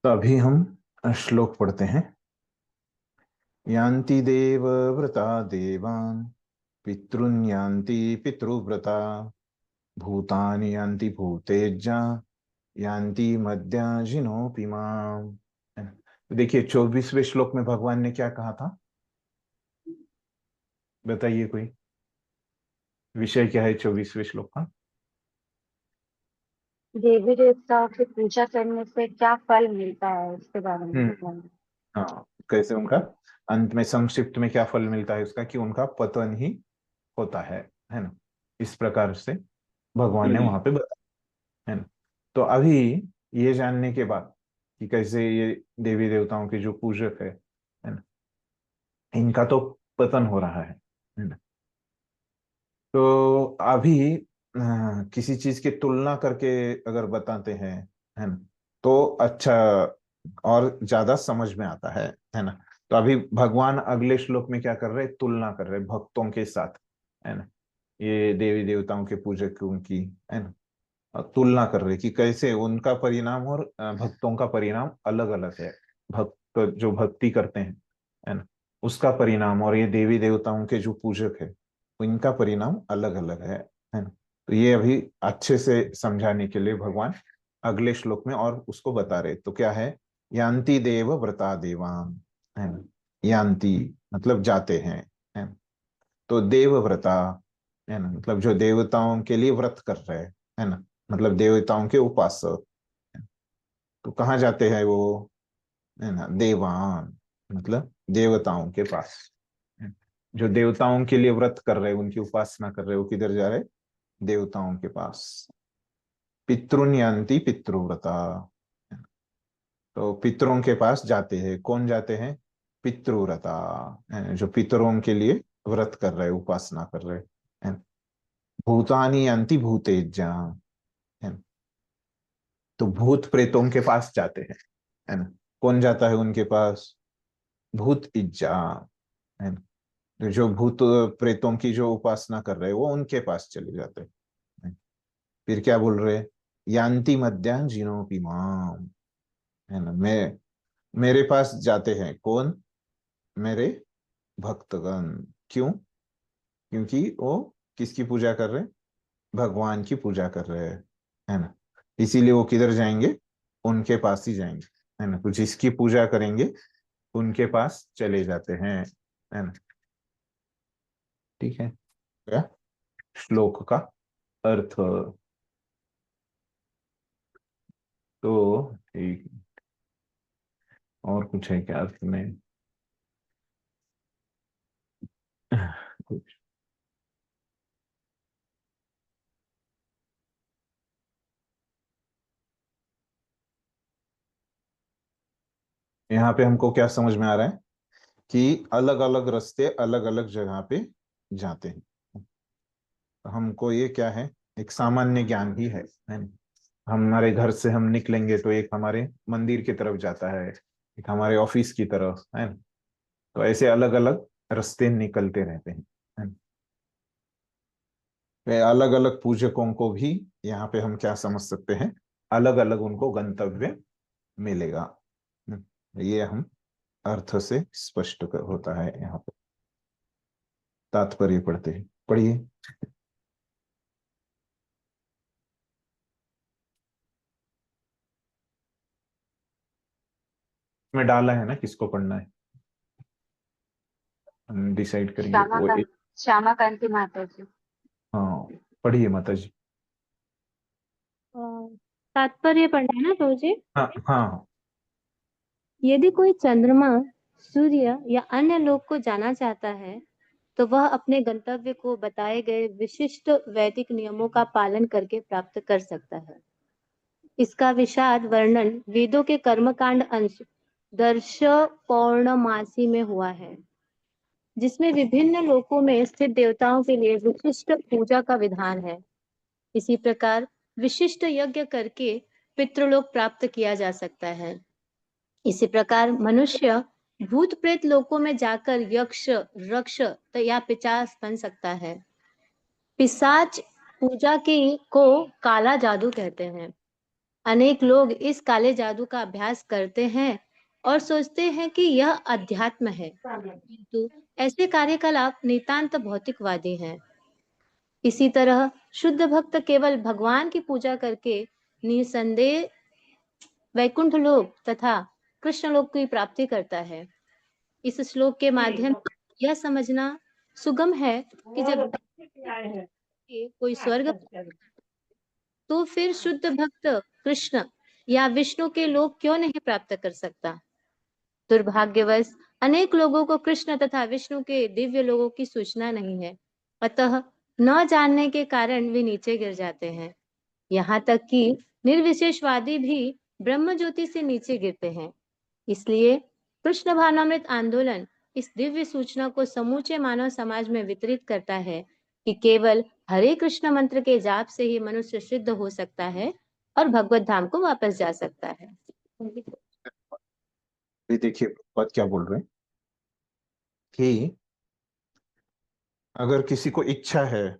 तो अभी हम श्लोक पढ़ते हैं। यान्ति देव व्रता देवान् पितॄन् यान्ति पितृव्रता भूतानि यान्ति भूतेज्जा यान्ति मद्याजिनोऽपि माम्। तो देखिए 24वें श्लोक में भगवान ने क्या कहा था, बताइए कोई। विषय क्या है 24वें श्लोक का? देवी देवताओं की पूजा करने से क्या फल मिलता है उसके बारे में हम्म। बताएंगे। हाँ, कैसे उनका अंत में संक्षिप्त में क्या फल मिलता है उसका, कि उनका पतन ही होता है ना। इस प्रकार से भगवान ने वहां पे बताया, है ना। तो अभी ये जानने के बाद कि कैसे ये देवी देवताओं के जो पूजक है ना, इनका तो पतन हो रहा है ना। तो अभी किसी चीज की तुलना करके अगर बताते हैं, है ना, तो अच्छा और ज्यादा समझ में आता है ना। तो अभी भगवान अगले श्लोक में क्या कर रहे, तुलना कर रहे भक्तों के साथ, है ना। ये देवी देवताओं के पूजक उनकी, है ना, तुलना कर रहे कि कैसे उनका परिणाम और भक्तों का परिणाम अलग अलग है। भक्त जो भक्ति करते हैं, है ना, उसका परिणाम और ये देवी देवताओं के जो पूजक है इनका परिणाम अलग अलग है ना। तो ये अभी अच्छे से समझाने के लिए भगवान अगले श्लोक में और उसको बता रहे। तो क्या है, यान्ति देव व्रता देवान, है ना। यान्ति मतलब जाते हैं ना। तो देव व्रता, है ना, मतलब जो देवताओं के लिए व्रत कर रहे हैं, है ना, मतलब देवताओं के उपासक। तो कहाँ जाते हैं वो, है ना, देवान मतलब देवताओं के पास। जो देवताओं के लिए व्रत कर रहे, उनकी उपासना कर रहे, वो किधर जा रहे, देवताओं के पास। पितृन यान्ति पितृव्रता, तो पितरों के पास जाते हैं। कौन जाते हैं, पितृव्रता, जो पितरों के लिए व्रत कर रहे, उपासना कर रहे हैं। भूतानि यान्ति भूतेज्जा, है ना, तो भूत प्रेतों के पास जाते हैं, है ना। कौन जाता है उनके पास, भूत इज्जा, है ना। तो जो भूत प्रेतों की जो उपासना कर रहे हैं वो उनके पास चले जाते हैं। फिर क्या बोल रहे, यान्ति मद्यान जिनोपि माम, है ना। मैं मेरे पास जाते हैं कौन, मेरे भक्तगण। क्यों, क्योंकि वो किसकी पूजा कर रहे हैं, भगवान की पूजा कर रहे हैं, है ना। इसीलिए वो किधर जाएंगे, उनके पास ही जाएंगे, है ना। तो जिसकी पूजा करेंगे उनके पास चले जाते हैं, है ना। ठीक है, क्या श्लोक का अर्थ। तो ठीक, और कुछ है क्या अर्थ में कुछ। यहाँ पे हमको क्या समझ में आ रहा है कि अलग अलग रास्ते अलग अलग जगह पे जाते हैं। तो हमको ये क्या है, एक सामान्य ज्ञान ही है ना। हमारे घर से हम निकलेंगे तो एक हमारे मंदिर की तरफ जाता है, एक हमारे ऑफिस की तरफ, है ना। तो ऐसे अलग अलग रास्ते निकलते रहते हैं, है ना। अलग अलग पूजकों को भी यहाँ पे हम क्या समझ सकते हैं, अलग अलग उनको गंतव्य मिलेगा। ये हम अर्थ से स्पष्ट होता है यहाँ पे। तात्पर्य पढ़ते हैं, पढ़िए। में डाला है ना किसको पढ़ना है, हम डिसाइड करेंगे श्यामा वो कांत श्यामा कांति माता जी। हाँ, पढ़िए माता जी। अ, तात्पर्य पढ़ना है ना तो जी। हाँ हाँ। यदि कोई चंद्रमा, सूर्य या अन्य लोक को जाना चाहता है तो वह अपने गंतव्य को बताए गए विशिष्ट वैदिक नियमों का पालन करके प्राप्त कर सकता है। इसका विशद वर्णन वेदों के कर्मकांड अंश दर्श पौर्णमासी में हुआ है, जिसमें विभिन्न लोकों में स्थित देवताओं के लिए विशिष्ट पूजा का विधान है। इसी प्रकार विशिष्ट यज्ञ करके पितृलोक प्राप्त किया जा सकता है। इसी प्रकार मनुष्य भूत प्रेत लोकों में जाकर यक्ष, रक्ष या पिशाच बन सकता है। पिशाच पूजा की को काला जादू कहते हैं। अनेक लोग इस काले जादू का अभ्यास करते हैं और सोचते हैं कि यह अध्यात्म है, किंतु ऐसे कार्यकलाप नितांत भौतिकवादी हैं। इसी तरह शुद्ध भक्त केवल भगवान की पूजा करके निसंदेह वैकुंठ लोक तथा कृष्ण लोक की प्राप्ति करता है। इस श्लोक के माध्यम से यह समझना सुगम है कि जब कोई स्वर्ग तो फिर शुद्ध भक्त कृष्ण या विष्णु के लोक क्यों नहीं प्राप्त कर सकता। दुर्भाग्यवश अनेक लोगों को कृष्ण तथा विष्णु के दिव्य लोगों की सूचना नहीं है, अतः न जानने के कारण वे नीचे गिर जाते हैं। यहाँ तक कि निर्विशेषवादी भी ब्रह्म ज्योति से नीचे गिरते हैं। इसलिए कृष्ण भावनामृत आंदोलन इस दिव्य सूचना को समूचे मानव समाज में वितरित करता है कि केवल हरे कृष्ण मंत्र के जाप से ही मनुष्य सिद्ध हो सकता है और भगवत धाम को वापस जा सकता है। ये देखिए बात क्या बोल रहे हैं कि अगर किसी को इच्छा है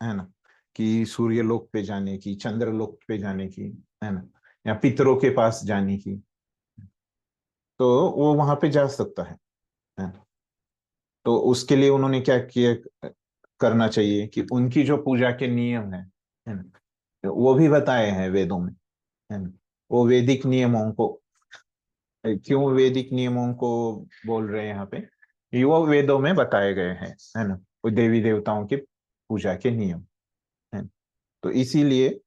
ना, कि सूर्य लोक पे जाने की, चंद्र लोक पे जाने की, है ना, या पितरों के पास जाने की, तो वो वहां पे जा सकता है ना। तो उसके लिए उन्होंने क्या किया करना चाहिए कि उनकी जो पूजा के नियम है ना, वो भी बताए हैं वेदों में, है ना। वो वैदिक नियमों को, क्यों वैदिक नियमों को बोल रहे हैं यहाँ पे, ये वो वेदों में बताए गए हैं, है ना, वो देवी देवताओं की पूजा के नियम है। तो इसीलिए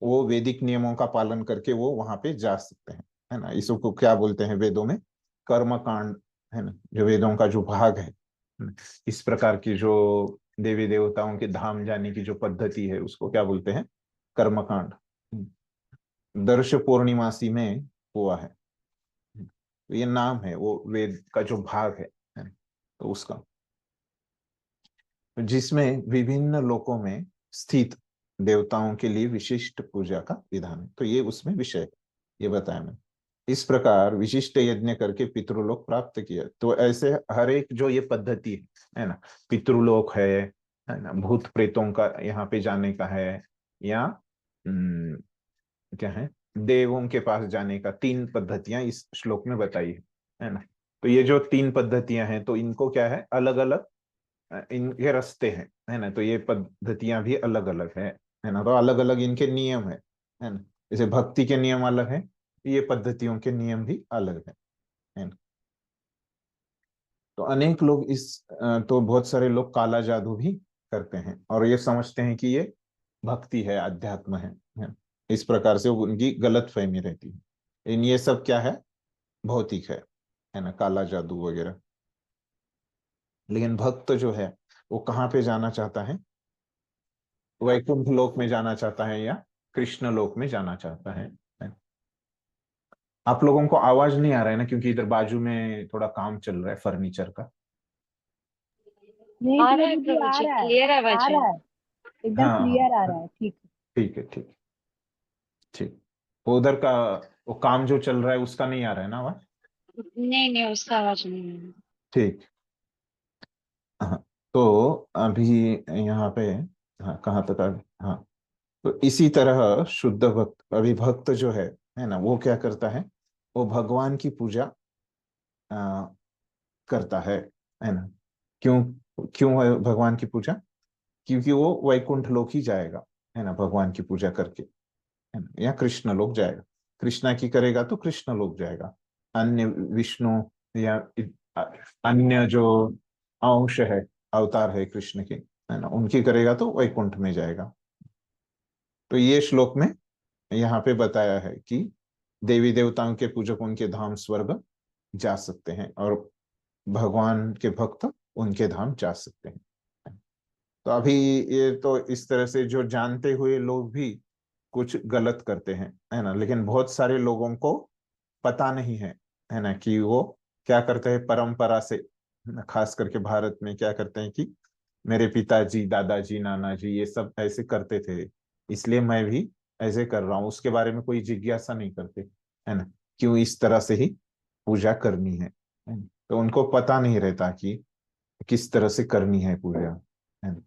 वो वैदिक नियमों का पालन करके वो वहां पे जा सकते हैं, है ना। इसको क्या बोलते हैं वेदों में, कर्म कांड, है ना, जो वेदों का जो भाग है ना। इस प्रकार की जो देवी देवताओं के धाम जाने की जो पद्धति है उसको क्या बोलते हैं, कर्म कांड। दर्श पूर्णिमासी में हुआ है, तो ये नाम है वो वेद का जो भाग है ना, तो उसका, जिसमें विभिन्न लोकों में स्थित देवताओं के लिए विशिष्ट पूजा का विधान है। तो ये उसमें विषय है, ये बताया मैंने। इस प्रकार विशिष्ट यज्ञ करके पितृलोक प्राप्त किया। तो ऐसे हर एक जो ये पद्धति है ना, पितृलोक है ना, भूत प्रेतों का यहाँ पे जाने का है, या क्या है, देवों के पास जाने का, तीन पद्धतियां इस श्लोक में बताई है ना। तो ये जो तीन पद्धतियां हैं, तो इनको क्या है, अलग अलग इनके रास्ते हैं, है ना। तो ये पद्धतियां भी अलग अलग है ना। तो अलग अलग इनके नियम है ना। जैसे भक्ति के नियम अलग है, ये पद्धतियों के नियम भी अलग है ना। तो अनेक लोग तो बहुत सारे लोग काला जादू भी करते हैं और ये समझते हैं कि ये भक्ति है, अध्यात्म है। इस प्रकार से उनकी गलत फहमी रहती है, लेकिन ये सब क्या है, भौतिक है ना, काला जादू वगैरह। लेकिन भक्त जो है वो कहाँ पे जाना चाहता है, वैकुंठ लोक में जाना चाहता है या कृष्ण लोक में जाना चाहता है। आप लोगों को आवाज नहीं आ रहा है ना, क्योंकि इधर बाजू में थोड़ा काम चल रहा है फर्नीचर का। आ रहा है प्रभु जी, क्लियर आवाज है। एकदम हाँ क्लियर आ हाँ, रहा है। ठीक ठीक है ठीक ठीक। वो उधर का वो काम जो चल रहा है उसका नहीं आ रहा है ना आवाज। नहीं नहीं, उसका आवाज नहीं है। ठीक। हाँ, तो अभी यहाँ पे, हाँ कहाँ तक हाँ, तो इसी तरह शुद्ध भक्त, अभी भक्त जो है ना, वो क्या करता है, वो भगवान की पूजा आ, करता है ना। क्यों, क्यों है भगवान की पूजा, क्योंकि वो वैकुंठ लोक ही जाएगा, है ना, भगवान की पूजा करके, है ना, या कृष्ण लोक जाएगा। कृष्णा की करेगा तो कृष्ण लोक जाएगा। अन्य विष्णु या अन्य जो अंश है, अवतार है कृष्ण के, है ना, उनकी करेगा तो वैकुंठ में जाएगा। तो ये श्लोक में यहाँ पे बताया है कि देवी देवताओं के पूजक उनके धाम स्वर्ग जा सकते हैं और भगवान के भक्त उनके धाम जा सकते हैं। तो अभी ये तो इस तरह से जो जानते हुए लोग भी कुछ गलत करते हैं, है ना, लेकिन बहुत सारे लोगों को पता नहीं है ना, कि वो क्या करते हैं परंपरा से, है ना, खास करके भारत में क्या करते हैं कि मेरे पिताजी, दादाजी, नाना जी ये सब ऐसे करते थे, इसलिए मैं भी ऐसे कर रहा हूँ। उसके बारे में कोई जिज्ञासा नहीं करते, है ना, क्यों इस तरह से ही पूजा करनी है ना? तो उनको पता नहीं रहता कि किस तरह से करनी है पूजा, है ना।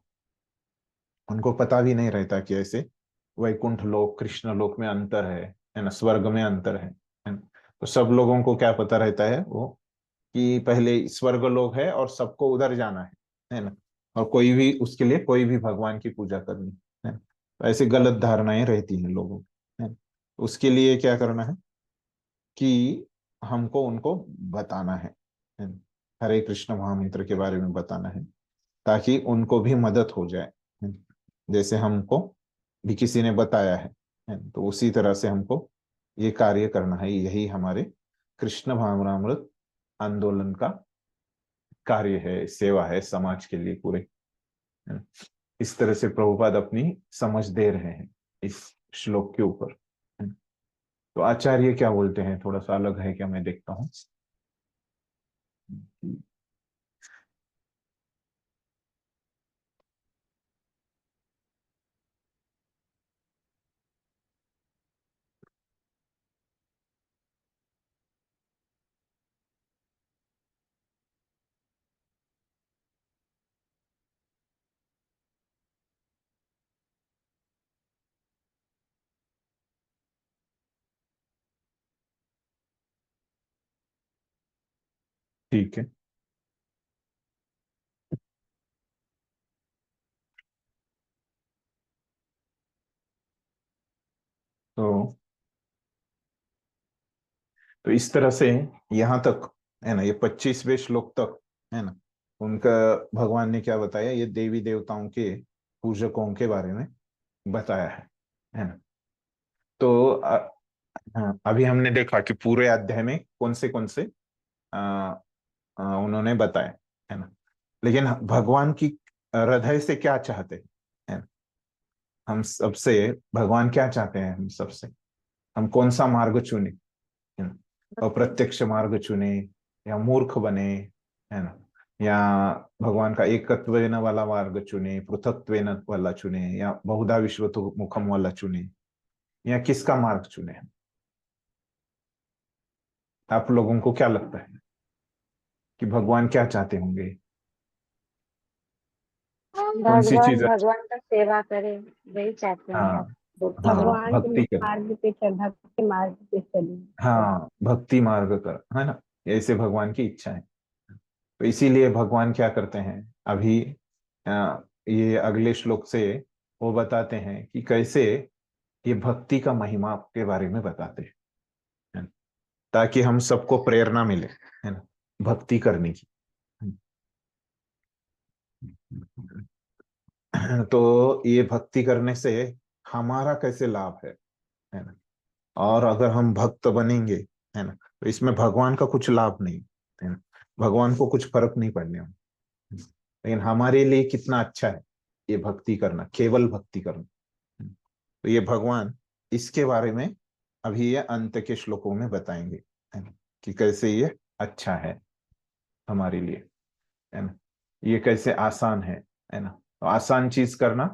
उनको पता भी नहीं रहता कि ऐसे वैकुंठ लोक, कृष्ण लोक में अंतर है ना, स्वर्ग में अंतर है ना। तो सब लोगों को क्या पता रहता है वो, कि पहले स्वर्ग लोक है और सबको उधर जाना है ना। और कोई भी उसके लिए कोई भी भगवान की पूजा करनी है ना। तो ऐसी गलत धारणाएं रहती हैं लोगों की, है ना। उसके लिए क्या करना है कि हमको उनको बताना है ना? हरे कृष्ण महामंत्र के बारे में बताना है, ताकि उनको भी मदद हो जाए, है ना? जैसे हमको भी किसी ने बताया है ना? तो उसी तरह से हमको ये कार्य करना है। यही हमारे कृष्ण भावनामृत आंदोलन का कार्य है, सेवा है समाज के लिए पूरे, है ना। इस तरह से प्रभुपाद अपनी समझ दे रहे हैं इस श्लोक के ऊपर, है ना। तो आचार्य क्या बोलते हैं, थोड़ा सा अलग है क्या, मैं देखता हूँ। ठीक है। तो इस तरह से यहाँ तक, है ना, ये 25वें श्लोक तक, है ना, उनका भगवान ने क्या बताया, ये देवी देवताओं के पूजकों के बारे में बताया है ना। तो हाँ, अभी हमने देखा कि पूरे अध्याय में कौन से उन्होंने बताया, है ना। लेकिन भगवान की हृदय से क्या चाहते हैं, है ना? हम सबसे भगवान क्या चाहते हैं, हम सबसे हम कौन सा मार्ग चुने, है ना। अप्रत्यक्ष मार्ग चुने या मूर्ख बने, है ना, या भगवान का एकत्वेन वाला मार्ग चुने, पृथक्त्वेन वाला चुने, या बहुधा विश्वतो मुखम वाला चुने, या किसका मार्ग चुने। आप लोगों को क्या लगता है कि भगवान क्या चाहते होंगे, कौन सी भगवान चीज भगवान का सेवा करे, वही चाहते हैं हाँ, सब लोग। हाँ भगवान के भक्ति कर, मार्ग पे चल, भक्ति के मार्ग पे चले। हाँ भक्ति मार्ग कर, है ना। ऐसे भगवान की इच्छा है। तो इसीलिए भगवान क्या करते हैं अभी, ये अगले श्लोक से वो बताते हैं कि कैसे ये भक्ति का महिमा के बारे में बताते हैं, है ना? ताकि हम सबको प्रेरणा मिले, है ना, भक्ति करने की। तो ये भक्ति करने से हमारा कैसे लाभ है ना। और अगर हम भक्त बनेंगे, है ना, तो इसमें भगवान का कुछ लाभ नहीं, है ना, भगवान को कुछ फर्क नहीं पड़ने वाला। लेकिन हमारे लिए कितना अच्छा है ये भक्ति करना, केवल भक्ति करना। तो ये भगवान इसके बारे में अभी ये अंत के श्लोकों में बताएंगे, है ना, कि कैसे ये अच्छा है हमारे लिए, है ना, ये कैसे आसान है ना। तो आसान चीज करना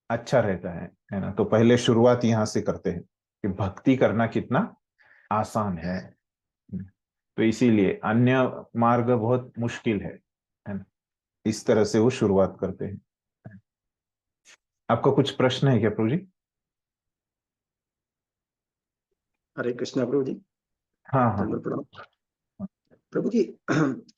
अच्छा रहता है ना। तो पहले शुरुआत यहाँ से करते हैं कि भक्ति करना कितना आसान है। तो इसीलिए अन्य मार्ग बहुत मुश्किल है ना। इस तरह से वो शुरुआत करते हैं। आपका कुछ प्रश्न है क्या प्रभु जी? हरे कृष्णा प्रभु जी। हाँ हाँ। दंडवत प्रणाम प्रभु जी।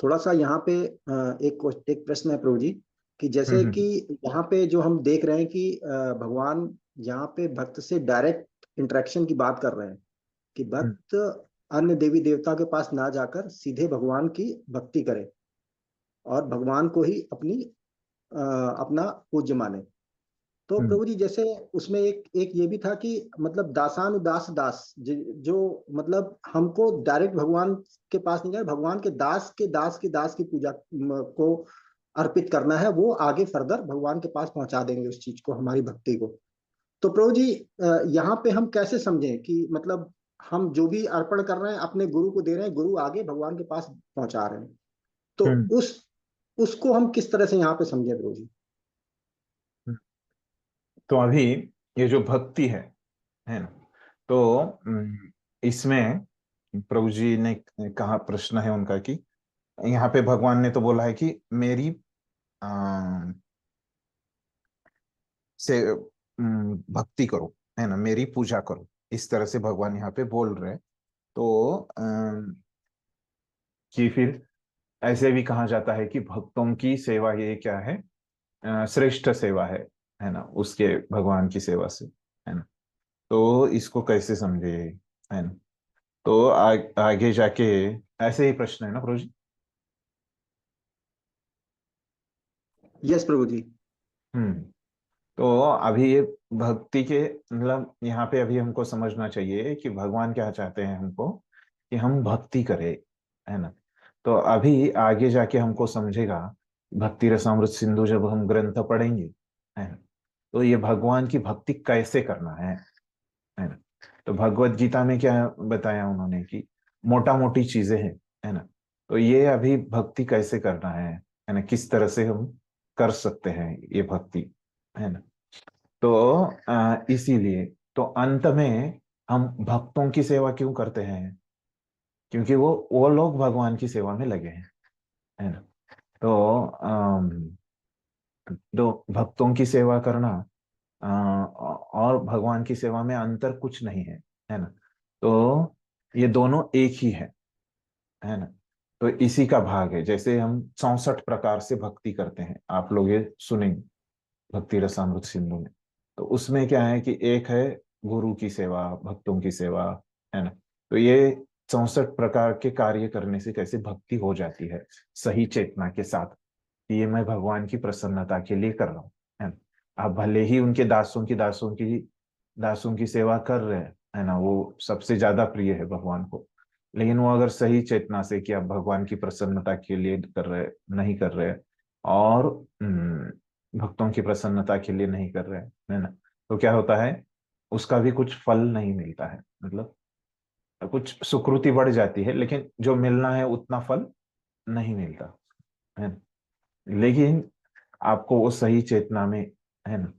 थोड़ा सा यहाँ पे एक प्रश्न है प्रभु जी, कि जैसे कि हम्म। यहाँ पे जो हम देख रहे हैं कि भगवान यहाँ पे भक्त से डायरेक्ट इंटरेक्शन की बात कर रहे हैं, कि हम्म। भक्त अन्य देवी देवता के पास ना जाकर सीधे भगवान की भक्ति करे और भगवान को ही अपना पूज्य माने। तो हम्म। प्रभु जी जैसे उसमें एक एक ये भी था कि मतलब दासानुदास दास, जो मतलब हमको डायरेक्ट भगवान के पास नहीं जाए, भगवान के दास के दास की पूजा को अर्पित करना है, वो आगे फर्दर भगवान के पास पहुंचा देंगे उस चीज को, हमारी भक्ति को। तो प्रभु जी यहाँ पे हम कैसे समझें कि मतलब हम जो भी अर्पण कर रहे हैं अपने गुरु को दे रहे हैं, गुरु आगे भगवान के पास पहुंचा रहे हैं, तो हम्म। उस उसको हम किस तरह से यहाँ पे समझें प्रभु जी? तो अभी ये जो भक्ति है ना, तो इसमें प्रभु जी ने कहा, प्रश्न है उनका कि यहाँ पे भगवान ने तो बोला है कि मेरी आ, से भक्ति करो, है ना, मेरी पूजा करो, इस तरह से भगवान यहाँ पे बोल रहे हैं। तो कि फिर ऐसे भी कहा जाता है कि भक्तों की सेवा ये क्या है, श्रेष्ठ सेवा है ना, उसके भगवान की सेवा से, है ना। तो इसको कैसे समझे, है ना। तो आगे जाके ऐसे ही प्रश्न है ना प्रभु जी। यस प्रभु जी। हम्म। तो अभी ये भक्ति के मतलब यहाँ पे अभी हमको समझना चाहिए कि भगवान क्या चाहते हैं हमको, कि हम भक्ति करें, है ना। तो अभी आगे जाके हमको समझेगा, भक्ति रसामृत सिंधु जब हम ग्रंथ पढ़ेंगे, है ना, तो ये भगवान की भक्ति कैसे करना है ना। तो भगवत गीता में क्या बताया उन्होंने कि मोटा मोटी चीजें हैं, है ना। तो ये अभी भक्ति कैसे करना है ना, किस तरह से हम कर सकते हैं ये भक्ति, है ना। तो इसीलिए तो अंत में हम भक्तों की सेवा क्यों करते हैं, क्योंकि वो लोग भगवान की सेवा में लगे हैं, है ना। तो तो भक्तों की सेवा करना और भगवान की सेवा में अंतर कुछ नहीं है ना। तो ये दोनों एक ही है ना। तो इसी का भाग है, जैसे हम 64 प्रकार से भक्ति करते हैं, आप लोग ये सुनेंगे भक्ति रसामृत सिंधु में। तो उसमें क्या है कि एक है गुरु की सेवा, भक्तों की सेवा, है ना। तो ये 64 प्रकार के कार्य करने से कैसे भक्ति हो जाती है सही चेतना के साथ, कि ये मैं भगवान की प्रसन्नता के लिए कर रहा हूँ, है ना। आप भले ही उनके दासों की सेवा कर रहे हैं, है ना, वो सबसे ज्यादा प्रिय है भगवान को। लेकिन वो अगर सही चेतना से कि आप भगवान की प्रसन्नता के लिए कर रहे, नहीं कर रहे, और भक्तों की प्रसन्नता के लिए नहीं कर रहे, है ना, तो क्या होता है, उसका भी कुछ फल नहीं मिलता है, मतलब कुछ सुकृति बढ़ जाती है, लेकिन जो मिलना है उतना फल नहीं मिलता, है ना। लेकिन आपको वो सही चेतना में, है ना,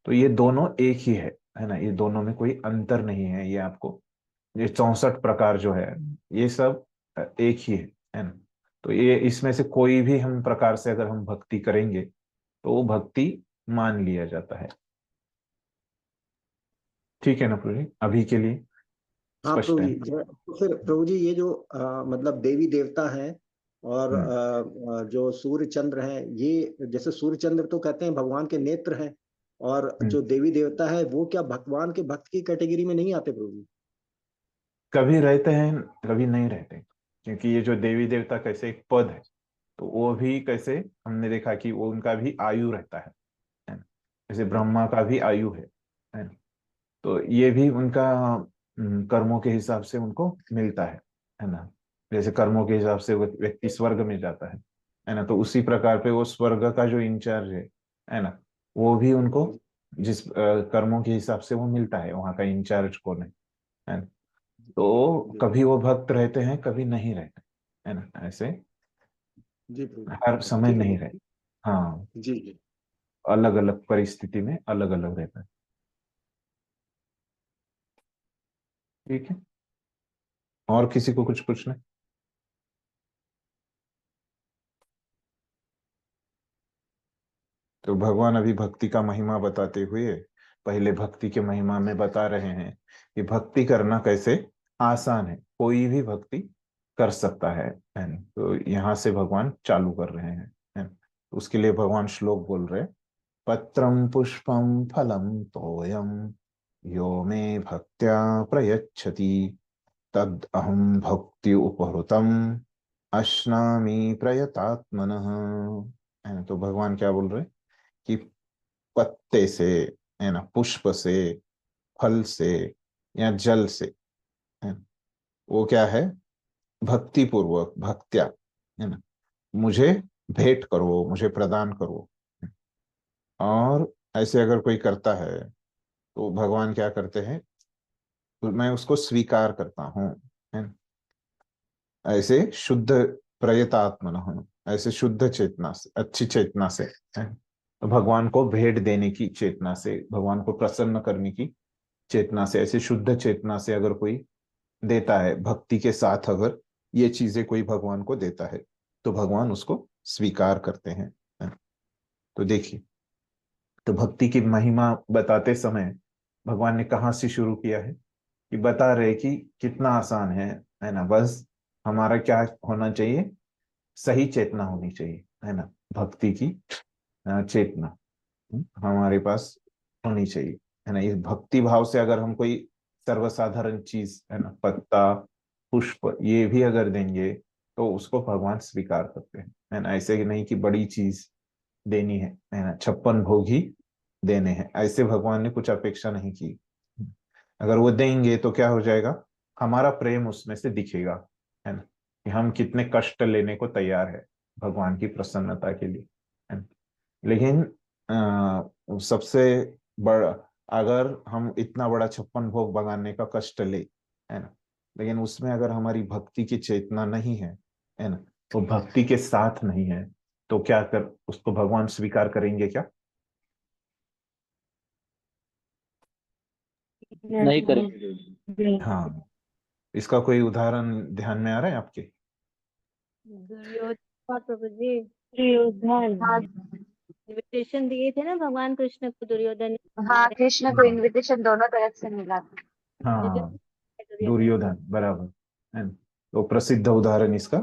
तो ये दोनों एक ही है ना, ये दोनों में कोई अंतर नहीं है। ये आपको ये 64 प्रकार जो है, ये सब एक ही है ना। तो ये इसमें से कोई भी हम प्रकार से अगर हम भक्ति करेंगे तो वो भक्ति मान लिया जाता है। ठीक है ना प्रभु जी, अभी के लिए हाँ स्पष्ट प्रभु है। जी। तो फिर प्रभु जी ये जो मतलब देवी देवता हैं और हम्म जो सूर्य चंद्र हैं, ये जैसे सूर्य चंद्र तो कहते हैं भगवान के नेत्र हैं, और हम्म। जो देवी देवता है वो क्या भगवान के भक्त की कैटेगरी में नहीं आते प्रभु जी? कभी रहते हैं कभी नहीं रहते, क्योंकि ये जो देवी देवता कैसे एक पद है, तो वो भी कैसे हमने देखा कि वो उनका भी आयु रहता है ना। जैसे ब्रह्मा का भी आयु है ना। तो ये भी उनका कर्मों के हिसाब से उनको मिलता है ना। जैसे कर्मों के हिसाब से वो व्यक्ति स्वर्ग में जाता है ना, तो उसी प्रकार पे वो स्वर्ग का जो इंचार्ज है ना, वो भी उनको जिस कर्मों के हिसाब से वो मिलता है, वहाँ का इंचार्ज कौन है ना। तो जी कभी वो भक्त रहते हैं कभी नहीं रहते, है ना, ऐसे जी प्रभु जी। हर समय ठीक है नहीं प्रभु रहते। जी। हाँ, जी जी। अलग अलग परिस्थिति में अलग अलग रहता है। ठीक है, और किसी को कुछ पूछना है? तो भगवान अभी भक्ति का महिमा बताते हुए पहले भक्ति के महिमा में बता रहे हैं कि भक्ति करना कैसे आसान है, कोई भी भक्ति कर सकता है ना? तो यहाँ से भगवान चालू कर रहे हैं, है ना? तो उसके लिए भगवान श्लोक बोल रहे हैं, पत्रम पुष्पम फलम तोयम यो मे भक्त्या प्रयच्छति तद अहम भक्ति उपहृतम अश्नामि प्रयतात्मनः, है ना। तो भगवान क्या बोल रहे हैं कि पत्ते से, है ना, पुष्प से, फल से या जल से, है ना, वो क्या है, भक्ति पूर्वक भक्त्या, है ना, मुझे भेंट करो, मुझे प्रदान करो। और ऐसे अगर कोई करता है तो भगवान क्या करते हैं, तो मैं उसको स्वीकार करता हूँ, है ना। ऐसे शुद्ध प्रयतात्मन हूँ, ऐसे शुद्ध चेतना से, अच्छी चेतना से, है। तो भगवान को भेंट देने की चेतना से, भगवान को प्रसन्न करने की चेतना से, ऐसे शुद्ध चेतना से अगर कोई देता है भक्ति के साथ, अगर ये चीजें कोई भगवान को देता है तो भगवान उसको स्वीकार करते हैं, है। तो देखिए तो भक्ति की महिमा बताते समय भगवान ने कहाँ से शुरू किया है कि बता रहे कि कितना आसान है ना। बस हमारा क्या होना चाहिए, सही चेतना होनी चाहिए, है ना। भक्ति की चेतना हमारे पास होनी चाहिए, है ना। इस भक्ति भाव से अगर हम कोई सर्वसाधारण चीज, है ना, पत्ता, पुष्प, ये भी अगर देंगे तो उसको भगवान स्वीकार करते हैं, है ना। ऐसे ही नहीं कि बड़ी चीज देनी है ना, 56 भोग ही देने हैं, ऐसे भगवान ने कुछ अपेक्षा नहीं की। अगर वो देंगे तो क्या हो जाएगा, हमारा प्रेम उसमें से दिखेगा, है ना, कि हम कितने कष्ट लेने को तैयार है भगवान की प्रसन्नता के लिए, है ना। लेकिन सबसे बड़ा, अगर हम इतना बड़ा 56 भोग भगाने का कष्ट ले, है ना, लेकिन उसमें अगर हमारी भक्ति की चेतना नहीं है ना, तो भक्ति के साथ नहीं है, तो क्या कर उसको भगवान स्वीकार करेंगे क्या? नहीं करेंगे। हाँ, इसका कोई उदाहरण ध्यान में आ रहा है आपके? दुर्योधन प्रभु जी हाँ इन्विटेशन दिए थे ना भगवान कृष्ण को, दुर्योधन ने हाँ, मारे। कृष्ण को हाँ इनविटेशन दोनों तरफ से मिला था। हाँ, दुर्योधन को। दुर्योधन, बराबर, है ना। तो प्रसिद्ध उदाहरण इसका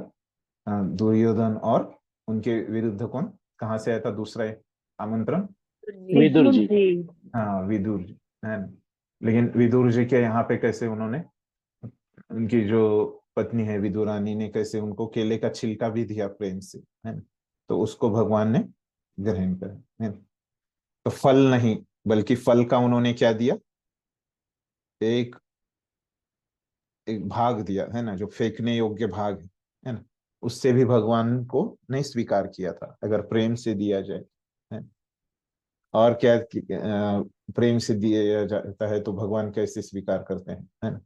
दुर्योधन, और उनके विरुद्ध कौन, कहाँ से आया था दूसरा आमंत्रण? विदुर जी। हाँ, विदुर जी, है ना। लेकिन विदुर जी के यहाँ पे कैसे उन्होंने, उनकी जो पत्नी है विदुरानी ने कैसे उनको केले का छिलका भी दिया प्रेम से, है ना। तो उसको भगवान ने ग्रहण करा, है ना। तो फल नहीं, बल्कि फल का उन्होंने क्या दिया, एक एक भाग दिया, है ना, जो फेंकने योग्य भाग है ना, उससे भी भगवान को नहीं स्वीकार किया था, अगर प्रेम से दिया जाए, है। और क्या प्रेम से दिया जाता है तो भगवान कैसे स्वीकार करते हैं, है ना।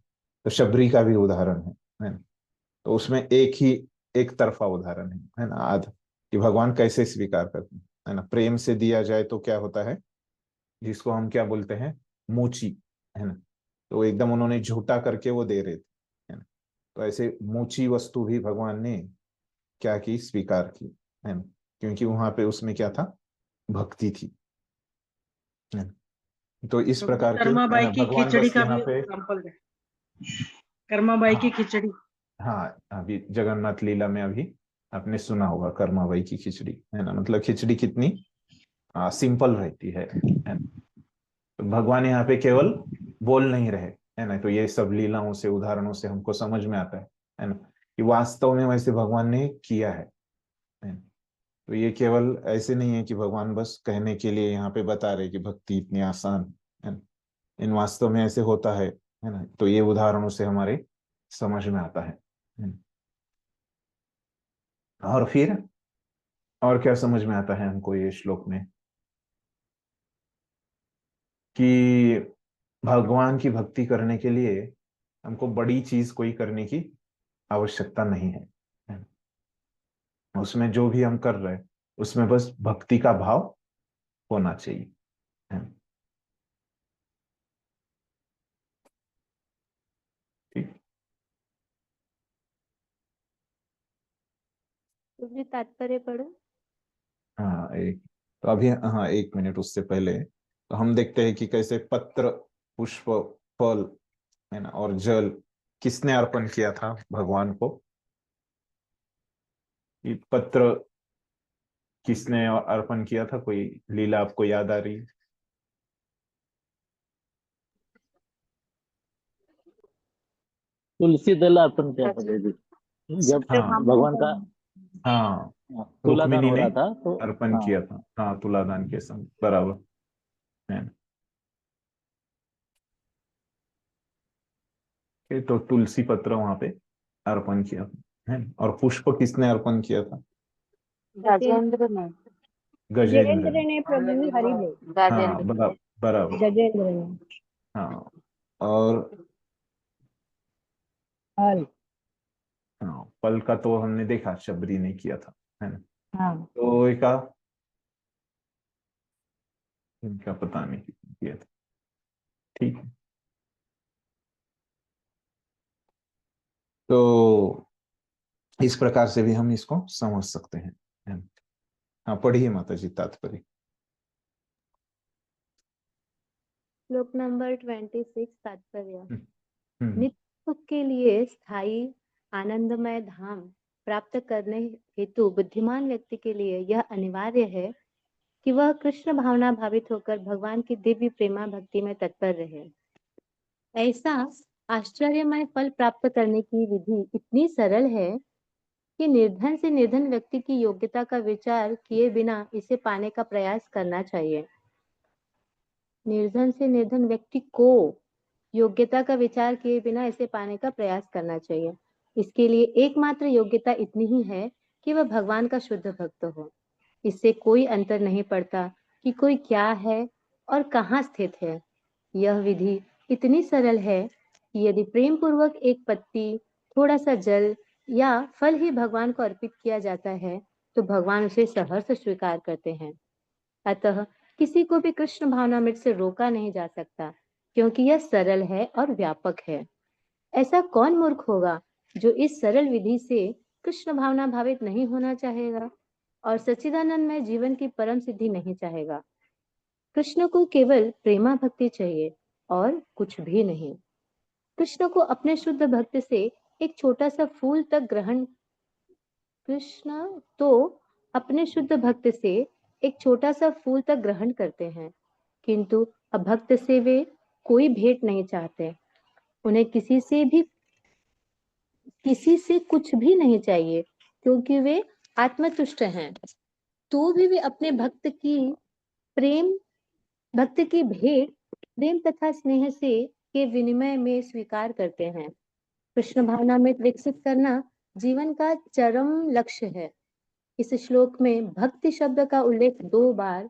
तो शबरी का भी उदाहरण है ना। तो उसमें एक तरफा उदाहरण है ना, आध, कि भगवान कैसे स्वीकार करते हैं, है ना। प्रेम से दिया जाए तो क्या होता है, जिसको हम क्या बोलते हैं, मूची, है ना। तो एकदम उन्होंने झूठा करके वो दे रहे थे, है ना। तो ऐसे मूची वस्तु भी भगवान ने क्या की, स्वीकार की, है ना, क्योंकि वहां पे उसमें क्या था, भक्ति थी, है ना। तो इस प्रभु जी, प्रकार के, है कर्माबाई ना, की भगवान खिचड़ी बस का यहाँ भी पे। एग्जाम्पल है। कर्माबाई की हाँ खिचड़ी। हाँ, अभी जगन्नाथ लीला में अभी आपने सुना होगा कर्माबाई की खिचड़ी, है ना। मतलब खिचड़ी कितनी सिंपल रहती है ना? तो भगवान यहाँ पे केवल बोल नहीं रहे, है ना। तो ये सब लीलाओं से, उदाहरणों से हमको समझ में आता है ना, कि वास्तव में वैसे भगवान ने किया है ना। तो ये केवल ऐसे नहीं है कि भगवान बस कहने के लिए यहाँ पे बता रहे कि भक्ति इतनी आसान है ना, इन वास्तव में ऐसे होता है ना। तो ये उदाहरणों से हमारे समझ में आता है ना? और फिर और क्या समझ में आता है हमको ये श्लोक में, कि भगवान की भक्ति करने के लिए हमको बड़ी चीज कोई करने की आवश्यकता नहीं है। उसमें जो भी हम कर रहे हैं उसमें बस भक्ति का भाव होना चाहिए, है। ठीक। तो भी तात्पर्य पढ़ो। हाँ एक, तो अभी, हाँ, 1 मिनट उससे पहले तो हम देखते हैं कि कैसे पत्र, पुष्प, फल, है ना, और जल किसने अर्पण किया था भगवान को। ये पत्र किसने अर्पण किया था, कोई लीला आपको याद आ रही है? तुलसी दल अर्पण किया था देवी, जब हाँ भगवान का हाँ, तुलादान रुक्मिणी हो ने रहा था तो। अर्पण हाँ, किया था, हाँ, तुलादान के समय, बराबर है। तो तुलसी पत्र वहां पे अर्पण किया था, है। और पुष्प किसने अर्पण किया था? गजेंद्र ने। गजेंद्र गजेंद्र ने। ने प्रभु जी हरि ने। हाँ, गजेंद्र ने। बराबर बराबर। गजेंद्र ने हाँ, और हल। हाँ, पल का तो हमने देखा शबरी ने किया था, है ना। हाँ तो इनका पता नहीं किया था। ठीक है, तो इस प्रकार से भी हम इसको समझ सकते हैं, है ना? हाँ, पढ़िए माता जी तात्पर्य। श्लोक नंबर 26 तात्पर्य। हम्म, नित्य सुख के लिए स्थायी आनंदमय धाम प्राप्त करने हेतु बुद्धिमान व्यक्ति के लिए यह अनिवार्य है कि वह कृष्ण भावना भावित होकर भगवान की दिव्य प्रेमा भक्ति में तत्पर रहे। ऐसा आश्चर्यमय फल प्राप्त करने की विधि इतनी सरल है कि निर्धन से निर्धन व्यक्ति की योग्यता का विचार किए बिना इसे पाने का प्रयास करना चाहिए। निर्धन से निर्धन व्यक्ति को योग्यता का विचार किए बिना इसे पाने का प्रयास करना चाहिए। इसके लिए एकमात्र योग्यता इतनी ही है कि वह भगवान का शुद्ध भक्त हो। इससे कोई अंतर नहीं पड़ता कि कोई क्या है और कहाँ स्थित है। यह विधि इतनी सरल है कि यदि प्रेम पूर्वक एक पत्ती, थोड़ा सा जल या फल ही भगवान को अर्पित किया जाता है तो भगवान उसे सहर्ष स्वीकार करते हैं। अतः किसी को भी कृष्ण भावनामृत से रोका नहीं जा सकता, क्योंकि यह सरल है और व्यापक है। ऐसा कौन मूर्ख होगा जो इस सरल विधि से कृष्ण भावना भावित नहीं होना चाहेगा और सच्चिदानंद में जीवन की परम सिद्धि नहीं चाहेगा। कृष्ण को केवल प्रेमा भक्ति चाहिए और कुछ भी नहीं। कृष्ण को अपने शुद्ध भक्त से एक छोटा सा फूल तक ग्रहण कृष्ण तो अपने शुद्ध भक्त से एक छोटा सा फूल तक ग्रहण करते हैं, किंतु अभक्त से वे कोई भेंट नहीं चाहते। उन्हें किसी से कुछ भी नहीं चाहिए, क्योंकि वे आत्मतुष्ट हैं। तो भी वे अपने भक्त की भेंट प्रेम तथा स्नेह से के विनिमय में स्वीकार करते हैं। कृष्ण भावना में विकसित करना जीवन का चरम लक्ष्य है। इस श्लोक में भक्ति शब्द का उल्लेख 2 बार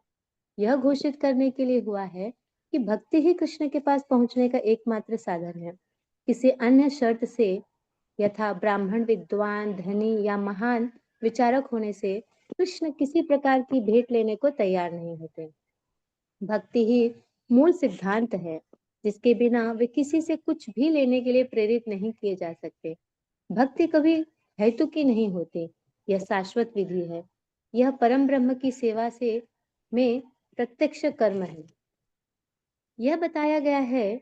यह घोषित करने के लिए हुआ है कि भक्ति ही कृष्ण के पास पहुंचने का एकमात्र साधन है। किसी अन्य शर्त से, यथा ब्राह्मण, विद्वान, धनी या महान विचारक होने से कृष्ण किसी प्रकार की भेंट लेने को तैयार नहीं होते। भक्ति ही मूल सिद्धांत है, जिसके बिना वे किसी से कुछ भी लेने के लिए प्रेरित नहीं किए जा सकते। भक्ति कभी हेतु की नहीं होती, यह शाश्वत विधि है। यह परम ब्रह्म की सेवा से में प्रत्यक्ष कर्म है। यह बताया गया है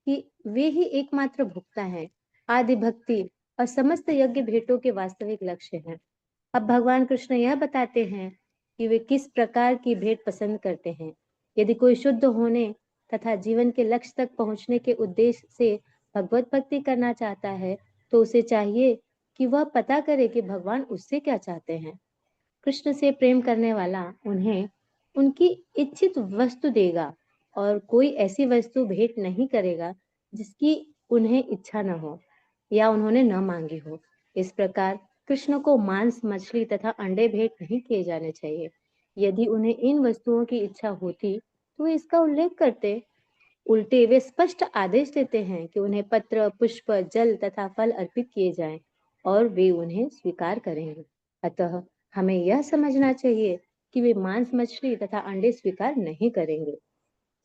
कि वे ही एकमात्र भोक्ता हैं। आदि भक्ति और समस्त यज्ञ भेंटों के वास्तविक लक्ष्य हैं। अब भगवान कृष्ण यह बताते हैं कि वे किस प्रकार की भेंट पसंद करते हैं। यदि कोई शुद्ध होने तथा जीवन के लक्ष्य तक पहुंचने के उद्देश्य से भगवत भक्ति करना चाहता है तो उसे चाहिए कि वह पता करे कि भगवान उससे क्या चाहते हैं। कृष्ण से प्रेम करने वाला उन्हें उनकी इच्छित वस्तु देगा और कोई ऐसी वस्तु भेंट नहीं करेगा जिसकी उन्हें इच्छा न हो या उन्होंने न मांगी हो। इस प्रकार कृष्ण को मांस, मछली तथा अंडे भेंट नहीं किए जाने चाहिए। यदि उन्हें इन वस्तुओं की इच्छा होती तो वे इसका उल्लेख करते। उल्टे वे स्पष्ट आदेश देते हैं कि उन्हें पत्र, पुष्प, जल तथा फल अर्पित किए जाएं और वे उन्हें स्वीकार करेंगे। अतः हमें यह समझना चाहिए कि वे मांस, मछली तथा अंडे स्वीकार नहीं करेंगे।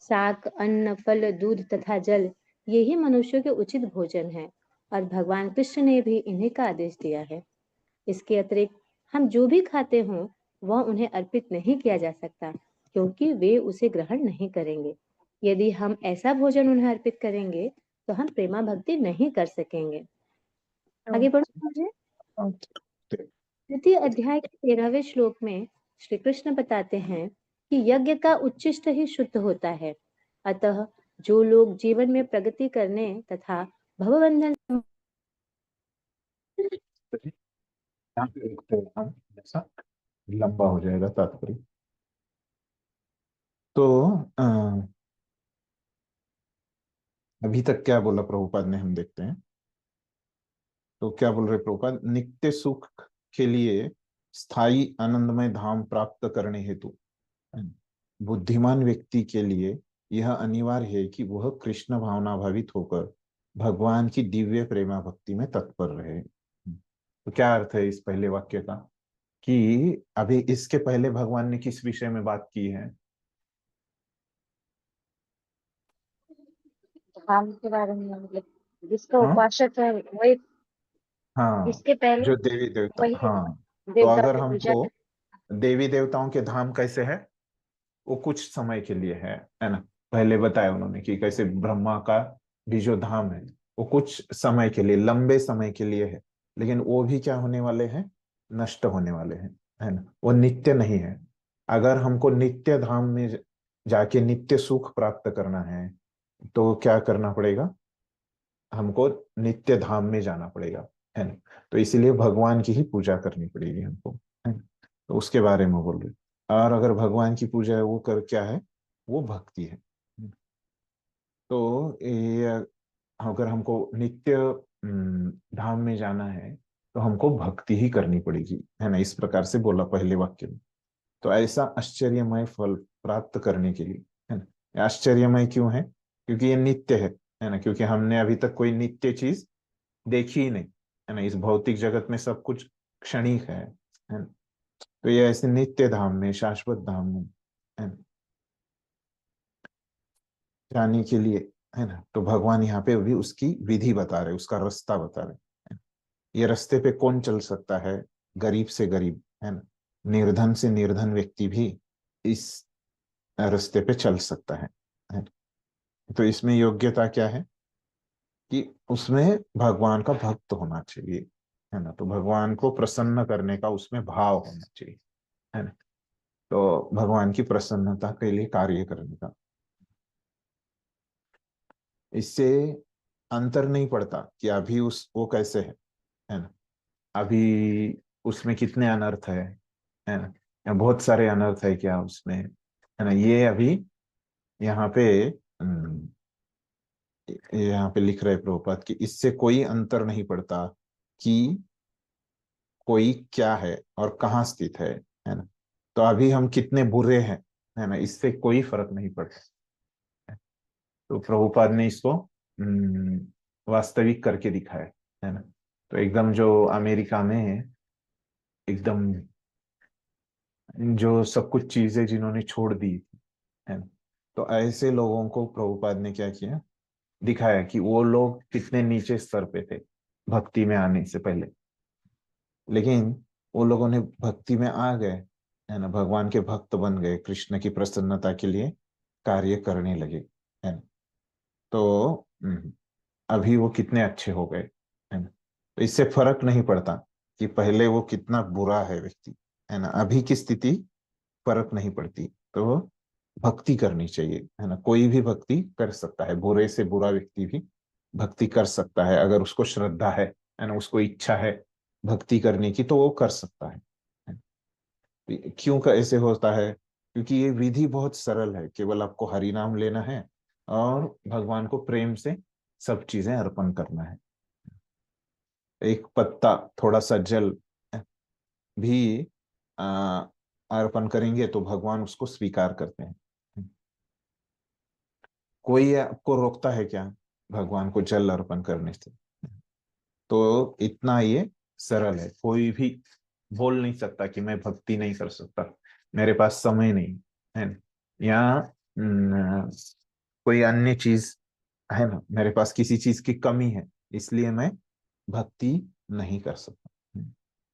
शाक, अन्न, फल, दूध तथा जल यही मनुष्यों के उचित भोजन है और भगवान कृष्ण ने भी इन्हीं का आदेश दिया है। इसके अतिरिक्त हम जो भी खाते हों वह उन्हें अर्पित नहीं किया जा सकता, क्योंकि वे उसे ग्रहण नहीं करेंगे। यदि हम ऐसा भोजन उन्हें अर्पित करेंगे तो हम प्रेमा भक्ति नहीं कर सकेंगे। आगे बढ़ो मुझे। द्वितीय अध्याय के 13वें श्लोक में श्री कृष्ण बताते हैं कि यज्ञ का उच्छिष्ट ही शुद्ध होता है। अतः जो लोग जीवन में प्रगति करने तथा भवबंधन यहाँ पे रुकते हैं हम, जैसा लंबा हो जाएगा तात्पर्य। तो अभी तक क्या बोला प्रभुपाद ने, हम देखते हैं। तो क्या बोल रहे प्रभुपाद? नित्य सुख के लिए स्थायी आनंदमय धाम प्राप्त करने हेतु बुद्धिमान व्यक्ति के लिए यह अनिवार्य है कि वह कृष्ण भावना भावित होकर भगवान की दिव्य प्रेमा भक्ति में तत्पर रहे। तो क्या अर्थ है इस पहले वाक्य का? कि अभी इसके पहले भगवान ने किस विषय में बात की है? धाम के बारे में, मतलब जिसका हाँ उपासक है वही, हाँ, इसके पहले जो देवी देवता, वही हाँ। तो देवता अगर की पूजा हमको देवी देवताओं के धाम कैसे है, वो कुछ समय के लिए है ना, पहले बताया उन्होंने कि कैसे ब्रह्मा का भी जो धाम है वो कुछ समय के लिए, लंबे समय के लिए है, लेकिन वो भी क्या होने वाले हैं, नष्ट होने वाले हैं, है ना, वो नित्य नहीं है। अगर हमको नित्य धाम में जाके नित्य सुख प्राप्त करना है तो क्या करना पड़ेगा, हमको नित्य धाम में जाना पड़ेगा, है ना। तो इसीलिए भगवान की ही पूजा करनी पड़ेगी हमको, है ना। तो उसके बारे में बोल रहे। और अगर भगवान की पूजा है वो कर क्या है, वो भक्ति है। तो ये अगर हमको नित्य धाम में जाना है तो हमको भक्ति ही करनी पड़ेगी, है ना, इस प्रकार से बोला पहले वाक्य में। तो ऐसा आश्चर्यमय फल प्राप्त करने के लिए, है ना, ये आश्चर्यमय क्यों है, क्योंकि ये नित्य है ना, क्योंकि हमने अभी तक कोई नित्य चीज देखी ही नहीं, है ना, इस भौतिक जगत में सब कुछ क्षणिक है ना। तो ये ऐसे नित्य धाम में, शाश्वत धाम में, है ना, जाने के लिए, है ना, तो भगवान यहाँ पे भी उसकी विधि बता रहे, उसका रास्ता बता रहे, है ना। ये रास्ते पे कौन चल सकता है, गरीब से गरीब, है ना, निर्धन से निर्धन व्यक्ति भी इस रास्ते पे चल सकता है ना? तो इसमें योग्यता क्या है कि उसमें भगवान का भक्त होना चाहिए, है ना, तो भगवान को प्रसन्न करने का उसमें भाव होना चाहिए, है ना, तो भगवान की प्रसन्नता के लिए कार्य करने का। इससे अंतर नहीं पड़ता कि अभी उस वो कैसे है ना, अभी उसमें कितने अनर्थ है ना, या बहुत सारे अनर्थ है क्या उसमें, है ना, ये अभी यहाँ पे यहाँ पे लिख रहे प्रभुपाद कि इससे कोई अंतर नहीं पड़ता कि कोई क्या है और कहाँ स्थित है ना। तो अभी हम कितने बुरे हैं, है ना, इससे कोई फर्क नहीं पड़ता। तो प्रभुपाद ने इसको वास्तविक करके दिखाया, है ना। तो एकदम जो अमेरिका में है, एकदम जो सब कुछ चीजें जिन्होंने छोड़ दी, है ना, तो ऐसे लोगों को प्रभुपाद ने क्या किया, दिखाया कि वो लोग कितने नीचे स्तर पे थे भक्ति में आने से पहले, लेकिन वो लोगों ने भक्ति में आ गए, है ना, भगवान के भक्त बन गए, कृष्ण की प्रसन्नता के लिए कार्य करने लगे, है ना। तो अभी वो कितने अच्छे हो गए, है ना। तो इससे फर्क नहीं पड़ता कि पहले वो कितना बुरा है व्यक्ति, है ना, अभी की स्थिति फर्क नहीं पड़ती। तो भक्ति करनी चाहिए, है ना, कोई भी भक्ति कर सकता है, बुरे से बुरा व्यक्ति भी भक्ति कर सकता है, अगर उसको श्रद्धा है ना, उसको इच्छा है भक्ति करने की तो वो कर सकता है। क्यों का ऐसे होता है, क्योंकि ये विधि बहुत सरल है, केवल आपको हरि नाम लेना है और भगवान को प्रेम से सब चीजें अर्पण करना है। एक पत्ता, थोड़ा सा जल भी अर्पण करेंगे तो भगवान उसको स्वीकार करते हैं। कोई आपको रोकता है क्या भगवान को जल अर्पण करने से? तो इतना ये सरल है, कोई भी बोल नहीं सकता कि मैं भक्ति नहीं कर सकता, मेरे पास समय नहीं है, या कोई अन्य चीज है ना, मेरे पास किसी चीज की कमी है इसलिए मैं भक्ति नहीं कर सकता।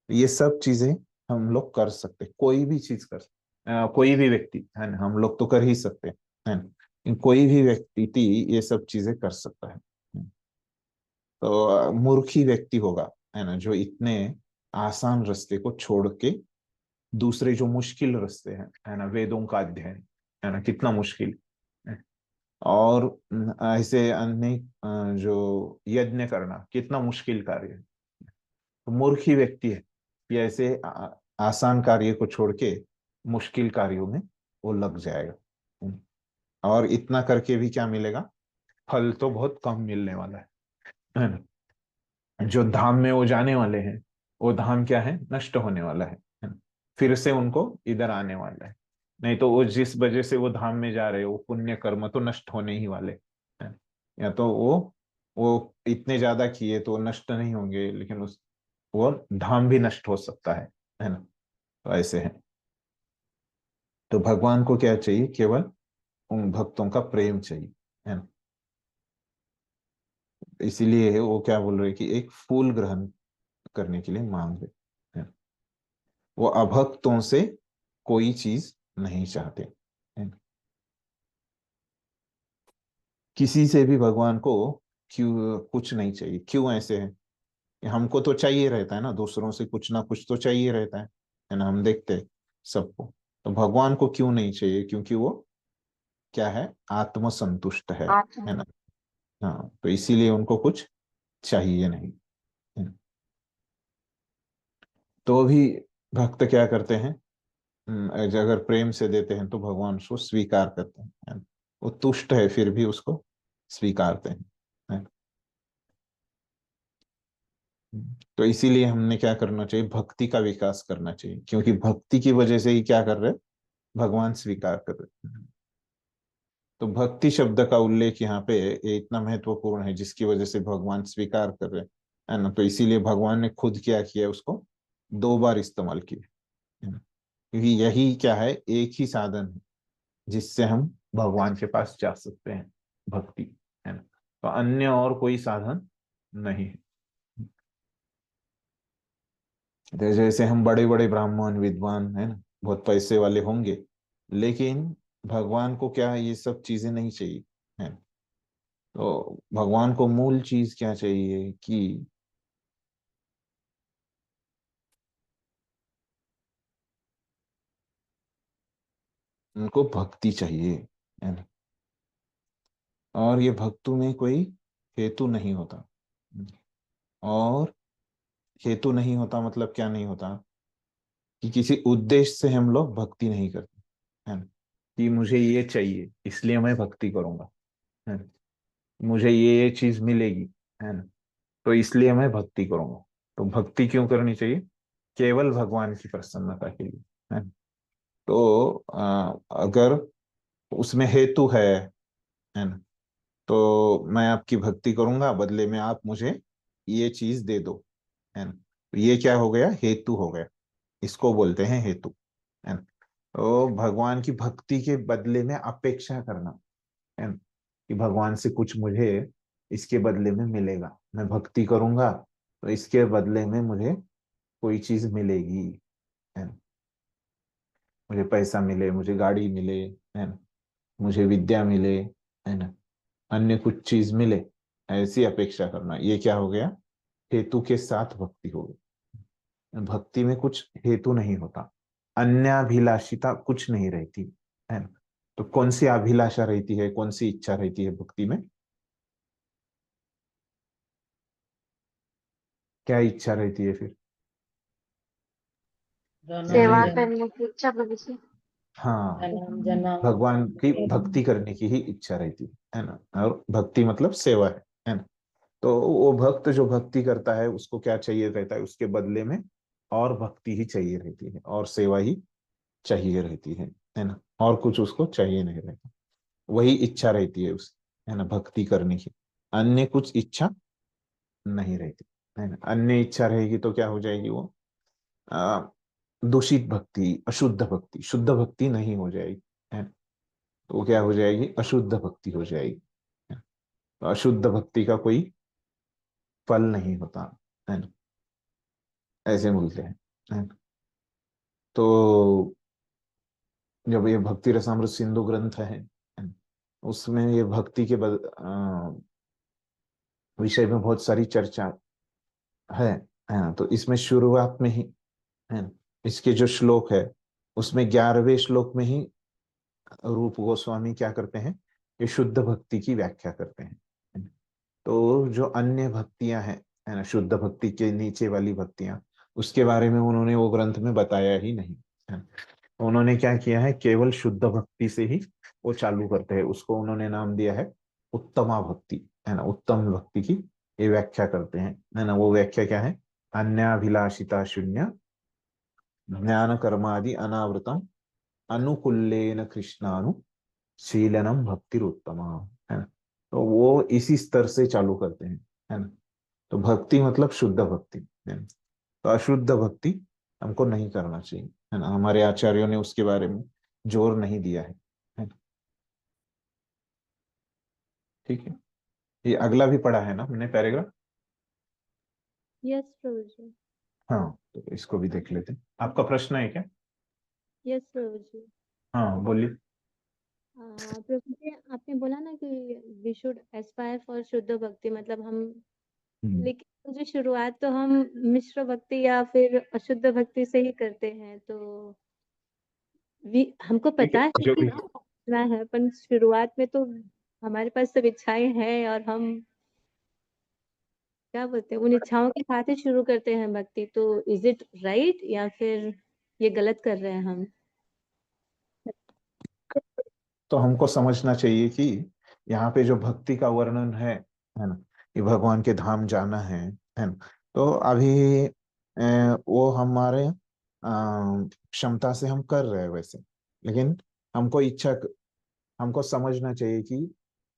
ये सब चीजें हम लोग कर सकते, कोई भी चीज कर सकते, कोई भी व्यक्ति, है ना, हम लोग तो कर ही सकते है ना, कोई भी व्यक्ति ये सब चीजें कर सकता है। तो मूर्खी व्यक्ति होगा, है ना, जो इतने आसान रास्ते को छोड़ के दूसरे जो मुश्किल रास्ते हैं, है ना, वेदों का अध्ययन, है ना, कितना मुश्किल है, और ऐसे अन्य जो यज्ञ करना कितना मुश्किल कार्य है। तो मूर्खी व्यक्ति है कि ऐसे आसान कार्य को छोड़ के मुश्किल कार्यों में वो लग जाएगा, और इतना करके भी क्या मिलेगा, फल तो बहुत कम मिलने वाला है ना। जो धाम में वो जाने वाले हैं वो धाम क्या है, नष्ट होने वाला है ना? फिर से उनको इधर आने वाला है, नहीं तो वो जिस वजह से वो धाम में जा रहे हैं वो पुण्य कर्म तो नष्ट होने ही वाले हैं। या तो वो इतने ज्यादा किए तो नष्ट नहीं होंगे, लेकिन उस वो धाम भी नष्ट हो सकता है ना। तो ऐसे है, तो भगवान को क्या चाहिए, केवल उन भक्तों का प्रेम चाहिए, है ना। इसीलिए वो क्या बोल रहे कि एक फूल ग्रहण करने के लिए मांग रहे हैं, वो अभक्तों से कोई चीज नहीं चाहते, है ना? किसी से भी भगवान को क्यों कुछ नहीं चाहिए, क्यों ऐसे है? हमको तो चाहिए रहता है ना, दूसरों से कुछ ना कुछ तो चाहिए रहता है ना, हम देखते हैं सबको। तो भगवान को क्यों नहीं चाहिए? क्योंकि वो क्या है, आत्मसंतुष्ट है आत्मा। ना। हाँ, तो इसीलिए उनको कुछ चाहिए नहीं, है ना? तो भी भक्त क्या करते हैं, अगर प्रेम से देते हैं तो भगवान उसको स्वीकार करते हैं, है ना? वो तुष्ट है फिर भी उसको स्वीकारते हैं, है ना? तो इसीलिए हमने क्या करना चाहिए, भक्ति का विकास करना चाहिए, क्योंकि भक्ति की वजह से ही क्या कर रहे हैं, भगवान स्वीकार कर रहे हैं। तो भक्ति शब्द का उल्लेख यहाँ पे ये इतना महत्वपूर्ण है, जिसकी वजह से भगवान स्वीकार कर रहे हैं, है ना। तो इसीलिए भगवान ने खुद क्या किया, उसको 2 बार इस्तेमाल किया, है ना। क्योंकि यही क्या है, एक ही साधन है जिससे हम भगवान के पास जा सकते हैं, भक्ति, है ना। तो अन्य और कोई साधन नहीं है। तो जैसे हम बड़े बड़े ब्राह्मण विद्वान है ना, बहुत पैसे वाले होंगे, लेकिन भगवान को क्या ये सब चीजें नहीं चाहिए, है। तो भगवान को मूल चीज क्या चाहिए कि उनको भक्ति चाहिए, है ना। और ये भक्तों में कोई हेतु नहीं होता, और हेतु नहीं होता मतलब क्या नहीं होता, कि किसी उद्देश्य से हम लोग भक्ति नहीं करते, है ना। कि मुझे ये चाहिए इसलिए मैं भक्ति करूंगा, है ना। मुझे ये चीज मिलेगी, है ना, तो इसलिए मैं भक्ति करूंगा। तो भक्ति क्यों करनी चाहिए? केवल भगवान की प्रसन्नता के लिए, है ना। तो अगर उसमें हेतु है ना, तो मैं आपकी भक्ति करूंगा, बदले में आप मुझे ये चीज दे दो, है ना। तो ये क्या हो गया, हेतु हो गया, इसको बोलते हैं हेतु, है ना। तो भगवान की भक्ति के बदले में अपेक्षा करना, है ना, कि भगवान से कुछ मुझे इसके बदले में मिलेगा, मैं भक्ति करूंगा तो इसके बदले में मुझे कोई चीज मिलेगी, है ना। मुझे पैसा मिले, मुझे गाड़ी मिले, है ना, मुझे विद्या मिले, है ना, अन्य कुछ चीज मिले, ऐसी अपेक्षा करना, ये क्या हो गया, हेतु के साथ भक्ति हो गई। भक्ति में कुछ हेतु नहीं होता, अन्याभिलाषिता कुछ नहीं रहती, है ना। तो कौन सी अभिलाषा रहती है, कौन सी इच्छा रहती है भक्ति में? क्या इच्छा रहती है फिर? सेवा यानी करने की इच्छा भविष्य। हाँ, जन्म जन्म भगवान की भक्ति करने की ही इच्छा रहती है ना। और भक्ति मतलब सेवा है ना। तो वो भक्त जो भक्ति करता है उसको क्या चाहिए रहता है, उसके बदले में और भक्ति ही चाहिए रहती है, और सेवा ही चाहिए रहती है ना। और कुछ उसको चाहिए नहीं रहता, वही इच्छा रहती है उस, है ना, भक्ति करने की। अन्य कुछ इच्छा नहीं रहती, है ना। अन्य इच्छा रहेगी तो क्या हो जाएगी, वो आ, दूषित भक्ति, अशुद्ध भक्ति, शुद्ध भक्ति नहीं हो जाएगी, है ना। तो वो क्या हो जाएगी, अशुद्ध भक्ति हो जाएगी, है ना? तो अशुद्ध भक्ति का कोई फल नहीं होता, है ना, ऐसे बोलते हैं। तो जब ये भक्ति रसामृत सिंधु ग्रंथ है ना, उसमें ये भक्ति के विषय में बहुत सारी चर्चा है ना। तो इसमें शुरुआत में ही, है ना, इसके जो श्लोक है उसमें 11वें श्लोक में ही रूप गोस्वामी क्या करते हैं, ये शुद्ध भक्ति की व्याख्या करते हैं, है ना। तो जो अन्य भक्तियां हैं, है ना, शुद्ध भक्ति के नीचे वाली भक्तियां, उसके बारे में उन्होंने वो ग्रंथ में बताया ही नहीं, है ना। तो उन्होंने क्या किया है, केवल शुद्ध भक्ति से ही वो चालू करते हैं, उसको उन्होंने नाम दिया है उत्तमा भक्ति, है ना। उत्तम भक्ति की ये व्याख्या करते हैं, है ना। वो व्याख्या क्या है, अन्याभिलाषिता शून्य ज्ञान कर्मादि अनावृतम अनुकूल्येन कृष्णानु शीलनम भक्तिरुत्तमा, है ना। तो वो इसी स्तर से चालू करते हैं, है ना। तो भक्ति मतलब शुद्ध भक्ति, है ना। तो अशुद्ध भक्ति हमको नहीं करना चाहिए, है ना। हमारे आचार्यों ने उसके बारे में जोर नहीं दिया है ना? ठीक है। ये अगला भी पढ़ा है ना हमने पैराग्राफ। यस प्रभु जी। हाँ, तो इसको भी देख लेते हैं। आपका प्रश्न है क्या? यस प्रभु जी। हाँ बोलिए। प्रभु जी, आपने बोला ना कि वी शुड एस्पायर फॉर शुद्ध भक्ति, मतलब हम, लेकिन मुझे शुरुआत तो हम मिश्र भक्ति या फिर अशुद्ध भक्ति से ही करते हैं, तो हमको ठीक पता है, है जो कि भी करना है, पर शुरुआत में तो हमारे पास सब इच्छाएं हैं और हम क्या बोलते हैं, उन इच्छाओं के साथ ही शुरू करते हैं भक्ति, तो इज इट राइट या फिर ये गलत कर रहे हैं हम? तो हमको समझना चाहिए कि यहाँ पे जो भक्ति का वर्णन है ना, कि भगवान के धाम जाना है ना। तो अभी वो हमारे क्षमता से हम कर रहे हैं वैसे, लेकिन हमको हमको समझना चाहिए कि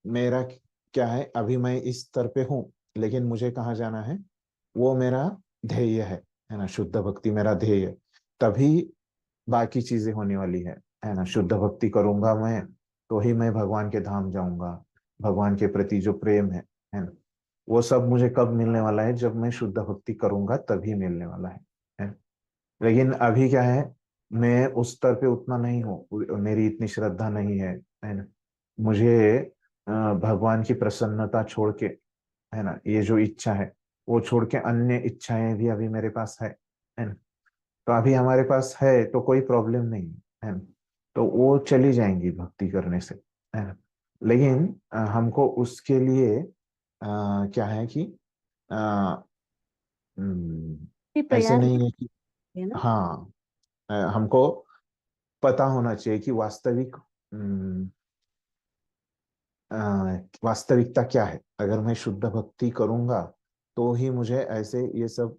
मेरा क्या है, अभी मैं इस स्तर पे हूँ, लेकिन मुझे कहाँ जाना है, वो मेरा ध्येय है ना। शुद्ध भक्ति मेरा ध्येय है, तभी बाकी चीजें होने वाली है ना। शुद्ध भक्ति करूंगा मैं, तो ही मैं भगवान के धाम जाऊंगा। भगवान के प्रति जो प्रेम है ना, वो सब मुझे कब मिलने वाला है, जब मैं शुद्ध भक्ति करूंगा तभी मिलने वाला है। लेकिन अभी क्या है, मैं उस स्तर पे उतना नहीं हूँ, मेरी इतनी श्रद्धा नहीं है ना। मुझे भगवान की प्रसन्नता छोड़ के, है ना, ये जो इच्छा है वो छोड़ के अन्य इच्छाएं भी अभी मेरे पास है ना। तो अभी हमारे पास है तो कोई प्रॉब्लम नहीं है ना, तो वो चली जाएंगी भक्ति करने से, है ना। लेकिन हमको उसके लिए क्या है कि अ, ऐसे प्रयास नहीं है कि, है ना। हाँ, हमको पता होना चाहिए कि वास्तविक अ, वास्तविकता क्या है। अगर मैं शुद्ध भक्ति करूंगा तो ही मुझे ऐसे ये सब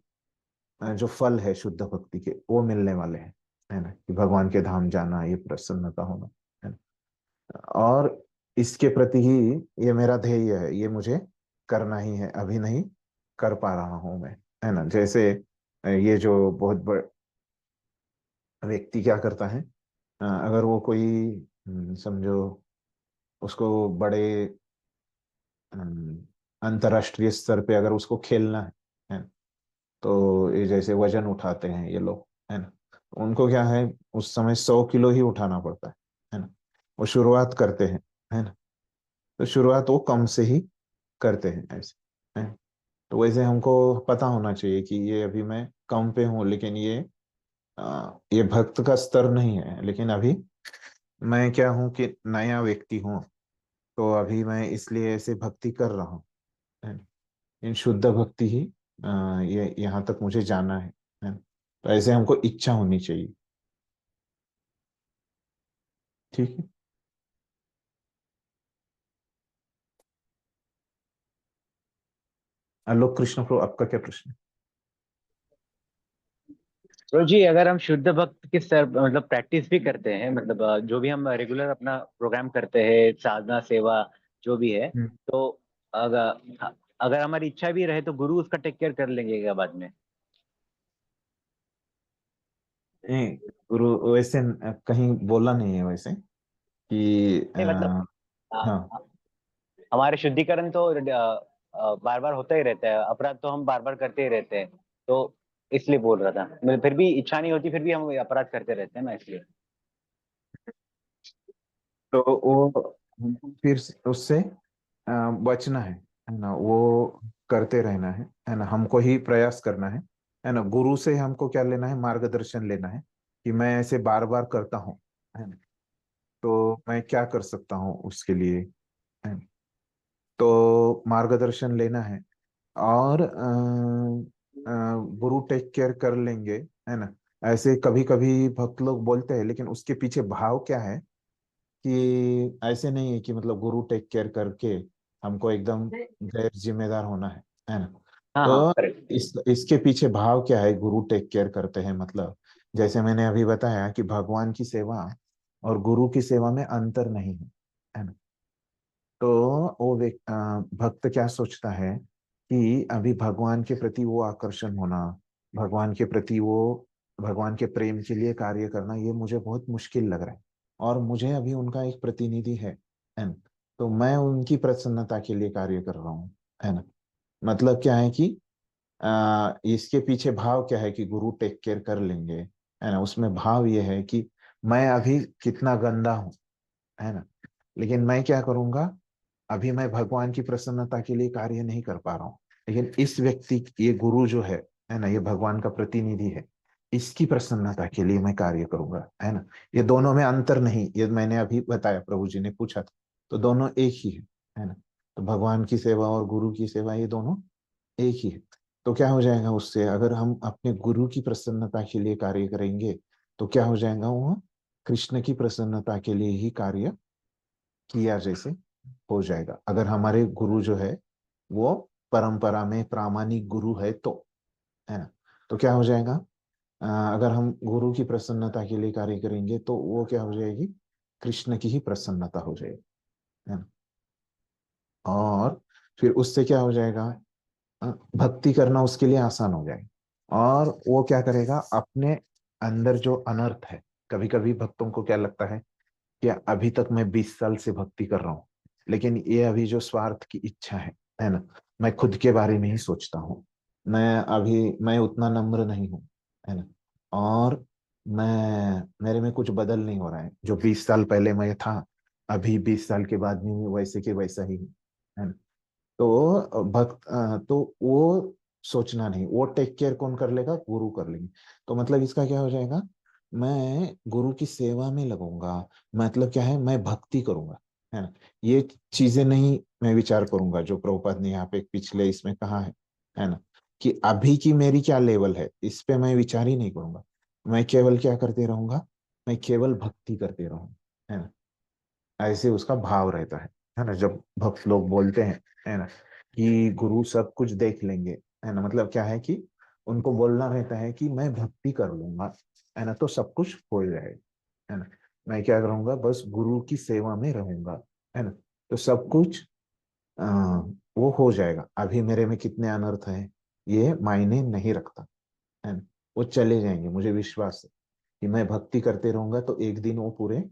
जो फल है शुद्ध भक्ति के, वो मिलने वाले हैं, है ना, कि भगवान के धाम जाना, ये प्रसन्नता होना, है ना। और इसके प्रति ही ये मेरा ध्येय है, ये मुझे करना ही है, अभी नहीं कर पा रहा हूं मैं, है ना। जैसे ये जो बहुत बड़ व्यक्ति क्या करता है, अगर वो कोई समझो उसको बड़े अंतरराष्ट्रीय स्तर पे अगर उसको खेलना है, तो ये जैसे वजन उठाते हैं ये लोग, है ना, तो उनको क्या है, उस समय 100 किलो ही उठाना पड़ता है ना। वो शुरुआत करते हैं, है ना, तो शुरुआत वो कम से ही करते हैं ऐसे, है। तो वैसे हमको पता होना चाहिए कि ये अभी मैं कम पे हूँ, लेकिन ये भक्त का स्तर नहीं है, लेकिन अभी मैं क्या हूँ कि नया व्यक्ति हूँ, तो अभी मैं इसलिए ऐसे भक्ति कर रहा हूँ, है ना। इन शुद्ध भक्ति ही ये यहाँ तक मुझे जाना है ना। तो ऐसे हमको इच्छा होनी चाहिए, ठीक है। आलोक कृष्ण प्रो, आपका क्या प्रश्न है? तो जी अगर हम शुद्ध भक्त की स्तर मतलब प्रैक्टिस भी करते हैं, मतलब जो भी हम रेगुलर अपना प्रोग्राम करते हैं, साधना सेवा जो भी है, हम्म। तो अगर अगर हमारी इच्छा भी रहे तो गुरु उसका टेक केयर कर लेंगे क्या बाद में? नहीं, गुरु वैसे कहीं बोला नहीं है वैसे कि नहीं मतलब हाँ। हमारे शुद्धिकरण तो बार बार होता ही रहता है, अपराध तो हम बार बार करते ही रहते हैं, तो इसलिए बोल रहा था। मतलब फिर भी इच्छा नहीं होती, फिर भी हम अपराध करते रहते हैं ना, इसलिए। तो वो हमको फिर उससे बचना है ना, वो करते रहना है ना, हमको ही प्रयास करना है ना। गुरु से हमको क्या लेना है, मार्गदर्शन लेना है कि मैं ऐसे बार बार करता हूँ, है ना, तो मैं क्या कर सकता हूँ उसके लिए, है ना। तो मार्गदर्शन लेना है, और गुरु टेक केयर कर लेंगे, है ना। ऐसे कभी कभी भक्त लोग बोलते हैं, लेकिन उसके पीछे भाव क्या है, कि ऐसे नहीं है कि मतलब गुरु टेक केयर करके हमको एकदम गैर जिम्मेदार होना है ना। हाँ हाँ, तो करेक्ट। इसके पीछे भाव क्या है, गुरु टेक केयर करते हैं मतलब, जैसे मैंने अभी बताया कि भगवान की सेवा और गुरु की सेवा में अंतर नहीं है ना। तो वो भक्त क्या सोचता है कि अभी भगवान के प्रति वो आकर्षण होना, भगवान के प्रति वो भगवान के प्रेम के लिए कार्य करना, ये मुझे बहुत मुश्किल लग रहा है, और मुझे अभी उनका एक प्रतिनिधि है ना। तो मैं उनकी प्रसन्नता के लिए कार्य कर रहा हूँ, है ना। मतलब क्या है कि इसके पीछे भाव क्या है कि गुरु टेक केयर कर लेंगे, है ना। उसमें भाव ये है कि मैं अभी कितना गंदा हूँ, है ना, लेकिन मैं क्या करूंगा, अभी मैं भगवान की प्रसन्नता के लिए कार्य नहीं कर पा रहा हूँ, लेकिन इस व्यक्ति, ये गुरु जो है ना, ये भगवान का प्रतिनिधि है, इसकी प्रसन्नता के लिए मैं कार्य करूंगा, है ना। ये दोनों में अंतर नहीं, ये मैंने अभी बताया, प्रभु जी ने पूछा था, तो दोनों एक ही है ना। तो भगवान की सेवा और गुरु की सेवा ये दोनों एक ही है। तो क्या हो जाएगा उससे, अगर हम अपने गुरु की प्रसन्नता के लिए कार्य करेंगे तो क्या हो जाएगा, वो कृष्ण की प्रसन्नता के लिए ही कार्य किया जैसे हो जाएगा। अगर हमारे गुरु जो है वो परंपरा में प्रामाणिक गुरु है तो, है ना। तो क्या हो जाएगा, अगर हम गुरु की प्रसन्नता के लिए कार्य करेंगे तो वो क्या हो जाएगी, कृष्ण की ही प्रसन्नता हो जाएगी, है ना। और फिर उससे क्या हो जाएगा, भक्ति करना उसके लिए आसान हो जाएगा। और वो क्या करेगा, अपने अंदर जो अनर्थ है, कभी कभी भक्तों को क्या लगता है कि अभी तक मैं 20 साल से भक्ति कर रहा हूँ, लेकिन ये अभी जो स्वार्थ की इच्छा है ना, मैं खुद के बारे में ही सोचता हूँ, मैं उतना नम्र नहीं हूँ, है ना। और मेरे में कुछ बदल नहीं हो रहा है, जो 20 साल पहले मैं था, अभी 20 साल के बाद भी वैसे के वैसा ही हूँ, है ना। तो तो वो सोचना नहीं, वो टेक केयर कौन कर लेगा, गुरु कर लेंगे। तो मतलब इसका क्या हो जाएगा, मैं गुरु की सेवा में लगूंगा, मतलब क्या है, मैं भक्ति करूंगा, है ना। ये चीजें नहीं मैं विचार करूंगा, जो प्रभुपाद ने यहाँ पे पिछले इसमें कहा है ना, कि अभी की मेरी क्या लेवल है, इस पे मैं विचार ही नहीं करूंगा। मैं केवल क्या करते रहूंगा, मैं केवल भक्ति करते रहूंगा, है ना। ऐसे उसका भाव रहता है ना। जब भक्त लोग बोलते हैं, है ना, कि गुरु सब कुछ देख लेंगे, है ना, मतलब क्या है कि उनको बोलना रहता है कि मैं भक्ति कर लूंगा, है ना, तो सब कुछ हो जाएगा, है ना। मैं क्या करूंगा, बस गुरु की सेवा में रहूंगा, है ना, तो सब कुछ आ, वो हो जाएगा। अभी मेरे में कितने अनर्थ है ये मायने नहीं रखता, है ना, वो चले जाएंगे। मुझे विश्वास है कि मैं भक्ति करते रहूंगा तो एक दिन वो पूरे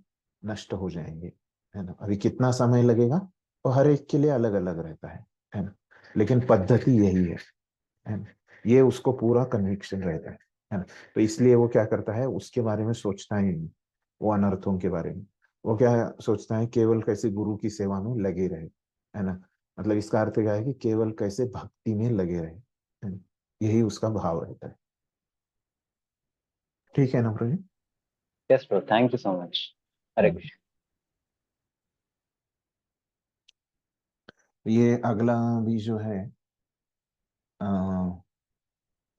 नष्ट हो जाएंगे, है ना। अभी कितना समय लगेगा वो हर एक के लिए अलग अलग रहता है ना, लेकिन पद्धति यही है ना। ये उसको पूरा कन्विक्शन रहता है ना। तो इसलिए वो क्या करता है, उसके बारे में सोचता ही नहीं, वो अनर्थों के बारे में। वो क्या सोचता है, केवल कैसे गुरु की सेवा में लगे रहे, है ना। मतलब इसका अर्थ क्या है कि केवल कैसे भक्ति में लगे रहे, है ना? यही उसका भाव रहता है। ठीक है ना प्रभु जी? Yes bro, thank you so much. Hare Krishna. ये अगला भी जो है आ,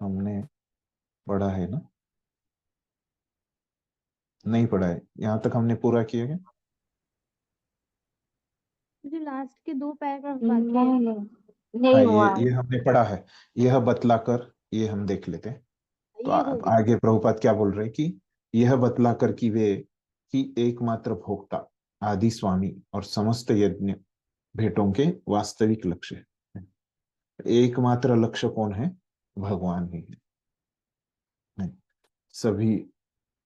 हमने पढ़ा है ना, नहीं पढ़ा है, यहाँ तक हमने पूरा किया क्या? जो लास्ट के 2 पैराग्राफ बाकी है। नहीं हाँ, नहीं हुआ ये हमने पढ़ा है, यह बतलाकर, ये हम देख लेते हैं। तो ये हो गया। आगे प्रभुपाद क्या बोल रहे हैं कि यह बतलाकर कि वे कि एकमात्र भोक्ता, आदि स्वामी और समस्त यज्ञ भेंटों के वास्तविक लक्ष्य है। एकमात्र लक्ष्य कौन है, भगवान ही है। सभी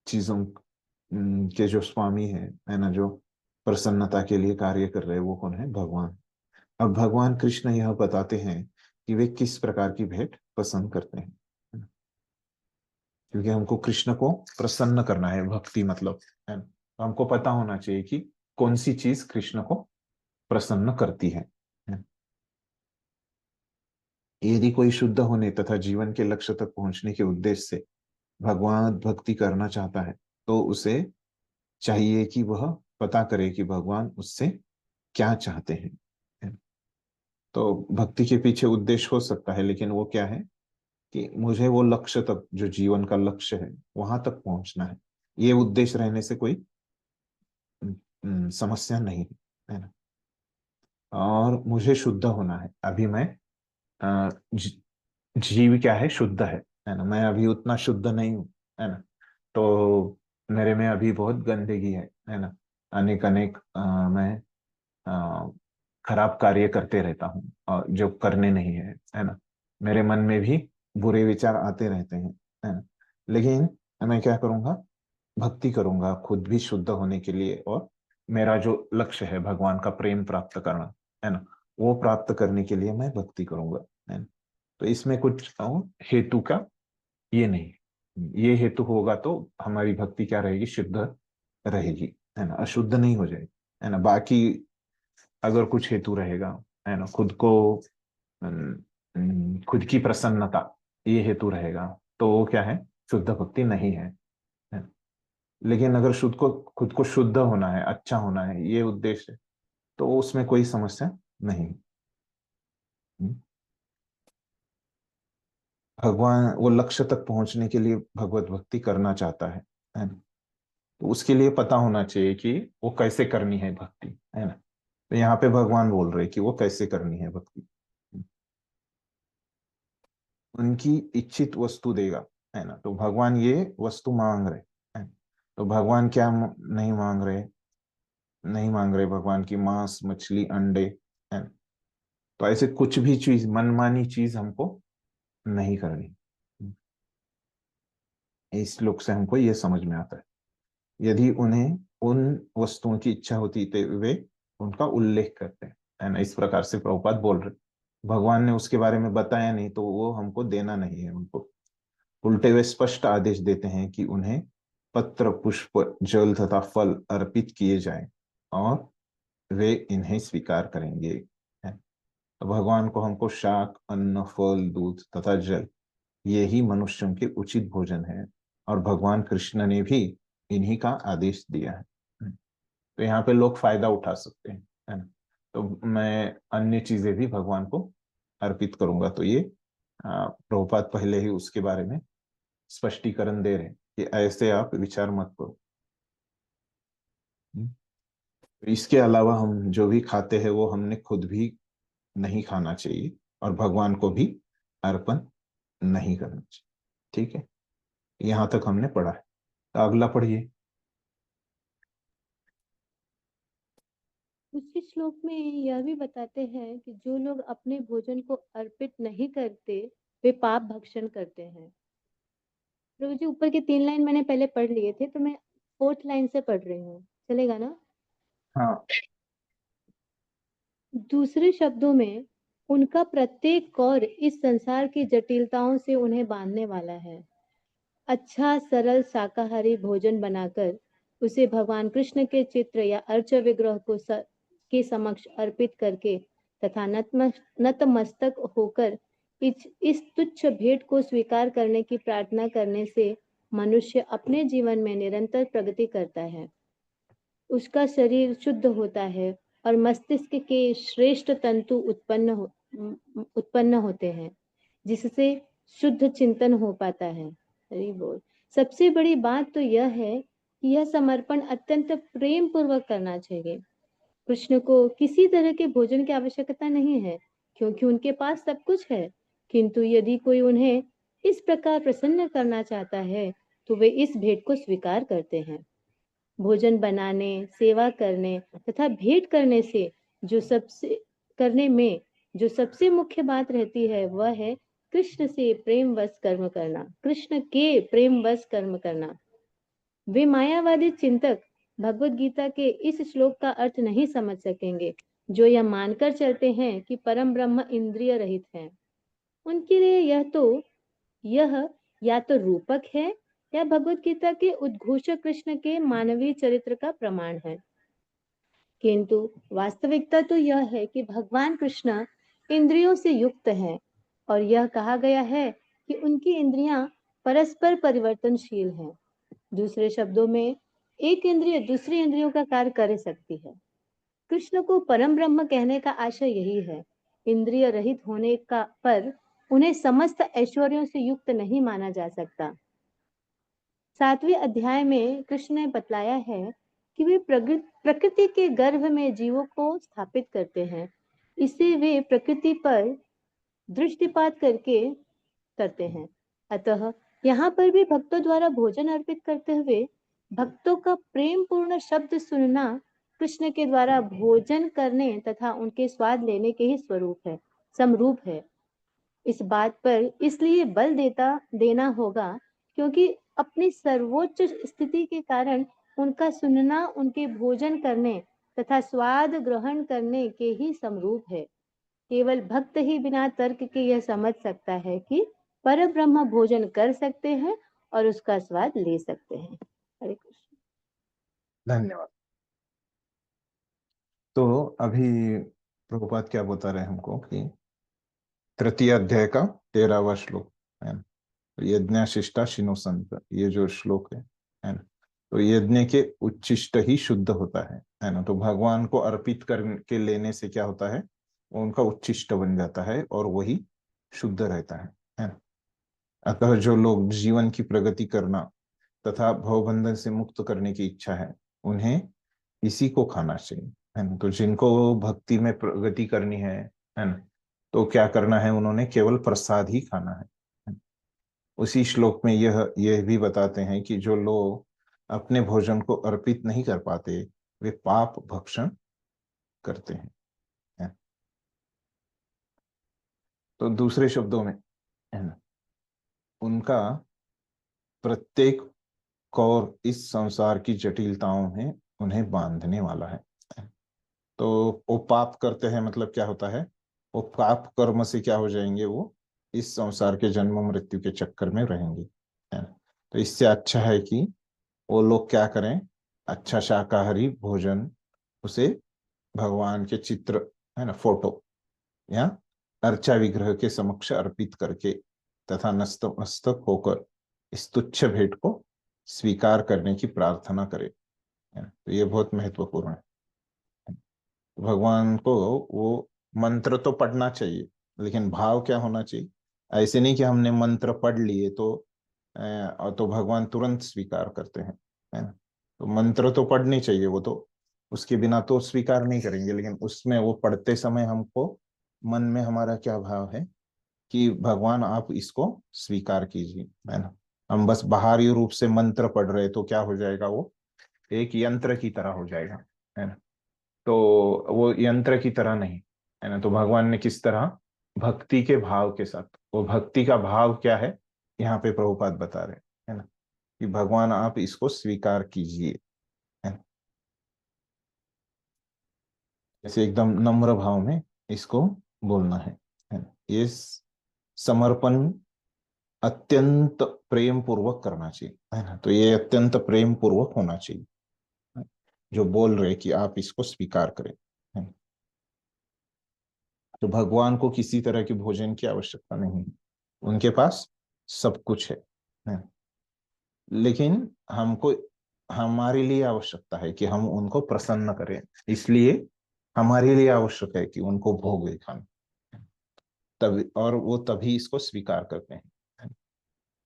चीजों के जो स्वामी है ना, जो प्रसन्नता के लिए कार्य कर रहे हैं, वो कौन है, भगवान। अब भगवान कृष्ण यह बताते हैं कि वे किस प्रकार की भेंट पसंद करते हैं, है ना? क्योंकि हमको कृष्ण को प्रसन्न करना है, भक्ति मतलब, है ना। तो हमको पता होना चाहिए कि कौन सी चीज कृष्ण को प्रसन्न करती है। यदि कोई शुद्ध होने तथा जीवन के लक्ष्य तक पहुंचने के उद्देश्य से भगवान भक्ति करना चाहता है, तो उसे चाहिए कि वह पता करे कि भगवान उससे क्या चाहते हैं, है। तो भक्ति के पीछे उद्देश्य हो सकता है, लेकिन वो क्या है कि मुझे वो लक्ष्य तक, जो जीवन का लक्ष्य है, वहां तक पहुंचना है। ये उद्देश्य रहने से कोई समस्या नहीं है ना। और मुझे शुद्ध होना है, अभी मैं जीव क्या है, शुद्ध है ना। मैं अभी उतना शुद्ध नहीं हूँ, है ना। तो मेरे में अभी बहुत गंदगी है ना। अनेक अनेक मैं अ, खराब कार्य करते रहता हूँ, और जो करने नहीं है ना। मेरे मन में भी बुरे विचार आते रहते हैं, है ना। लेकिन मैं क्या करूंगा, भक्ति करूंगा खुद भी शुद्ध होने के लिए, और मेरा जो लक्ष्य है भगवान का प्रेम प्राप्त करना, है ना, वो प्राप्त करने के लिए मैं भक्ति करूंगा, है ना। तो इसमें कुछ हेतु का ये नहीं, ये हेतु होगा तो हमारी भक्ति क्या रहेगी, शुद्ध रहेगी, है ना, अशुद्ध नहीं हो जाएगी। है ना। बाकी अगर कुछ हेतु रहेगा, है ना, खुद की प्रसन्नता, ये हेतु रहेगा, तो वो क्या है, शुद्ध भक्ति नहीं है, है ना? लेकिन अगर खुद को शुद्ध होना है, अच्छा होना है, ये उद्देश्य है, तो उसमें कोई समस्या नहीं। भगवान वो लक्ष्य तक पहुंचने के लिए भगवत भक्ति करना चाहता है ना। तो उसके लिए पता होना चाहिए कि वो कैसे करनी है भक्ति, है ना। तो यहाँ पे भगवान बोल रहे कि वो कैसे करनी है भक्ति। उनकी इच्छित वस्तु देगा, है ना। तो भगवान ये वस्तु मांग रहे हैं। तो भगवान क्या नहीं मांग रहे भगवान की मांस मछली अंडे, है ना। तो ऐसे कुछ भी चीज, मनमानी चीज हमको नहीं करनी। इस श्लोक से हमको ये समझ में आता है, यदि उन्हें उन वस्तुओं की इच्छा होती तो वे उनका उल्लेख करते हैं, है ना। इस प्रकार से प्रभुपाद बोल रहे, भगवान ने उसके बारे में बताया नहीं तो वो हमको देना नहीं है उनको। उल्टे वे स्पष्ट आदेश देते हैं कि उन्हें पत्र पुष्प जल तथा फल अर्पित किए जाएं और वे इन्हें स्वीकार करेंगे, है। तो भगवान को हमको शाक अन्न फल दूध तथा जल, ये ही मनुष्यों के उचित भोजन है, और भगवान कृष्ण ने भी इन्हीं का आदेश दिया है। तो यहाँ पे लोग फायदा उठा सकते हैं, है ना। तो मैं अन्य चीजें भी भगवान को अर्पित करूंगा, तो ये प्रभुपाद पहले ही उसके बारे में स्पष्टीकरण दे रहे हैं कि ऐसे आप विचार मत करो। इसके अलावा हम जो भी खाते हैं वो हमने खुद भी नहीं खाना चाहिए और भगवान को भी अर्पण नहीं करना चाहिए। ठीक है, यहाँ तक हमने पढ़ा है। तो अगला पढ़िए। उसी श्लोक में यह भी बताते हैं कि जो लोग अपने भोजन को अर्पित नहीं करते वे पाप भक्षण करते हैं। प्रभु जी, ऊपर के 3 लाइन मैंने पहले पढ़ लिए थे, तो मैं 4th लाइन से पढ़ रही हूँ, चलेगा ना? हाँ, दूसरे शब्दों में उनका प्रत्येक कौर इस संसार की जटिलताओं से उन्हें बांधने वाला है। अच्छा सरल शाकाहारी भोजन बनाकर उसे भगवान कृष्ण के चित्र या अर्च विग्रह के समक्ष अर्पित करके तथा नतमस्तक होकर इस तुच्छ भेंट को स्वीकार करने की प्रार्थना करने से मनुष्य अपने जीवन में निरंतर प्रगति करता है। उसका शरीर शुद्ध होता है और मस्तिष्क के श्रेष्ठ तंतु उत्पन्न होते हैं, जिससे शुद्ध चिंतन हो पाता है। हरि बोल। सबसे बड़ी बात तो यह है कि यह समर्पण अत्यंत प्रेम पूर्वक करना चाहिए। कृष्ण को किसी तरह के भोजन की आवश्यकता नहीं है, क्योंकि उनके पास सब कुछ है। किंतु यदि कोई उन्हें इस प्रकार प्रसन्न करना चाहता है तो वे इस भेंट को स्वीकार करते हैं। भोजन बनाने, सेवा करने तथा भेंट करने में जो सबसे मुख्य बात रहती है वह है कृष्ण के प्रेम वश कर्म करना। वे मायावादी चिंतक भगवत गीता के इस श्लोक का अर्थ नहीं समझ सकेंगे, जो यह मानकर चलते हैं कि परम ब्रह्म इंद्रिय रहित है। उनके लिए यह या तो रूपक है या भगवत गीता के उद्घोषक कृष्ण के मानवीय चरित्र का प्रमाण है। किंतु वास्तविकता तो यह है कि भगवान कृष्ण इंद्रियों से युक्त हैं और यह कहा गया है कि उनकी इंद्रियां परस्पर परिवर्तनशील हैं। दूसरे शब्दों में, एक इंद्रिय दूसरी इंद्रियों का कार्य कर सकती है। कृष्ण को परम ब्रह्म कहने का आशय यही है। इंद्रिय रहित होने का पर उन्हें समस्त ऐश्वर्यों से युक्त नहीं माना जा सकता। 7वें अध्याय में कृष्ण ने बतलाया है कि वे प्रकृति के गर्भ में जीवों को स्थापित करते हैं। इसे वे प्रकृति पर दृष्टिपात करते हैं। अतः यहाँ पर भी भक्तों द्वारा भोजन अर्पित करते हुए भक्तों का प्रेम पूर्ण शब्द सुनना कृष्ण के द्वारा भोजन करने तथा उनके स्वाद लेने के ही समरूप है। इस बात पर इसलिए बल देना होगा क्योंकि अपनी सर्वोच्च स्थिति के कारण उनका सुनना उनके भोजन करने तथा स्वाद ग्रहण करने के ही समरूप है। केवल भक्त ही बिना तर्क के यह समझ सकता है कि परब्रह्म भोजन कर सकते हैं और उसका स्वाद ले सकते हैं। हरे कृष्ण। धन्यवाद। तो अभी प्रभुपाद क्या बता रहे हैं हमको कि तृतीय अध्याय का 13वां श्लोक है ना, यज्ञ शिष्टा शिनो संत, ये जो श्लोक है ना, तो यज्ञ के उच्छिष्ट ही शुद्ध होता है ना। तो भगवान को अर्पित करके लेने से क्या होता है, वो उनका उच्छिष्ट बन जाता है और वही शुद्ध रहता है ना। अतः जो लोग जीवन की प्रगति करना तथा भवबंधन से मुक्त करने की इच्छा है, उन्हें इसी को खाना चाहिए, है ना। तो जिनको भक्ति में प्रगति करनी है ना, तो क्या करना है, उन्होंने केवल प्रसाद ही खाना है। उसी श्लोक में यह भी बताते हैं कि जो लोग अपने भोजन को अर्पित नहीं कर पाते, वे पाप भक्षण करते हैं, है? तो दूसरे शब्दों में, है ना, उनका प्रत्येक कौर इस संसार की जटिलताओं में उन्हें बांधने वाला है। तो वो पाप करते हैं, मतलब क्या होता है, वो पाप कर्म से क्या हो जाएंगे, वो इस संसार के जन्म मृत्यु के चक्कर में रहेंगे, है ना। तो इससे अच्छा है कि वो लोग क्या करें, अच्छा शाकाहारी भोजन उसे भगवान के चित्र, है ना, फोटो या अर्चा विग्रह के समक्ष अर्पित करके तथा नतमस्तक होकर इस तुच्छ भेंट को स्वीकार करने की प्रार्थना करे, है ना। तो ये बहुत महत्वपूर्ण है। भगवान को वो मंत्र तो पढ़ना चाहिए, लेकिन भाव क्या होना चाहिए, ऐसे नहीं कि हमने मंत्र पढ़ लिए तो भगवान तुरंत स्वीकार करते हैं, है ना। तो मंत्र तो पढ़नी चाहिए, वो तो उसके बिना तो स्वीकार नहीं करेंगे, लेकिन उसमें वो पढ़ते समय हमको मन में हमारा क्या भाव है कि भगवान आप इसको स्वीकार कीजिए, है ना। हम बस बाहरी रूप से मंत्र पढ़ रहे तो क्या हो जाएगा, वो एक यंत्र की तरह हो जाएगा, है ना। तो वो यंत्र की तरह नहीं, है ना। तो भगवान ने किस तरह, भक्ति के भाव के साथ, वो भक्ति का भाव क्या है, यहाँ पे प्रभुपाद बता रहे हैं ना, कि भगवान आप इसको स्वीकार कीजिए, है ना। जैसे एकदम नम्र भाव में इसको बोलना है ना। ये समर्पण अत्यंत प्रेम पूर्वक करना चाहिए, है ना। तो ये अत्यंत प्रेम पूर्वक होना चाहिए, जो बोल रहे कि आप इसको स्वीकार करें, है ना। तो भगवान को किसी तरह की भोजन की आवश्यकता नहीं है, उनके पास सब कुछ है। लेकिन हमको, हमारे लिए आवश्यकता है कि हम उनको प्रसन्न करें, इसलिए हमारे लिए आवश्यक है कि उनको भोग खाना, तभी, और वो तभी इसको स्वीकार करते हैं।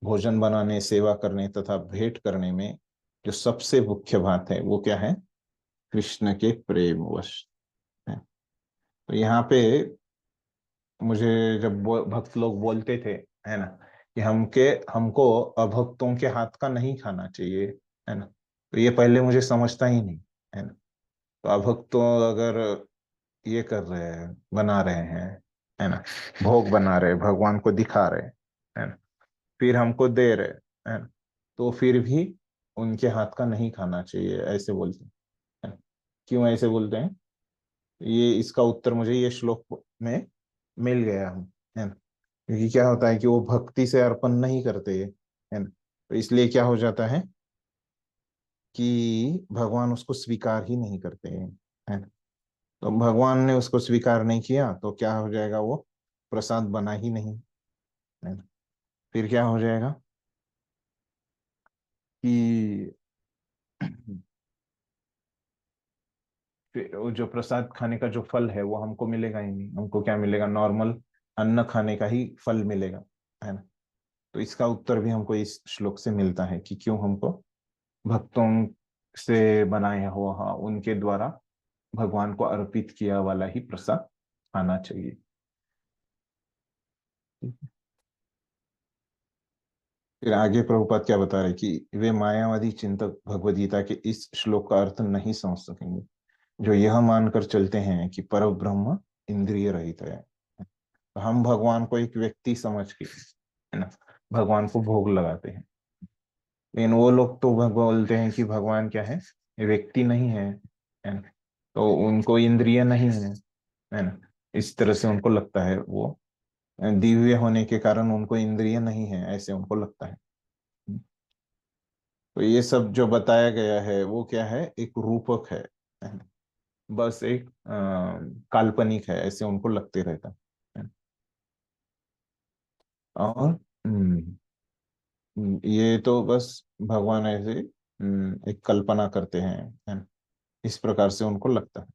भोजन बनाने, सेवा करने तथा भेंट करने में जो सबसे मुख्य बात है वो क्या है, कृष्ण के प्रेम वश है। तो यहाँ पे मुझे जब भक्त लोग बोलते थे, है ना, कि हमको अभक्तों के हाथ का नहीं खाना चाहिए, है ना, तो ये पहले मुझे समझता ही नहीं, है ना। तो अभक्त तो अगर ये कर रहे हैं, बना रहे हैं, है ना, भोग बना रहे, भगवान को दिखा रहे, है ना, फिर हमको दे रहे, है ना, तो फिर भी उनके हाथ का नहीं खाना चाहिए, ऐसे बोलते हैं, है ना। क्यों ऐसे बोलते हैं, ये इसका उत्तर मुझे ये श्लोक में मिल गया, है ना। क्योंकि क्या होता है कि वो भक्ति से अर्पण नहीं करते, है ना, तो इसलिए क्या हो जाता है कि भगवान उसको स्वीकार ही नहीं करते हैं, है ना। तो भगवान ने उसको स्वीकार नहीं किया तो क्या हो जाएगा, वो प्रसाद बना ही नहीं, है ना। फिर क्या हो जाएगा कि फिर वो जो प्रसाद खाने का जो फल है वो हमको मिलेगा ही नहीं, हमको क्या मिलेगा, नॉर्मल अन्न खाने का ही फल मिलेगा, है ना। तो इसका उत्तर भी हमको इस श्लोक से मिलता है कि क्यों हमको भक्तों से बनाया हुआ, हाँ, उनके द्वारा भगवान को अर्पित किया वाला ही प्रसाद खाना चाहिए। फिर आगे प्रभुपाद क्या बता रहे कि वे मायावादी चिंतक भगवद गीता के इस श्लोक का अर्थ नहीं समझ सकेंगे, जो यह मानकर चलते हैं कि पर ब्रह्म इंद्रिय रहित है। तो हम भगवान को एक व्यक्ति समझ के, है ना, भगवान को भोग लगाते हैं, लेकिन वो लोग तो बोलते हैं कि भगवान क्या है, ये व्यक्ति नहीं है ना, तो उनको इंद्रिय नहीं है ना। इस तरह से उनको लगता है, वो दिव्य होने के कारण उनको इंद्रिय नहीं है, ऐसे उनको लगता है। तो ये सब जो बताया गया है वो क्या है, एक रूपक है ना। बस एक काल्पनिक है, ऐसे उनको लगते रहता है। और ये तो बस भगवान ऐसे एक कल्पना करते हैं, है ना, इस प्रकार से उनको लगता है।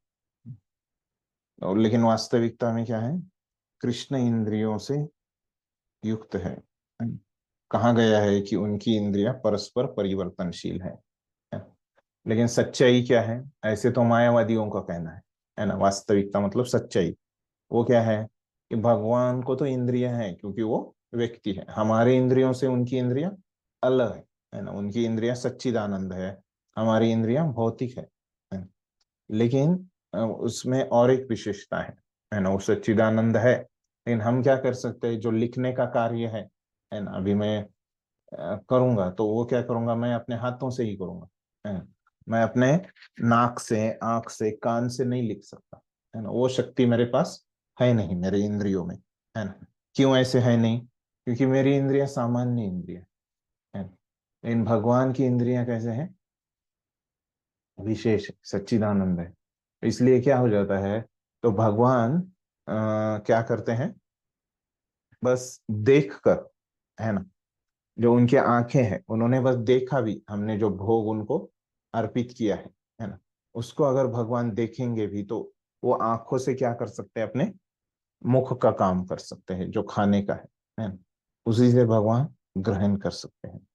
और लेकिन वास्तविकता में क्या है, कृष्ण इंद्रियों से युक्त है। कहा गया है कि उनकी इंद्रियां परस्पर परिवर्तनशील है। लेकिन सच्चाई क्या है, ऐसे तो मायावादियों का कहना है ना। वास्तविकता मतलब सच्चाई वो क्या है कि भगवान को तो इंद्रियां हैं, क्योंकि वो व्यक्ति है। हमारे इंद्रियों से उनकी इंद्रियां अलग है ना। उनकी इंद्रियां सच्चिदानंद है, हमारी इंद्रियां भौतिक है ना? लेकिन उसमें और एक विशेषता है ना। वो सच्चिदानंद है, लेकिन हम क्या कर सकते हैं, जो लिखने का कार्य है ना, अभी मैं करूंगा तो वो क्या करूंगा, मैं अपने हाथों से ही करूंगा, है ना। मैं अपने नाक से, आंख से, कान से नहीं लिख सकता, है ना। वो शक्ति मेरे पास है नहीं, मेरे इंद्रियों में, है ना। क्यों ऐसे है नहीं, क्योंकि मेरी इंद्रियां सामान्य इंद्रियां है ना। लेकिन भगवान की इंद्रियां कैसे हैं, विशेष है, सच्चिदानंद है। इसलिए क्या हो जाता है, तो भगवान क्या करते हैं, बस देख कर, है ना, जो उनकी आंखें हैं उन्होंने बस देखा भी, हमने जो भोग उनको अर्पित किया है ना, उसको अगर भगवान देखेंगे भी तो वो आंखों से क्या कर सकते हैं, अपने मुख का काम कर सकते हैं, जो खाने का है ना, उसी से भगवान ग्रहण कर सकते हैं।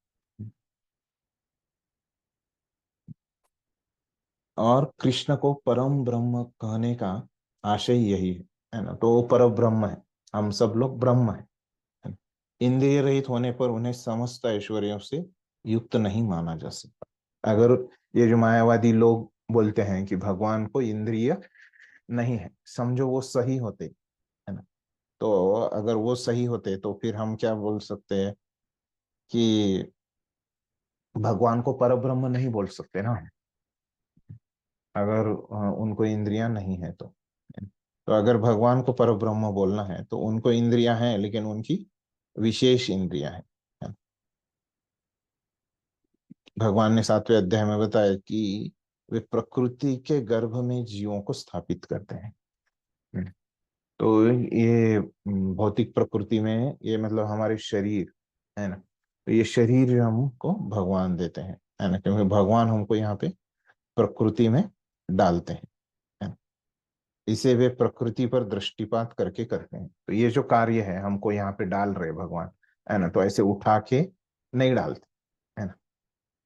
और कृष्ण को परम ब्रह्म कहने का आशय यही है ना। तो वो पर ब्रह्म है, हम सब लोग ब्रह्म है। इंद्रिय रहित होने पर उन्हें समस्त ऐश्वर्यों से युक्त नहीं माना जा सकता। अगर ये जो मायावादी लोग बोलते हैं कि भगवान को इंद्रिय नहीं है, समझो वो सही होते, है ना। तो अगर वो सही होते तो फिर हम क्या बोल सकते हैं कि भगवान को परब्रह्म नहीं बोल सकते ना, अगर उनको इंद्रियां नहीं है तो अगर भगवान को परब्रह्म बोलना है तो उनको इंद्रियां हैं, लेकिन उनकी विशेष इंद्रियां हैं। भगवान ने 7वें अध्याय में बताया कि वे प्रकृति के गर्भ में जीवों को स्थापित करते हैं। तो ये भौतिक प्रकृति में, ये मतलब हमारे शरीर, है ना। तो ये शरीर हमको भगवान देते हैं, है ना, क्योंकि भगवान हमको यहाँ पे प्रकृति में डालते हैं, है ना। इसे वे प्रकृति पर दृष्टिपात करके करते हैं। तो ये जो कार्य है हमको यहाँ पे डाल रहे भगवान, है ना, तो ऐसे उठा के नहीं डालते, है ना।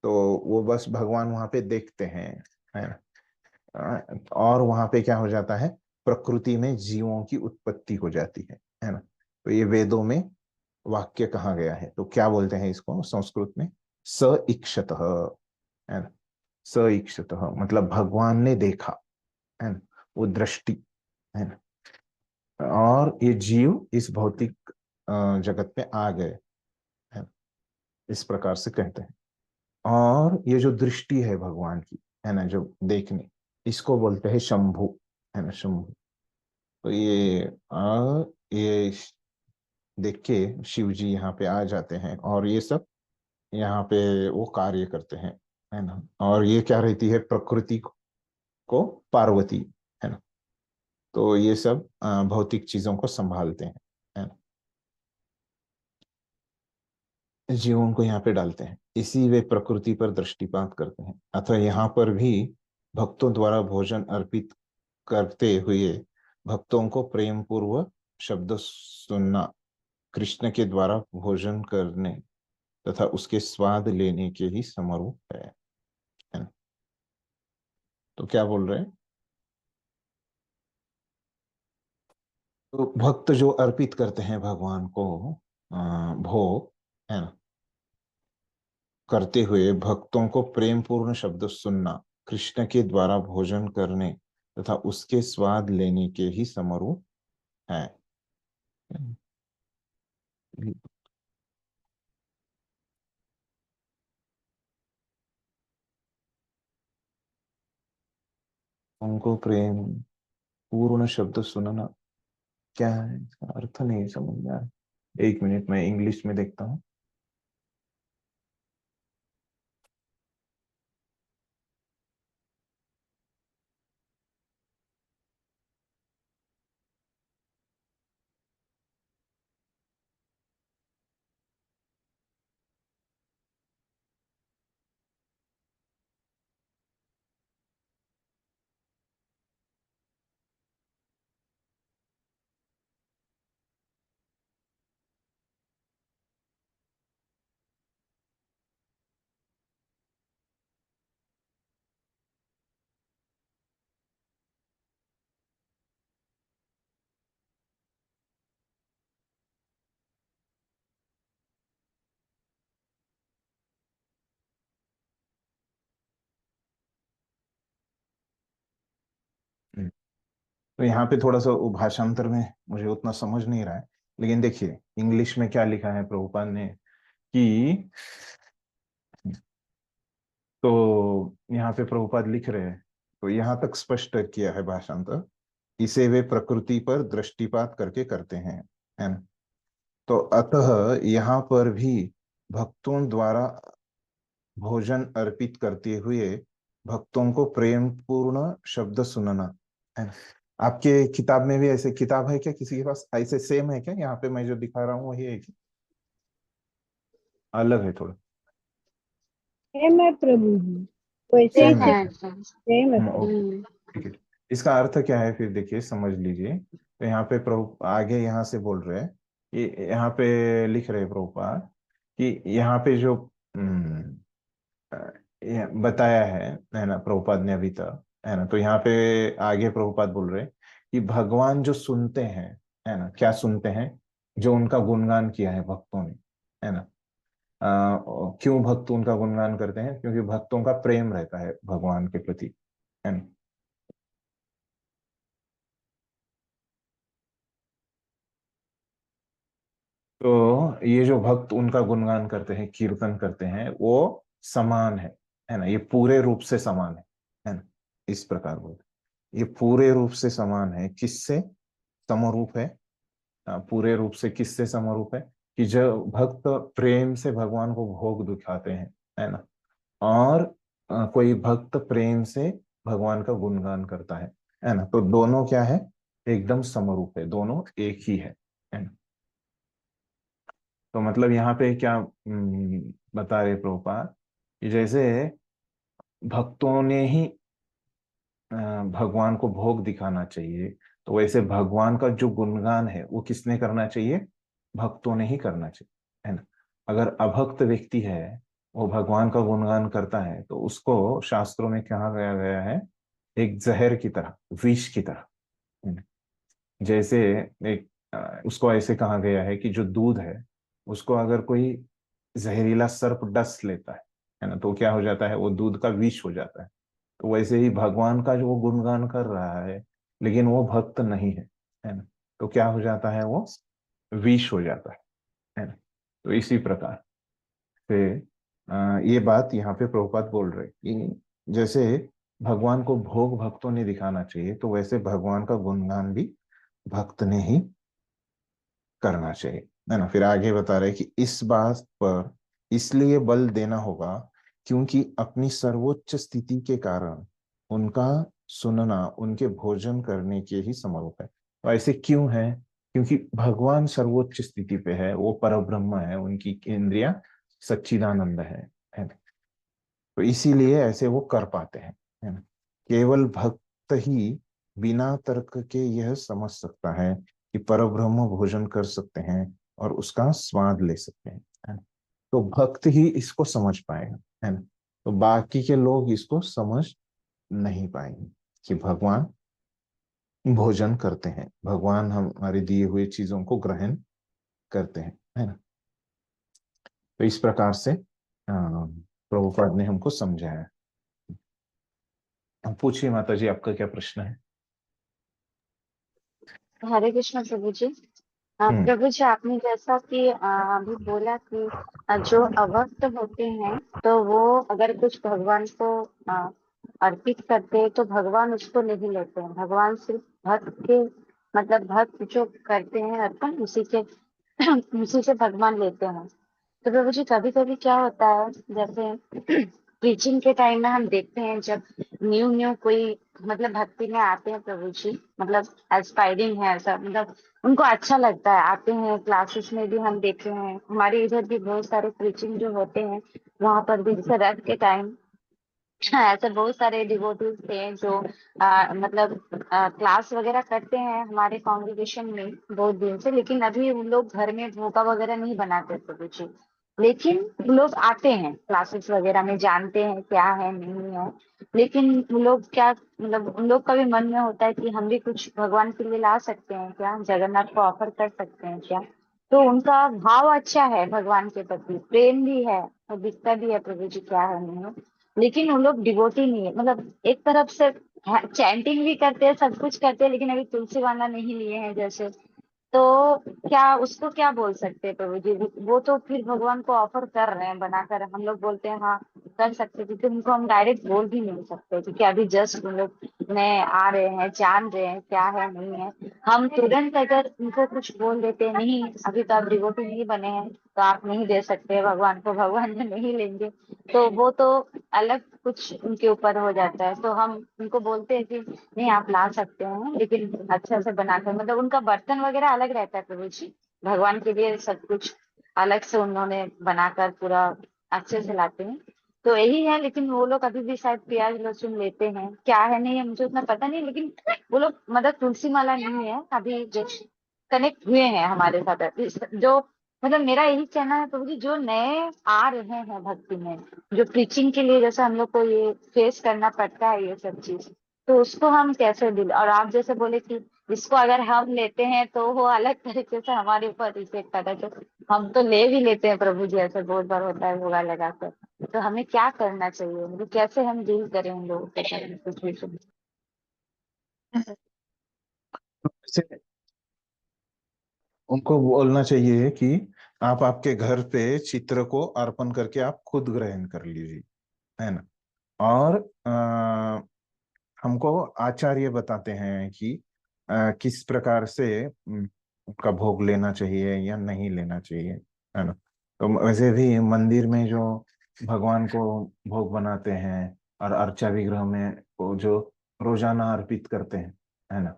तो वो बस भगवान वहां पे देखते हैं, है ना। और वहां पे क्या हो जाता है, प्रकृति में जीवों की उत्पत्ति हो जाती है ना। तो ये वेदों में वाक्य कहा गया है, तो क्या बोलते हैं इसको संस्कृत में, स इक्षत, है ना। स इक्षत मतलब भगवान ने देखा, है ना, वो दृष्टि, है ना। और ये जीव इस भौतिक जगत में आ गए, है ना, इस प्रकार से कहते हैं। और ये जो दृष्टि है भगवान की, है ना, जो देखने, इसको बोलते हैं शंभु, है ना, शंभु। तो ये देख के शिव जी यहाँ पे आ जाते हैं, और ये सब यहाँ पे वो कार्य करते हैं, है ना। और ये क्या रहती है, प्रकृति को पार्वती, है ना। तो ये सब भौतिक चीजों को संभालते हैं, है ना। जीवों को यहाँ पे डालते हैं, इसी वे प्रकृति पर दृष्टिपात करते हैं। अतः यहाँ पर भी भक्तों द्वारा भोजन अर्पित करते हुए भक्तों को प्रेम पूर्वक शब्द सुनना कृष्ण के द्वारा भोजन करने तथा उसके स्वाद लेने के ही समरूप है ना? तो क्या बोल रहे हैं, तो भक्त जो अर्पित करते हैं भगवान को भोग, है ना, करते हुए भक्तों को प्रेम पूर्ण शब्द सुनना कृष्ण के द्वारा भोजन करने तथा उसके स्वाद लेने के ही समरूप है। उनको प्रेम पूर्ण शब्द सुनना क्या है, इसका अर्थ नहीं समझ में आ रहा। एक मिनट में इंग्लिश में देखता हूँ। तो यहाँ पे थोड़ा सा वो भाषांतर में मुझे उतना समझ नहीं रहा है, लेकिन देखिए इंग्लिश में क्या लिखा है प्रभुपाद ने कि, तो यहाँ पे प्रभुपाद लिख रहे हैं, तो यहाँ तक स्पष्ट किया है भाषांतर, इसे वे प्रकृति पर दृष्टिपात करके करते हैं, है ना। तो अतः यहाँ पर भी भक्तों द्वारा भोजन अर्पित करते हुए भक्तों को प्रेम पूर्ण शब्द सुनना, है ना। आपके किताब में भी ऐसे किताब है क्या, किसी के पास ऐसे सेम है क्या, यहाँ पे मैं जो दिखा रहा हूँ वही है क्या, अलग है थोड़ा? सेम है प्रभु जी, वैसे ही सेम है। सेम है प्रभु। ओके, ठीक है। इसका अर्थ क्या है फिर देखिए समझ लीजिए। तो यहाँ पे प्रभु आगे यहाँ से बोल रहे हैं कि यहाँ पे लिख रहे हैं प्रभुपाद कि यहाँ पे जो ये बताया है ना प्रभुपाद ने अभी तक, है ना। तो यहाँ पे आगे प्रभुपाद बोल रहे हैं कि भगवान जो सुनते हैं, है ना, क्या सुनते हैं, जो उनका गुणगान किया है भक्तों ने, है ना। क्यों भक्त उनका गुणगान करते हैं, क्योंकि भक्तों का प्रेम रहता है भगवान के प्रति, है ना। तो ये जो भक्त उनका गुणगान करते हैं, कीर्तन करते हैं, वो समान है ना, ये पूरे रूप से समान है ना। इस प्रकार बोलते, ये पूरे रूप से समान है, किससे समरूप है, पूरे रूप से किससे समरूप है, कि जब भक्त प्रेम से भगवान को भोग दिखाते हैं, है ना, और कोई भक्त प्रेम से भगवान का गुणगान करता है ना, तो दोनों क्या है, एकदम समरूप है, दोनों एक ही है ना। तो मतलब यहाँ पे क्या बता रहे प्रभुपाद कि जैसे भक्तों ने ही भगवान को भोग दिखाना चाहिए, तो वैसे भगवान का जो गुणगान है वो किसने करना चाहिए, भक्तों ने ही करना चाहिए, है ना। अगर अभक्त व्यक्ति है, वो भगवान का गुणगान करता है, तो उसको शास्त्रों में कहा गया है एक जहर की तरह, विष की तरह, है ना। जैसे एक उसको ऐसे कहा गया है कि जो दूध है उसको अगर कोई जहरीला सर्प डस लेता है ना, तो क्या हो जाता है, वो दूध का विष हो जाता है। तो वैसे ही भगवान का जो वो गुणगान कर रहा है, लेकिन वो भक्त नहीं है ना, तो क्या हो जाता है, वो विष हो जाता है ना। तो इसी प्रकार से ये बात यहाँ पे प्रभुपाद बोल रहे कि जैसे भगवान को भोग भक्तों ने दिखाना चाहिए, तो वैसे भगवान का गुणगान भी भक्त ने ही करना चाहिए, है ना। फिर आगे बता रहे कि इस बात पर इसलिए बल देना होगा क्योंकि अपनी सर्वोच्च स्थिति के कारण उनका सुनना उनके भोजन करने के ही समरूप है। तो ऐसे क्यों है, क्योंकि भगवान सर्वोच्च स्थिति पे है, वो परब्रह्म है, उनकी इंद्रिया सच्चिदानंद है ना। तो इसीलिए ऐसे वो कर पाते हैं, है ना। केवल भक्त ही बिना तर्क के यह समझ सकता है कि परब्रह्म भोजन कर सकते हैं और उसका स्वाद ले सकते हैं, है ना। तो भक्त ही इसको समझ पाएगा, है ना। तो बाकी के लोग इसको समझ नहीं पाएंगे कि भगवान भोजन करते हैं, भगवान हमारे दिए हुए चीजों को ग्रहण करते हैं, है ना। तो इस प्रकार से प्रभुपाद ने हमको समझाया। अब पूछिए माता जी, आपका क्या प्रश्न है? हरे कृष्ण प्रभु जी। हम्म। प्रभु जी, आपने जैसा कि अभी बोला कि जो अभक्त होते हैं तो वो अगर कुछ भगवान को अर्पित करते हैं तो भगवान उसको नहीं लेते हैं। भगवान सिर्फ भक्त के मतलब भक्त जो करते हैं अर्पण उसी के उसी से भगवान लेते हैं। तो प्रभु जी, कभी कभी क्या होता है, जैसे प्रीचिंग के टाइम में हम देखते हैं जब न्यू न्यू कोई मतलब भक्ति में आते हैं प्रभु जी, मतलब एस्पायरिंग है ऐसा, मतलब उनको अच्छा लगता है, आते हैं क्लासेस में भी हम देखे हैं, हमारे इधर भी बहुत सारे प्रीचिंग जो होते हैं वहां पर भी जैसे रथ के टाइम ऐसे बहुत सारे डिवोटीज थे जो मतलब क्लास वगैरह करते हैं हमारे कॉन्ग्रेगेशन में बहुत दिन से, लेकिन अभी उन लोग घर में भोगा वगैरह नहीं बनाते प्रभु जी। लेकिन वो लोग आते हैं क्लासेस वगैरह में, जानते हैं क्या है नहीं है, लेकिन वो लोग क्या मतलब उन लोग का भी मन में होता है कि हम भी कुछ भगवान के लिए ला सकते हैं क्या, जगन्नाथ को ऑफर कर सकते हैं क्या। तो उनका भाव अच्छा है भगवान के प्रति, प्रेम भी है और दिखता भी है प्रभु जी क्या है नहीं है, लेकिन उन लोग डिवोटी नहीं है। मतलब एक तरफ से चैंटिंग भी करते हैं, सब कुछ करते हैं, लेकिन अभी तुलसी माला नहीं लिए हैं जैसे, तो क्या उसको क्या बोल सकते हैं प्रभु जी? वो तो फिर भगवान को ऑफर कर रहे हैं बनाकर, हम लोग बोलते हैं हाँ कर सकते हैं, क्योंकि उनको हम डायरेक्ट बोल भी नहीं सकते, क्योंकि अभी जस्ट हम लोग नए आ रहे हैं, जान रहे हैं क्या है नहीं है। हम तुरंत अगर उनको कुछ बोल देते हैं, नहीं अभी तो आप डिवोटी नहीं बने हैं तो आप नहीं दे सकते भगवान को, भगवान में नहीं लेंगे, तो वो तो अलग कुछ उनके ऊपर हो जाता है। तो हम उनको बोलते हैं कि नहीं आप ला सकते हैं, लेकिन अच्छा से बनाकर, मतलब उनका बर्तन वगैरह अलग रहता है प्रभु जी, भगवान के लिए सब कुछ अलग से उन्होंने बनाकर पूरा अच्छे से लाते हैं। तो यही है, लेकिन वो लोग अभी भी शायद प्याज लहसुन लेते हैं, क्या है नहीं है मुझे उतना पता नहीं, लेकिन वो लोग मतलब तुलसी माला नहीं है अभी, जो कनेक्ट हुए हैं हमारे साथ जो, मतलब मेरा यही कहना है प्रभु जी, जो नए आ रहे हैं भक्ति में, जो प्रीचिंग के लिए जैसे हम लोग को ये फेस करना पड़ता है ये सब चीज, तो उसको हम कैसे दिल, और आप जैसे बोले कि इसको अगर हम लेते हैं तो वो अलग तरीके से हमारे ऊपर इफेक्ट आता है, तो हम तो ले भी लेते हैं प्रभु जी, ऐसे बहुत बार होता है होगा लगाकर, तो हमें क्या करना चाहिए, मतलब कैसे हम डील करें उन लोगों के साथ सिचुएशन? जैसे उनको बोलना चाहिए कि आप आपके घर पे चित्र को अर्पण करके आप खुद ग्रहण कर लीजिए, है ना। और हमको आचार्य बताते हैं कि किस प्रकार से उनका भोग लेना चाहिए या नहीं लेना चाहिए, है ना। तो वैसे भी मंदिर में जो भगवान को भोग बनाते हैं और अर्चा विग्रह में वो जो रोजाना अर्पित करते हैं, है ना।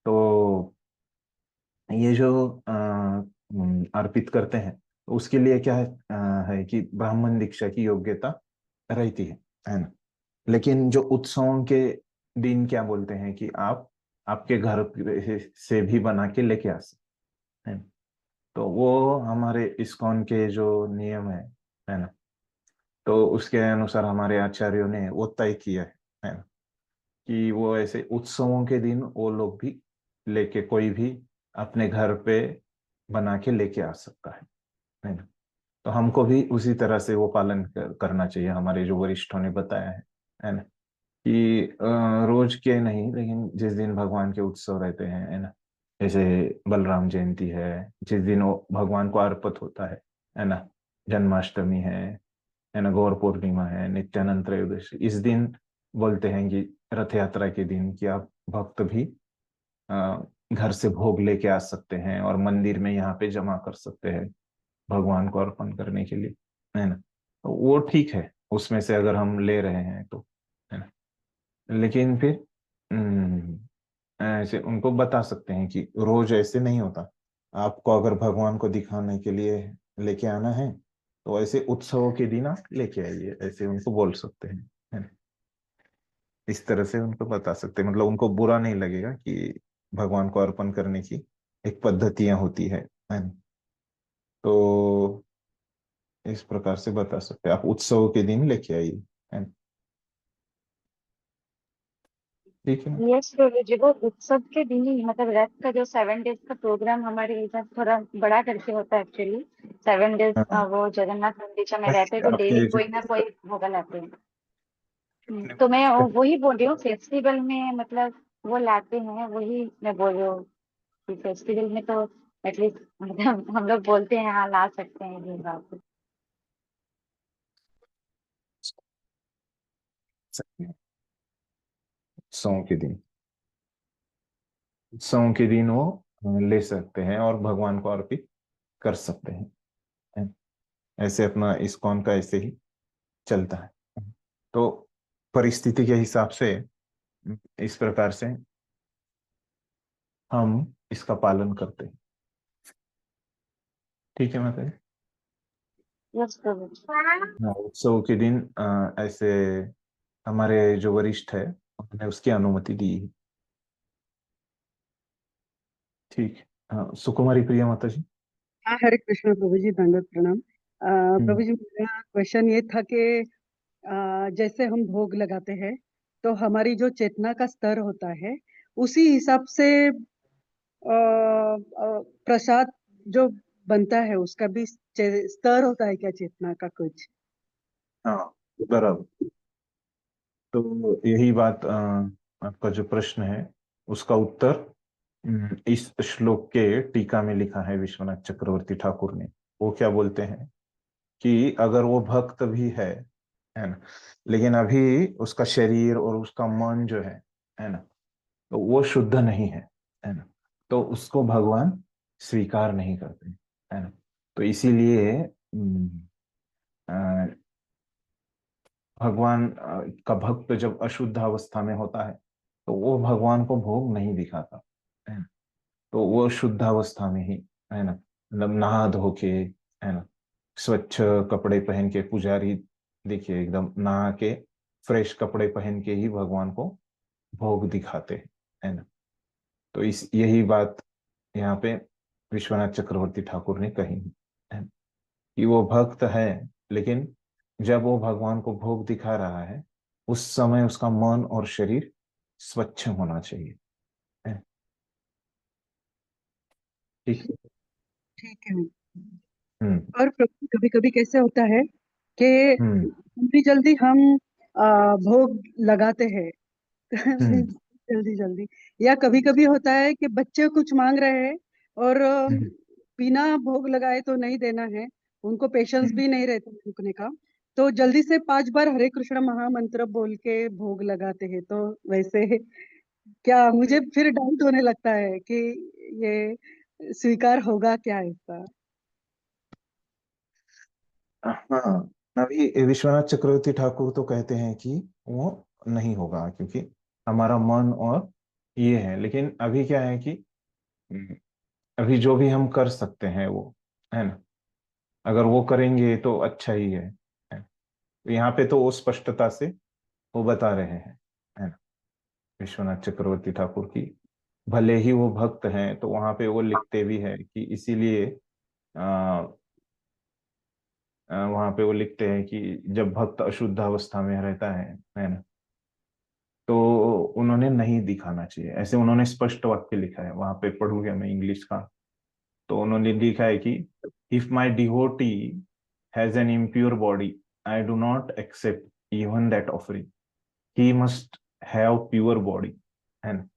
तो ये जो अर्पित करते हैं, तो उसके लिए क्या है, है कि ब्राह्मण दीक्षा की योग्यता रहती है ना। लेकिन जो उत्सवों के दिन क्या बोलते हैं कि आप आपके घर से भी बना के लेके आ सकते हैं। तो वो हमारे इस्कॉन के जो नियम है ना, तो उसके अनुसार हमारे आचार्यों ने वो तय किया है ना, कि वो ऐसे उत्सवों के दिन वो लोग भी लेके, कोई भी अपने घर पे बना के लेके आ सकता है ना। तो हमको भी उसी तरह से वो पालन करना चाहिए, हमारे जो वरिष्ठों ने बताया है ना, कि रोज के नहीं, लेकिन जिस दिन भगवान के उत्सव रहते हैं, है ना, जैसे बलराम जयंती है, जिस दिन वो भगवान को अर्पित होता है ना, जन्माष्टमी है ना, गौर पूर्णिमा है, नित्यानंद त्रयोदशी, इस दिन बोलते हैं कि रथ यात्रा के दिन कि आप भक्त भी घर से भोग लेके आ सकते हैं और मंदिर में यहाँ पे जमा कर सकते हैं भगवान को अर्पण करने के लिए, है ना। तो वो ठीक है, उसमें से अगर हम ले रहे हैं तो, है ना। लेकिन फिर ऐसे उनको बता सकते हैं कि रोज ऐसे नहीं होता, आपको अगर भगवान को दिखाने के लिए लेके आना है तो ऐसे उत्सवों के दिन आप लेके आइए, ऐसे उनको बोल सकते हैं, है ना। इस तरह से उनको बता सकते हैं, मतलब उनको बुरा नहीं लगेगा कि भगवान को अर्पण करने की एक पद्धतियां होती है ना। तो इस प्रकार से बता सकते हैं, आप उत्सव के दिन लेके आइए, है ना। ठीक है ना। यस प्रभु जी, वो उत्सव के दिन ही, मतलब रथ का जो 7 डेज का प्रोग्राम हमारे इधर थोड़ा बड़ा करके होता है एक्चुअली, 7 डेज हाँ, वो जगन्नाथ मंदिर में रहते हैं, तो डेली आपके जो कोई ना कोई भोगा लाते हैं। तो मैं वही बोल रही हूँ फेस्टिवल में, मतलब वो लाते हैं, वही मैं बोल रही हूँ कि फेस्टिवल में तो एटलीस्ट मतलब हम लोग बोलते हैं हाँ ला सकते हैं ये बात। उत्सवों के दिन, उत्सवों के दिन वो ले सकते हैं और भगवान को अर्पित कर सकते हैं। ऐसे अपना इस्कॉन का ऐसे ही चलता है। तो परिस्थिति के हिसाब से इस प्रकार से हम इसका पालन करते हैं। ठीक है माता जी। यस प्रभु जी। हाँ, उत्सव के दिन ऐसे हमारे जो वरिष्ठ है उन्होंने उसकी अनुमति दी है। ठीक है। हाँ, सुकुमारी प्रिया माता जी। हाँ, हरे कृष्ण प्रभु जी, दंडवत प्रणाम। प्रभु जी, मेरा क्वेश्चन ये था कि जैसे हम भोग लगाते हैं तो हमारी जो चेतना का स्तर होता है उसी हिसाब से प्रसाद जो बनता है उसका भी स्तर होता है क्या, चेतना का कुछ? हाँ, बराबर। तो यही बात आपका जो प्रश्न है उसका उत्तर इस श्लोक के टीका में लिखा है विश्वनाथ चक्रवर्ती ठाकुर ने। वो क्या बोलते हैं कि अगर वो भक्त भी है ना, लेकिन अभी उसका शरीर और उसका मन जो है ना, तो वो शुद्ध नहीं है ना, तो उसको भगवान स्वीकार नहीं करते, है ना। तो इसीलिए अ, भगवान का भक्त जब अशुद्ध अवस्था में होता है तो वो भगवान को भोग नहीं दिखाता, है ना। तो वो शुद्ध अवस्था में ही, है ना, मतलब नहा धो के, है ना, स्वच्छ कपड़े पहन के, पुजारी देखिए एकदम नहा के फ्रेश कपड़े पहन के ही भगवान को भोग दिखाते हैं, है ना। तो इस यही बात यहाँ पे विश्वनाथ चक्रवर्ती ठाकुर ने कही है कि वो भक्त है, लेकिन जब वो भगवान को भोग दिखा रहा है उस समय उसका मन और शरीर स्वच्छ होना चाहिए, है। ठीक। ठीक है। हम्म और प्रभु कभी कभी कैसे होता है कि हम्म जल्दी जल्दी हम भोग लगाते हैं हम्म जल्दी जल्दी, या कभी कभी होता है कि बच्चे कुछ मांग रहे हैं और हम्म बिना भोग लगाए तो नहीं देना है, उनको पेशेंस हम्म। भी नहीं रहता रुकने का, तो जल्दी से 5 बार हरे कृष्ण महामंत्र बोल के भोग लगाते हैं। तो वैसे क्या, मुझे फिर डाउट होने लगता है कि ये स्वीकार होगा क्या इसका। हाँ, अभी विश्वनाथ चक्रवर्ती ठाकुर तो कहते हैं कि वो नहीं होगा क्योंकि हमारा मन और ये है, लेकिन अभी क्या है कि हम्म, अभी जो भी हम कर सकते हैं वो, है ना, अगर वो करेंगे तो अच्छा ही है। तो यहाँ पे तो वो स्पष्टता से वो बता रहे हैं, है ना, विश्वनाथ चक्रवर्ती ठाकुर की भले ही वो भक्त हैं तो वहां पे वो लिखते भी है कि इसीलिए वहां पे वो लिखते हैं कि जब भक्त अशुद्ध अवस्था में रहता है ना, तो उन्होंने नहीं दिखाना चाहिए, ऐसे उन्होंने स्पष्ट वाक्य लिखा है। वहां पे पढ़ूंगा मैं इंग्लिश का, तो उन्होंने लिखा है कि if my devotee has an impure body I do not accept even that offering, he must have pure body, है ना।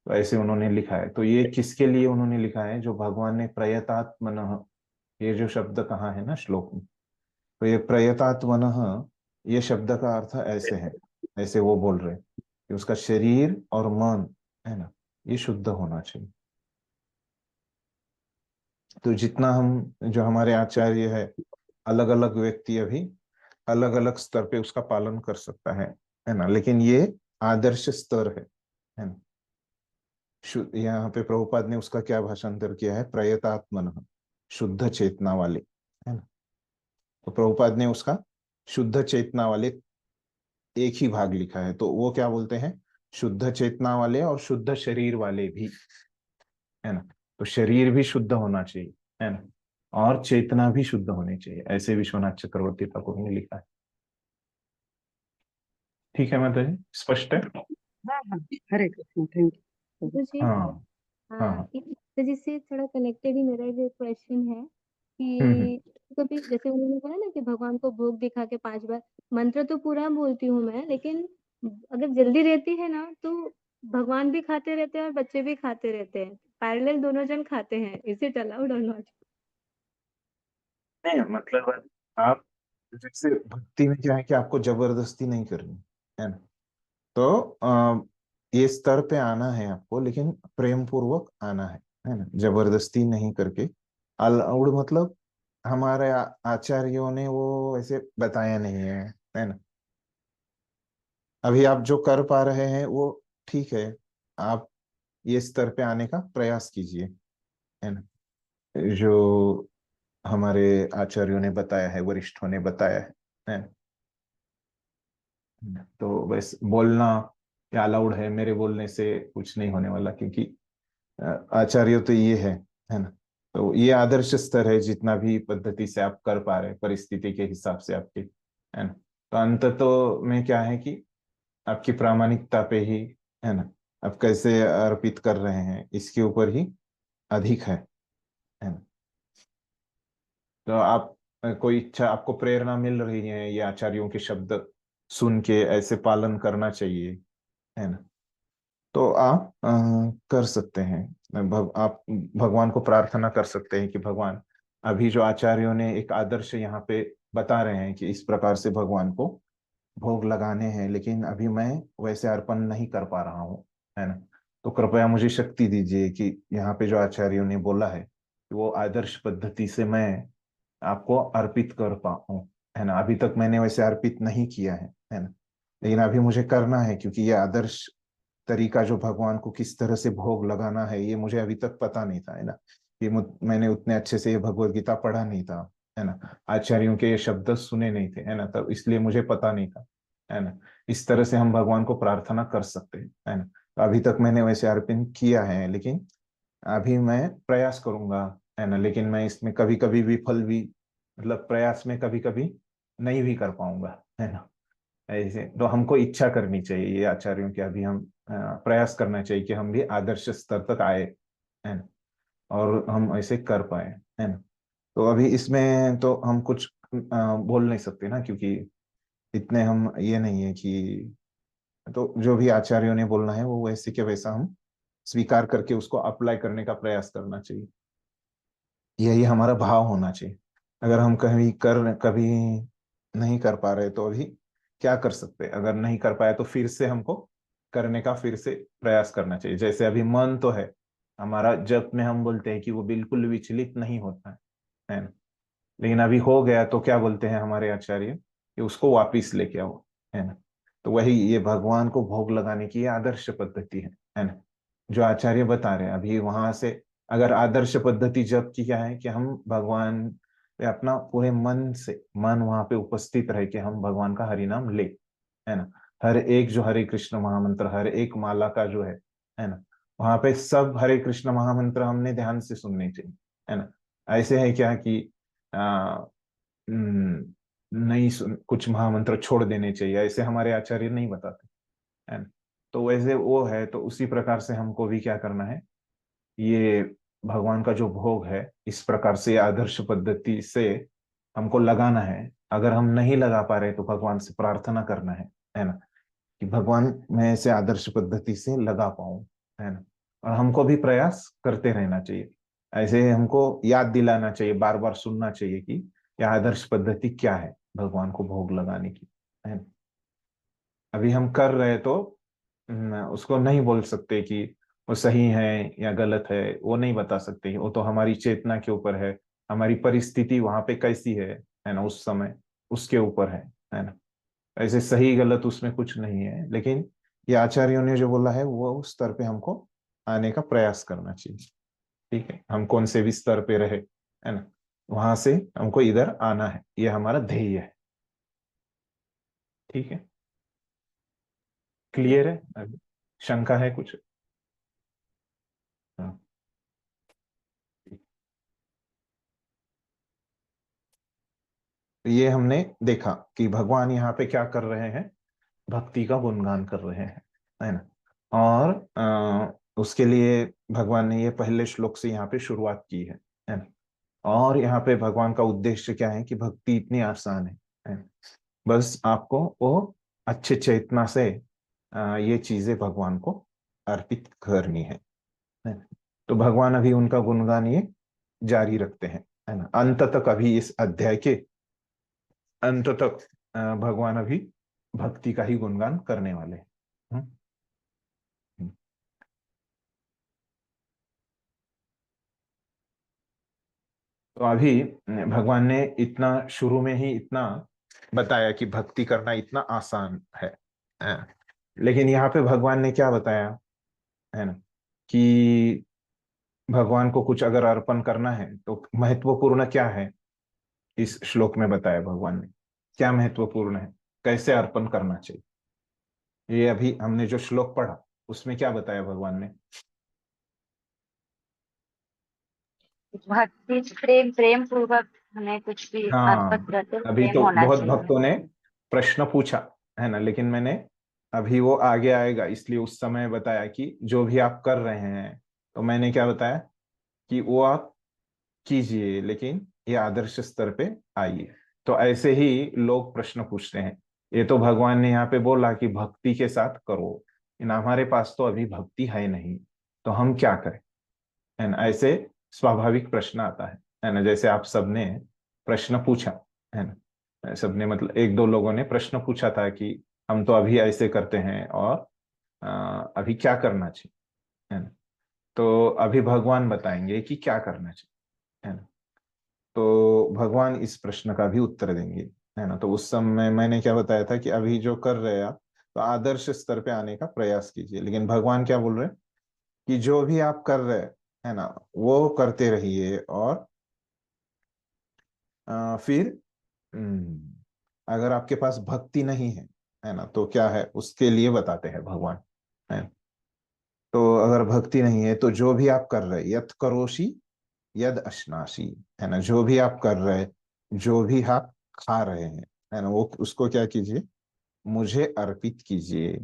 तो ऐसे उन्होंने लिखा है। तो ये किसके लिए उन्होंने लिखा है, जो भगवान ने प्रयतात्मनः, ये जो शब्द कहा है ना श्लोक में, तो ये प्रयतात्मनः, ये शब्द का अर्थ ऐसे है, ऐसे वो बोल रहे हैं कि उसका शरीर और मन, है ना, ये शुद्ध होना चाहिए। तो जितना हम, जो हमारे आचार्य है, अलग अलग व्यक्ति अभी अलग अलग स्तर पे उसका पालन कर सकता है ना, लेकिन ये आदर्श स्तर है ना। यहाँ पे प्रभुपाद ने उसका क्या भाषांतर किया है, प्रयतात्मन, शुद्ध चेतना वाले, है ना। तो प्रभुपाद ने उसका शुद्ध चेतना वाले एक ही भाग लिखा है, तो वो क्या बोलते हैं, शुद्ध चेतना वाले और शुद्ध शरीर वाले भी, है ना। तो शरीर भी शुद्ध होना चाहिए, है ना, और चेतना भी शुद्ध होनी चाहिए, ऐसे विश्वनाथ चक्रवर्ती ठाकुर ने लिखा है। ठीक है माता जी, स्पष्ट है। हाँ हाँ, हरे कृष्ण, थैंक यू। तो जी हाँ हाँ। इस वजह से थोड़ा कनेक्टेड ही मेरा जो क्वेश्चन है हम्म कि कभी जैसे उन्होंने कहा ना कि भगवान को भोग दिखा के 5 बार, मंत्र तो पूरा बोलती हूँ मैं, लेकिन अगर जल्दी रहती है ना तो भगवान भी खाते रहते हैं और बच्चे भी खाते रहते हैं, पैरेलल दोनों जन खाते हैं। इज इट अलाउड और नॉट? नहीं, मतलब आप जैसे भक्ति में क्या है कि आपको जबरदस्ती नहीं करनी, है ना। तो ये स्तर पे आना है आपको, लेकिन प्रेम पूर्वक आना है ना, जबरदस्ती नहीं करके। अलाउड मतलब हमारे आचार्यों ने वो ऐसे बताया नहीं है ना। अभी आप जो कर पा रहे हैं वो ठीक है, आप ये स्तर पे आने का प्रयास कीजिए, है ना, जो हमारे आचार्यों ने बताया है, वरिष्ठों ने बताया है ना? तो बस बोलना या अलाउड है, मेरे बोलने से कुछ नहीं होने वाला, क्योंकि आचार्य तो ये है ना। तो ये आदर्श स्तर है, जितना भी पद्धति से आप कर पा रहे हैं, परिस्थिति के हिसाब से आपके, है ना। तो अंत तो में क्या है कि आपकी प्रामाणिकता पे ही, है ना, आप कैसे अर्पित कर रहे हैं इसके ऊपर ही अधिक है ना। तो आप कोई इच्छा, आपको प्रेरणा मिल रही है ये आचार्यों के शब्द सुन के ऐसे पालन करना चाहिए, है ना, तो आप कर सकते हैं। आप भगवान को प्रार्थना कर सकते हैं कि भगवान, अभी जो आचार्यों ने एक आदर्श यहाँ पे बता रहे हैं कि इस प्रकार से भगवान को भोग लगाने हैं, लेकिन अभी मैं वैसे अर्पण नहीं कर पा रहा हूँ, है ना। तो कृपया मुझे शक्ति दीजिए कि यहाँ पे जो आचार्यों ने बोला है कि वो आदर्श पद्धति से मैं आपको अर्पित कर पाऊँ, है ना। अभी तक मैंने वैसे अर्पित नहीं किया है ना, लेकिन अभी मुझे करना है, क्योंकि ये आदर्श तरीका जो भगवान को किस तरह से भोग लगाना है ये मुझे अभी तक पता नहीं था, है ना। मैंने उतने अच्छे से ये भगवत गीता पढ़ा नहीं था, है ना। आचार्यों के ये शब्द सुने नहीं थे, है ना, तब इसलिए मुझे पता नहीं था, है ना। इस तरह से हम भगवान को प्रार्थना कर सकते हैं, है ना। तो अभी तक मैंने वैसे अर्पण किया है, लेकिन अभी मैं प्रयास करूंगा, है ना। लेकिन मैं इसमें कभी कभी विफल भी, मतलब प्रयास में कभी कभी नहीं भी कर पाऊंगा, है ना। ऐसे तो हमको इच्छा करनी चाहिए, ये आचार्यों की अभी हम प्रयास करना चाहिए कि हम भी आदर्श स्तर तक आए, है ना, और हम ऐसे कर पाए, है ना। तो अभी इसमें तो हम कुछ बोल नहीं सकते ना, क्योंकि इतने हम ये नहीं है कि, तो जो भी आचार्यों ने बोलना है वो वैसे के वैसा हम स्वीकार करके उसको अप्लाई करने का प्रयास करना चाहिए। यही हमारा भाव होना चाहिए। अगर हम कभी नहीं कर पा रहे तो अभी क्या कर सकते हैं, अगर नहीं कर पाए तो फिर से हमको करने का फिर से प्रयास करना चाहिए। जैसे अभी मन तो है हमारा, जप में हम बोलते हैं कि वो बिल्कुल विचलित नहीं होता है ना। लेकिन अभी हो गया तो क्या बोलते हैं हमारे आचार्य कि उसको वापिस लेके आओ, है ना। तो वही ये भगवान को भोग लगाने की ये आदर्श पद्धति है ना, जो आचार्य बता रहे हैं। अभी वहां से अगर आदर्श पद्धति जब की क्या है कि हम भगवान पे अपना पूरे मन से, मन वहां पे उपस्थित रह के हम भगवान का हरि नाम ले, है ना। हर एक जो हरे कृष्ण महामंत्र, हर एक माला का जो है ना, वहां पे सब हरे कृष्ण महामंत्र हमने ध्यान से सुनने चाहिए, है ना। ऐसे है क्या कि आ, नहीं सुन, कुछ महामंत्र छोड़ देने चाहिए, ऐसे हमारे आचार्य नहीं बताते, है ना। तो वैसे वो है, तो उसी प्रकार से हमको भी क्या करना है, ये भगवान का जो भोग है इस प्रकार से आदर्श पद्धति से हमको लगाना है। अगर हम नहीं लगा पा रहे तो भगवान से प्रार्थना करना है ना, कि भगवान मैं इसे आदर्श पद्धति से लगा पाऊं, है ना। और हमको भी प्रयास करते रहना चाहिए, ऐसे हमको याद दिलाना चाहिए, बार बार सुनना चाहिए कि यह आदर्श पद्धति क्या है भगवान को भोग लगाने की, है ना। अभी हम कर रहे तो उसको नहीं बोल सकते कि वो सही है या गलत है, वो नहीं बता सकते। वो तो हमारी चेतना के ऊपर है, हमारी परिस्थिति वहां पे कैसी है ना, उस समय उसके ऊपर है ना। ऐसे सही गलत उसमें कुछ नहीं है, लेकिन ये आचार्यों ने जो बोला है वो उस स्तर पे हमको आने का प्रयास करना चाहिए। ठीक है, हम कौन से भी स्तर पे रहे, है ना, वहां से हमको इधर आना है, ये हमारा ध्येय है। ठीक है, क्लियर है। अभी शंका है कुछ? हाँ। तो ये हमने देखा कि भगवान यहाँ पे क्या कर रहे हैं, भक्ति का गुणगान कर रहे हैं, है ना। और उसके लिए भगवान ने ये पहले श्लोक से यहाँ पे शुरुआत की है ना। और यहाँ पे भगवान का उद्देश्य क्या है कि भक्ति इतनी आसान है ना? बस आपको वो अच्छे चेतना से ये चीजें भगवान को अर्पित करनी है ना? तो भगवान अभी उनका गुणगान ये जारी रखते हैं, है ना। अंत तक, अभी इस अध्याय के अंत तक भगवान अभी भक्ति का ही गुणगान करने वाले हैं। हम्म, हम्म। तो अभी भगवान ने इतना शुरू में ही इतना बताया कि भक्ति करना इतना आसान है। लेकिन यहाँ पे भगवान ने क्या बताया, है ना, कि भगवान को कुछ अगर अर्पण करना है तो महत्वपूर्ण क्या है, इस श्लोक में बताया भगवान ने क्या महत्वपूर्ण है, कैसे अर्पण करना चाहिए। ये अभी हमने जो श्लोक पढ़ा उसमें क्या बताया भगवान ने। भक्ति प्रेम, प्रेम पूर्वक हमें कुछ भी अर्पित हाँ, करते अभी प्रेम तो होना बहुत चाहिए। भक्तों ने प्रश्न पूछा, है ना, लेकिन मैंने अभी वो आगे आएगा इसलिए उस समय बताया कि जो भी आप कर रहे हैं, तो मैंने क्या बताया कि वो आप कीजिए, लेकिन ये आदर्श स्तर पे आइए। तो ऐसे ही लोग प्रश्न पूछते हैं, ये तो भगवान ने यहाँ पे बोला कि भक्ति के साथ करो, इन हमारे पास तो अभी भक्ति है नहीं, तो हम क्या करें, है ना। ऐसे स्वाभाविक प्रश्न आता है ना। जैसे आप सबने प्रश्न पूछा, है ना, सबने मतलब एक दो लोगों ने प्रश्न पूछा था कि हम तो अभी ऐसे करते हैं और अभी क्या करना चाहिए, है ना। तो अभी भगवान बताएंगे कि क्या करना चाहिए, है ना। तो भगवान इस प्रश्न का भी उत्तर देंगे, है ना। तो उस समय मैंने क्या बताया था कि अभी जो कर रहे हैं आप, तो आदर्श स्तर पे आने का प्रयास कीजिए। लेकिन भगवान क्या बोल रहे हैं कि जो भी आप कर रहे हैं, है ना, वो करते रहिए। और फिर अगर आपके पास भक्ति नहीं है ना, तो क्या है उसके लिए बताते हैं भगवान, है। तो अगर भक्ति नहीं है तो जो भी आप कर रहे हैं, यत करोषि यद अश्नासी, है ना, जो भी आप कर रहे हैं, जो भी आप खा रहे हैं, है ना, वो उसको क्या कीजिए, मुझे अर्पित कीजिए।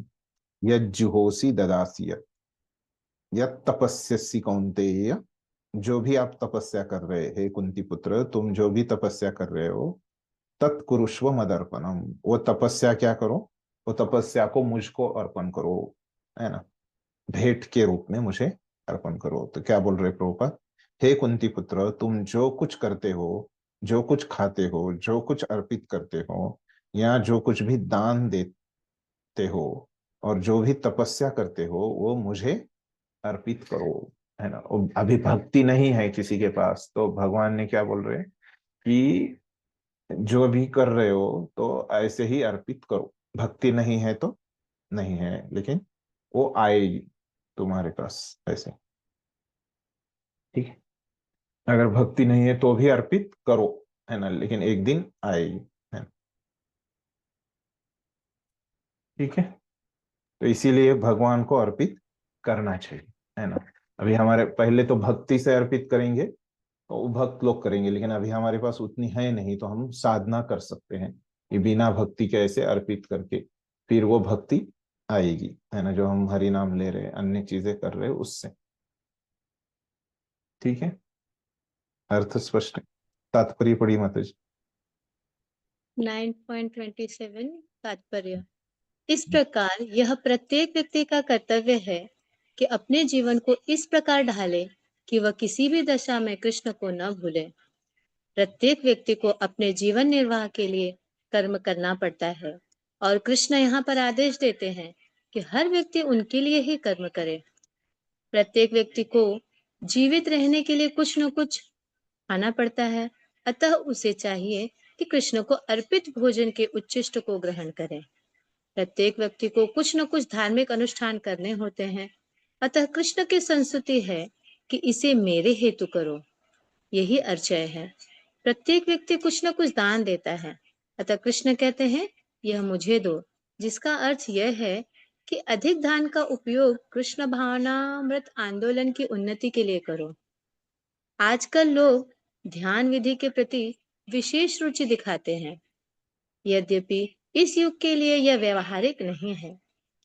यद जुहोसी ददासी यद तपस्यसि कौन्तेय, जो भी आप तपस्या कर रहे हैं कुंती पुत्र, तुम जो भी तपस्या कर रहे हो, तत्कुरुष्व मदर्पणम, वो तपस्या क्या करो, वो तपस्या को मुझको अर्पण करो, है ना, भेंट के रूप में मुझे अर्पण करो। तो क्या बोल रहे प्रभुपाद, हे कुंती पुत्र, तुम जो कुछ करते हो, जो कुछ खाते हो, जो कुछ अर्पित करते हो, या जो कुछ भी दान देते हो, और जो भी तपस्या करते हो, वो मुझे अर्पित करो, है ना। अभी भक्ति नहीं है किसी के पास, तो भगवान ने क्या बोल रहे हैं कि जो भी कर रहे हो तो ऐसे ही अर्पित करो। भक्ति नहीं है तो नहीं है, लेकिन वो आएगी तुम्हारे पास ऐसे, ठीक है। अगर भक्ति नहीं है तो भी अर्पित करो, है ना, लेकिन एक दिन आएगी, है ना? ठीक है। तो इसीलिए भगवान को अर्पित करना चाहिए, है ना। अभी हमारे पहले तो भक्ति से अर्पित करेंगे, तो वो भक्त लोग करेंगे, लेकिन अभी हमारे पास उतनी है नहीं, तो हम साधना कर सकते हैं कि बिना भक्ति के ऐसे अर्पित करके फिर वो भक्ति आएगी, है ना, जो हम हरि नाम ले रहे हैं, अन्य चीजें कर रहे हैं उससे। ठीक है, अर्थ स्पष्ट है, तात्पर्य पड़ी माताजी। 9.27 तात्पर्य। इस प्रकार यह प्रत्येक व्यक्ति का कर्तव्य है कि अपने जीवन को इस प्रकार ढाले कि वह किसी भी दशा में कृष्ण को न भूले। प्रत्येक व्यक्ति को अपने जीवन निर्वाह के लिए कर्म करना पड़ता है, और कृष्ण यहाँ पर आदेश देते हैं कि हर व्यक्ति उनके लिए ही कर्म करे। प्रत्येक व्यक्ति को जीवित रहने के लिए कुछ न कुछ खाना पड़ता है, अतः उसे चाहिए कि कृष्ण को अर्पित भोजन के उच्छिष्ट को ग्रहण करें। प्रत्येक व्यक्ति को कुछ न कुछ धार्मिक अनुष्ठान करने होते हैं, अतः कृष्ण की संस्तुति है कि इसे मेरे हेतु करो, यही अर्चय है। प्रत्येक व्यक्ति कुछ न कुछ दान देता है, अतः कृष्ण कहते हैं यह मुझे दो, जिसका अर्थ यह है कि अधिक दान का उपयोग कृष्ण भावनामृत आंदोलन की उन्नति के लिए करो। आजकल लोग ध्यान विधि के प्रति विशेष रुचि दिखाते हैं, यद्यपि इस युग के लिए यह व्यवहारिक नहीं है,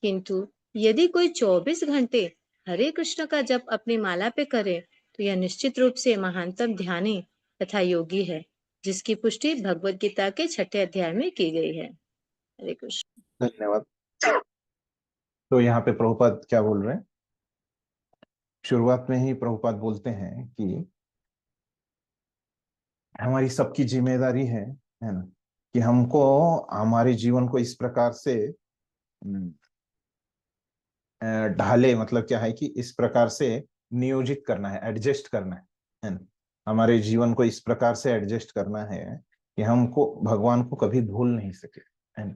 किंतु यदि कोई 24 घंटे हरे कृष्ण का जप अपनी माला पे करे तो यह निश्चित रूप से महानतम ध्यानी तथा योगी है, जिसकी पुष्टि भगवत गीता के 6ठे अध्याय में की गई है। हरे कृष्ण। धन्यवाद। तो यहाँ पे प्रभुपाद क्या बोल रहे हैं, शुरुआत में ही प्रभुपाद बोलते हैं कि हमारी सबकी जिम्मेदारी है ना, कि हमको हमारे जीवन को इस प्रकार से ढाले, मतलब क्या है कि इस प्रकार से नियोजित करना है, एडजस्ट करना है ना। हमारे जीवन को इस प्रकार से एडजस्ट करना है कि हमको भगवान को कभी भूल नहीं सके, है ना,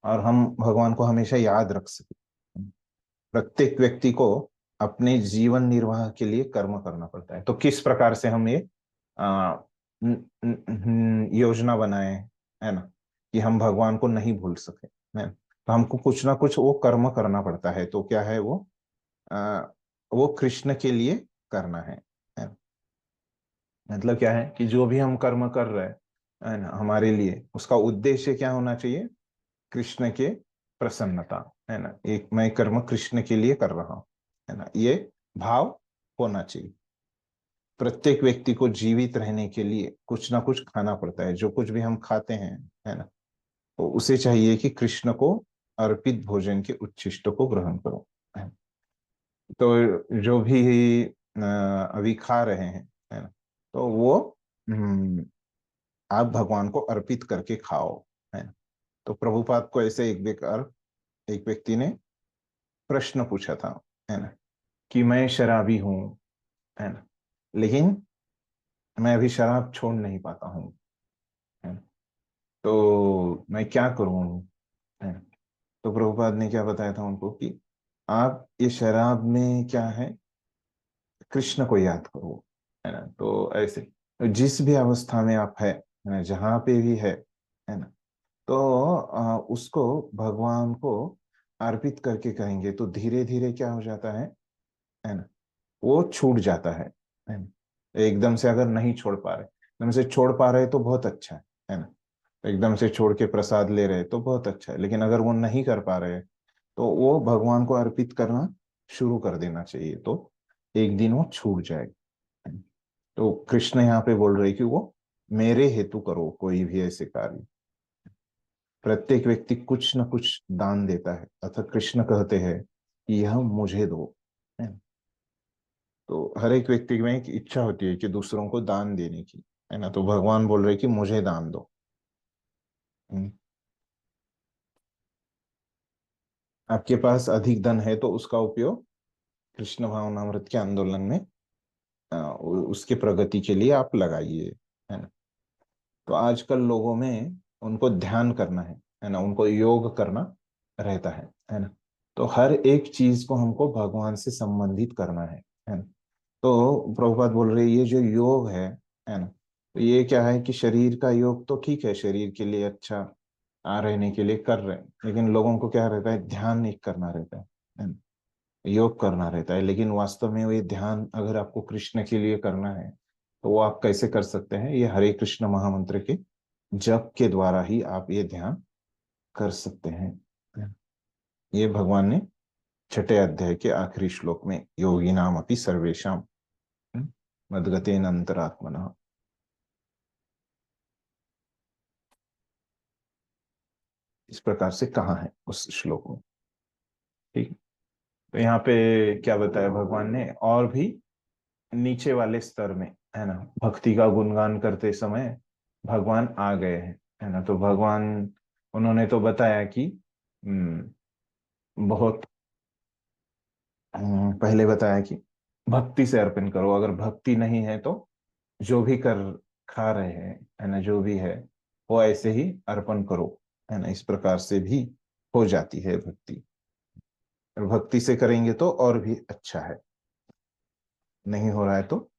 और हम भगवान को हमेशा याद रख सके। प्रत्येक व्यक्ति को अपने जीवन निर्वाह के लिए कर्म करना पड़ता है। तो किस प्रकार से हम ये योजना बनाए, है ना, कि हम भगवान को नहीं भूल सके, है। तो हमको कुछ ना कुछ वो कर्म करना पड़ता है। तो क्या है वो कृष्ण के लिए करना है। मतलब क्या है कि जो भी हम कर्म कर रहे हैं, है ना, हमारे लिए उसका उद्देश्य क्या होना चाहिए, कृष्ण के प्रसन्नता, है ना। एक मैं कर्म कृष्ण के लिए कर रहा हूं, है ना, ये भाव होना चाहिए। प्रत्येक व्यक्ति को जीवित रहने के लिए कुछ ना कुछ खाना पड़ता है। जो कुछ भी हम खाते हैं, है ना, तो उसे चाहिए कि कृष्ण को अर्पित भोजन के उच्छिष्ट को ग्रहण करो। तो जो भी अभी खा रहे हैं, है ना, तो वो आप भगवान को अर्पित करके खाओ, है ना। तो प्रभुपाद को ऐसे एक व्यक्ति ने प्रश्न पूछा था, है ना, कि मैं शराबी हूँ, है ना, लेकिन मैं अभी शराब छोड़ नहीं पाता हूँ, है ना, तो मैं क्या करूँ, है ना। तो प्रभुपाद ने क्या बताया था उनको कि आप ये शराब में क्या है, कृष्ण को याद करो, है ना। तो ऐसे जिस भी अवस्था में आप है ना, जहाँ पे भी है ना, तो उसको भगवान को अर्पित करके कहेंगे तो धीरे धीरे क्या हो जाता है ना, वो छूट जाता है ना। एकदम से अगर नहीं छोड़ पा रहे, एकदम से छोड़ पा रहे तो बहुत अच्छा है ना। एकदम से छोड़ के प्रसाद ले रहे तो बहुत अच्छा है, लेकिन अगर वो नहीं कर पा रहे तो वो भगवान को अर्पित करना शुरू कर देना चाहिए, तो एक दिन वो छूट जाएगा। तो कृष्ण यहाँ पे बोल रहे कि वो मेरे हेतु करो कोई भी ऐसे कार्य। प्रत्येक व्यक्ति कुछ न कुछ दान देता है, अतः कृष्ण कहते हैं कि यह मुझे दो, है ना? तो हर एक व्यक्ति में एक इच्छा होती है कि दूसरों को दान देने की, है ना। तो भगवान बोल रहे कि मुझे दान दो। हम्म। आपके पास अधिक धन है तो उसका उपयोग कृष्ण भावनामृत के आंदोलन में उसके प्रगति के लिए आप लगाइए, है ना। तो आजकल लोगों में उनको ध्यान करना है ना, उनको योग करना रहता है ना। तो हर एक चीज को हमको भगवान से संबंधित करना है ना। तो प्रभुपाद बोल रहे ये जो योग है ना, तो ये क्या है कि शरीर का योग तो ठीक है, शरीर के लिए अच्छा रहने के लिए कर रहे हैं, लेकिन लोगों को क्या रहता है, ध्यान एक करना रहता है ना, योग करना रहता है। लेकिन वास्तव में ये ध्यान अगर आपको कृष्ण के लिए करना है तो वो आप कैसे कर सकते हैं, ये हरे कृष्ण महामंत्र के जप के द्वारा ही आप ये ध्यान कर सकते हैं। ये भगवान ने छठे अध्याय के आखिरी श्लोक में योगी नाम अपि सर्वेशम मदगतेन अंतरात्मना, इस प्रकार से कहा है उस श्लोक में। ठीक। तो यहाँ पे क्या बताया भगवान ने, और भी नीचे वाले स्तर में, है ना, भक्ति का गुणगान करते समय भगवान आ गए हैं, है ना। तो भगवान उन्होंने तो बताया कि बहुत पहले बताया कि भक्ति से अर्पण करो, अगर भक्ति नहीं है तो जो भी कर खा रहे हैं, है ना, जो भी है वो ऐसे ही अर्पण करो, है ना। इस प्रकार से भी हो जाती है भक्ति, और भक्ति से करेंगे तो और भी अच्छा है। नहीं हो रहा है तो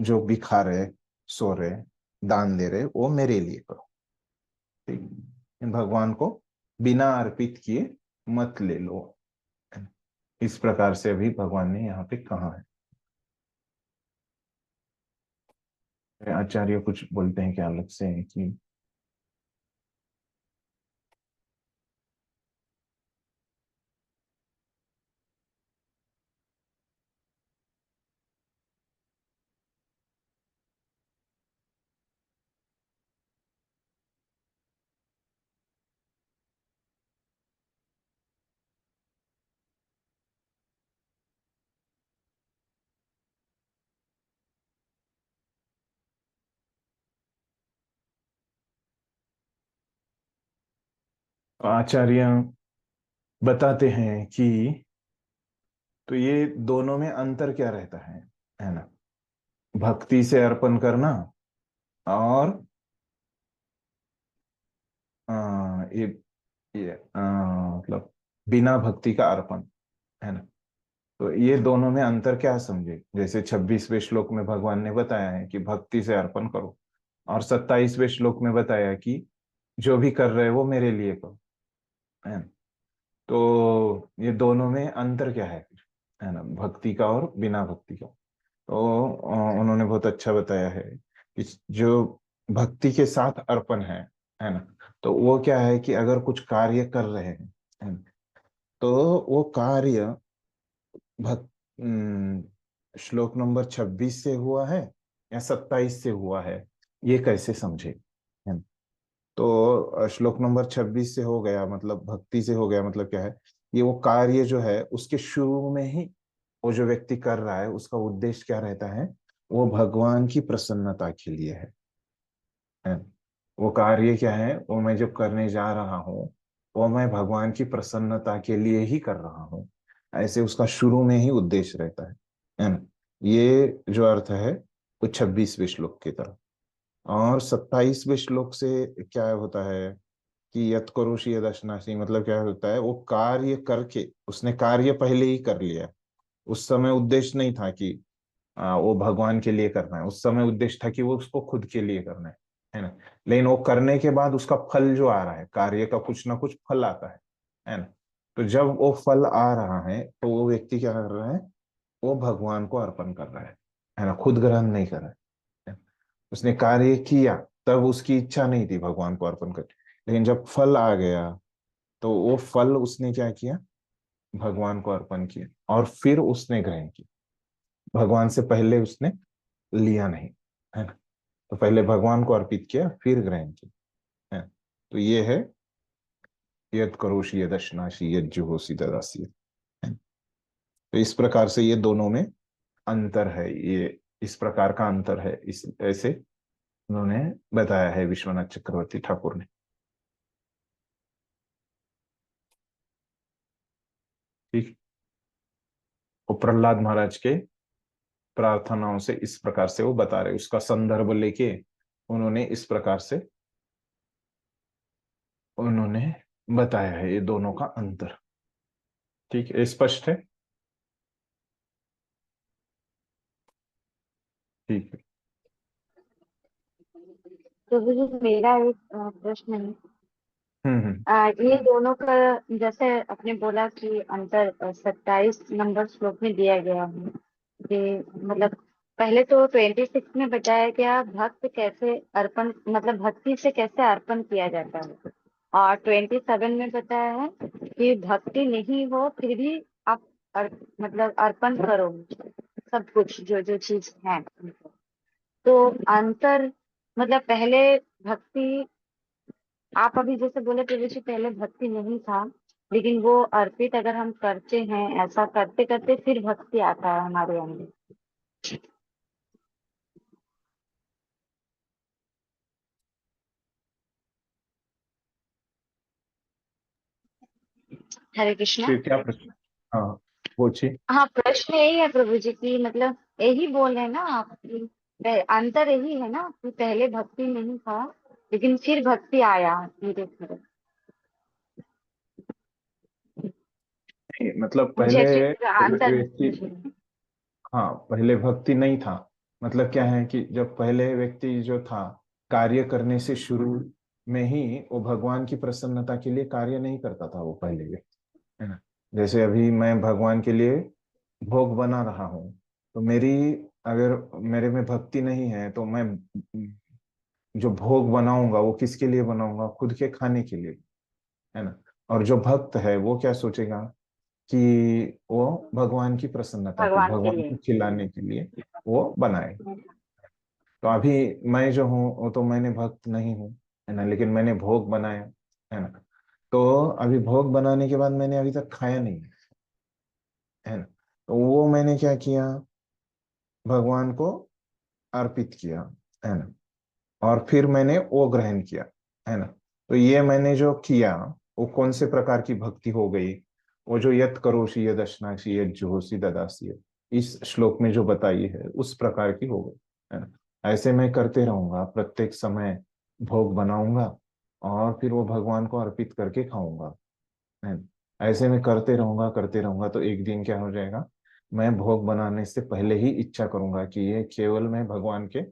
जो भी खा रहे, सो रहे, दान दे रहे, वो मेरे लिए करो, ठीक। भगवान को बिना अर्पित किए मत ले लो, इस प्रकार से अभी भगवान ने यहाँ पे कहा है। आचार्य कुछ बोलते हैं क्या अलग से है कि आचार्य बताते हैं कि तो ये दोनों में अंतर क्या रहता है ना, भक्ति से अर्पण करना और ये मतलब बिना भक्ति का अर्पण, है ना। तो ये दोनों में अंतर क्या समझे, जैसे 26वें श्लोक में भगवान ने बताया है कि भक्ति से अर्पण करो, और 27वें श्लोक में बताया कि जो भी कर रहे हो वो मेरे लिए करो, है ना। तो ये दोनों में अंतर क्या है फिर, है ना, भक्ति का और बिना भक्ति का। तो उन्होंने बहुत अच्छा बताया है कि जो भक्ति के साथ अर्पण है ना, तो वो क्या है कि अगर कुछ कार्य कर रहे हैं, है ना, तो वो कार्य भक्त श्लोक नंबर 26 से हुआ है या 27 से हुआ है, ये कैसे समझे, है ना। तो श्लोक नंबर 26 से हो गया मतलब भक्ति से हो गया, मतलब क्या है ये वो कार्य जो है उसके शुरू में ही वो जो व्यक्ति कर रहा है उसका उद्देश्य क्या रहता है, वो भगवान की प्रसन्नता के लिए है। वो कार्य क्या है, वो मैं जब करने जा रहा हूँ वो मैं भगवान की प्रसन्नता के लिए ही कर रहा हूँ, ऐसे उसका शुरू में ही उद्देश्य रहता है ना। ये जो अर्थ है वो 26वें श्लोक की तरह। और 27वें श्लोक से क्या होता है कि यत करोषि यद अश्नासि, मतलब क्या होता है, वो कार्य करके उसने कार्य पहले ही कर लिया। उस समय उद्देश्य नहीं था कि वो भगवान के लिए करना है, उस समय उद्देश्य था कि वो उसको खुद के लिए करना है ना। लेकिन वो करने के बाद उसका फल जो आ रहा है, कार्य का कुछ ना कुछ फल आता है ना। तो जब वो फल आ रहा है तो वो व्यक्ति क्या कर रहा है, वो भगवान को अर्पण कर रहा है ना, खुद ग्रहण नहीं कर रहा है। उसने कार्य किया तब उसकी इच्छा नहीं थी भगवान को अर्पण कर, लेकिन जब फल आ गया तो वो फल उसने क्या किया, भगवान को अर्पण किया और फिर उसने ग्रहण किया। भगवान से पहले उसने लिया नहीं, है ना। तो पहले भगवान को अर्पित किया फिर ग्रहण किया, है। तो ये है यद करोषि यद अश्नासि यद जुहोसि ददासि, है। तो इस प्रकार से ये दोनों में अंतर है, ये इस प्रकार का अंतर है, इस ऐसे उन्होंने बताया है विश्वनाथ चक्रवर्ती ठाकुर ने। ठीक। वो प्रहलाद महाराज के प्रार्थनाओं से इस प्रकार से वो बता रहे, उसका संदर्भ लेके उन्होंने इस प्रकार से उन्होंने बताया है ये दोनों का अंतर। ठीक है, स्पष्ट है। ठीक है। तो ये मेरा एक प्रश्न है। हम्म। ये दोनों का जैसे आपने बोला कि अंतर 27 नंबर श्लोक में दिया गया है कि मतलब पहले तो 26 में बताया गया भक्त कैसे अर्पण, मतलब भक्ति से कैसे अर्पण किया जाता है, और 27 में बताया है कि भक्ति नहीं हो फिर भी आप मतलब अर्पण करो सब कुछ जो जो चीज है। तो अंतर मतलब पहले भक्ति, आप अभी जैसे बोले प्रभु जी पहले भक्ति नहीं था, लेकिन वो अर्पित अगर हम करते हैं, ऐसा करते करते फिर भक्ति आता है हमारे अंदर। हरे कृष्णा। फिर क्या प्रश्न? हाँ, पूछिए। हाँ, प्रश्न यही है प्रभु जी की, मतलब यही बोल रहे हैं ना आप कि अंतर यही है ना कि पहले भक्ति नहीं था लेकिन फिर भक्ति आया धीरे धीरे। मतलब मुझे पहले अच्छी तरह अंतर नहीं व्यक्ति, समझ में। हाँ पहले भक्ति नहीं था, मतलब क्या है कि जब पहले व्यक्ति जो था कार्य करने से शुरू में ही वो भगवान की प्रसन्नता के लिए कार्य नहीं करता था वो पहले व्यक्ति, है ना। जैसे अभी मैं भगवान के लिए भोग बना रहा हूँ, तो मेरी अगर मेरे में भक्ति नहीं है तो मैं जो भोग बनाऊंगा वो किसके लिए बनाऊंगा, खुद के खाने के लिए, है ना। और जो भक्त है वो क्या सोचेगा कि वो भगवान की प्रसन्नता के, भगवान के भगवान लिए। को खिलाने के लिए वो बनाए। तो अभी मैं जो हूँ वो तो मैंने भक्त नहीं हूँ, है ना, लेकिन मैंने भोग बनाया, है ना। तो अभी भोग बनाने के बाद मैंने अभी तक खाया नहीं, है ना। तो वो मैंने क्या किया, भगवान को अर्पित किया, है ना, और फिर मैंने वो ग्रहण किया, है ना। तो ये मैंने जो किया वो कौन से प्रकार की भक्ति हो गई, वो जो यत करोषि यद अश्नासि यद जुहोसि ददासि इस श्लोक में जो बताई है उस प्रकार की हो गई, है ना। ऐसे मैं करते रहूंगा, प्रत्येक समय भोग बनाऊंगा और फिर वो भगवान को अर्पित करके खाऊंगा, है ना। ऐसे मैं करते रहूंगा तो एक दिन क्या हो जाएगा, मैं भोग बनाने से पहले ही इच्छा करूंगा कि ये केवल मैं भगवान के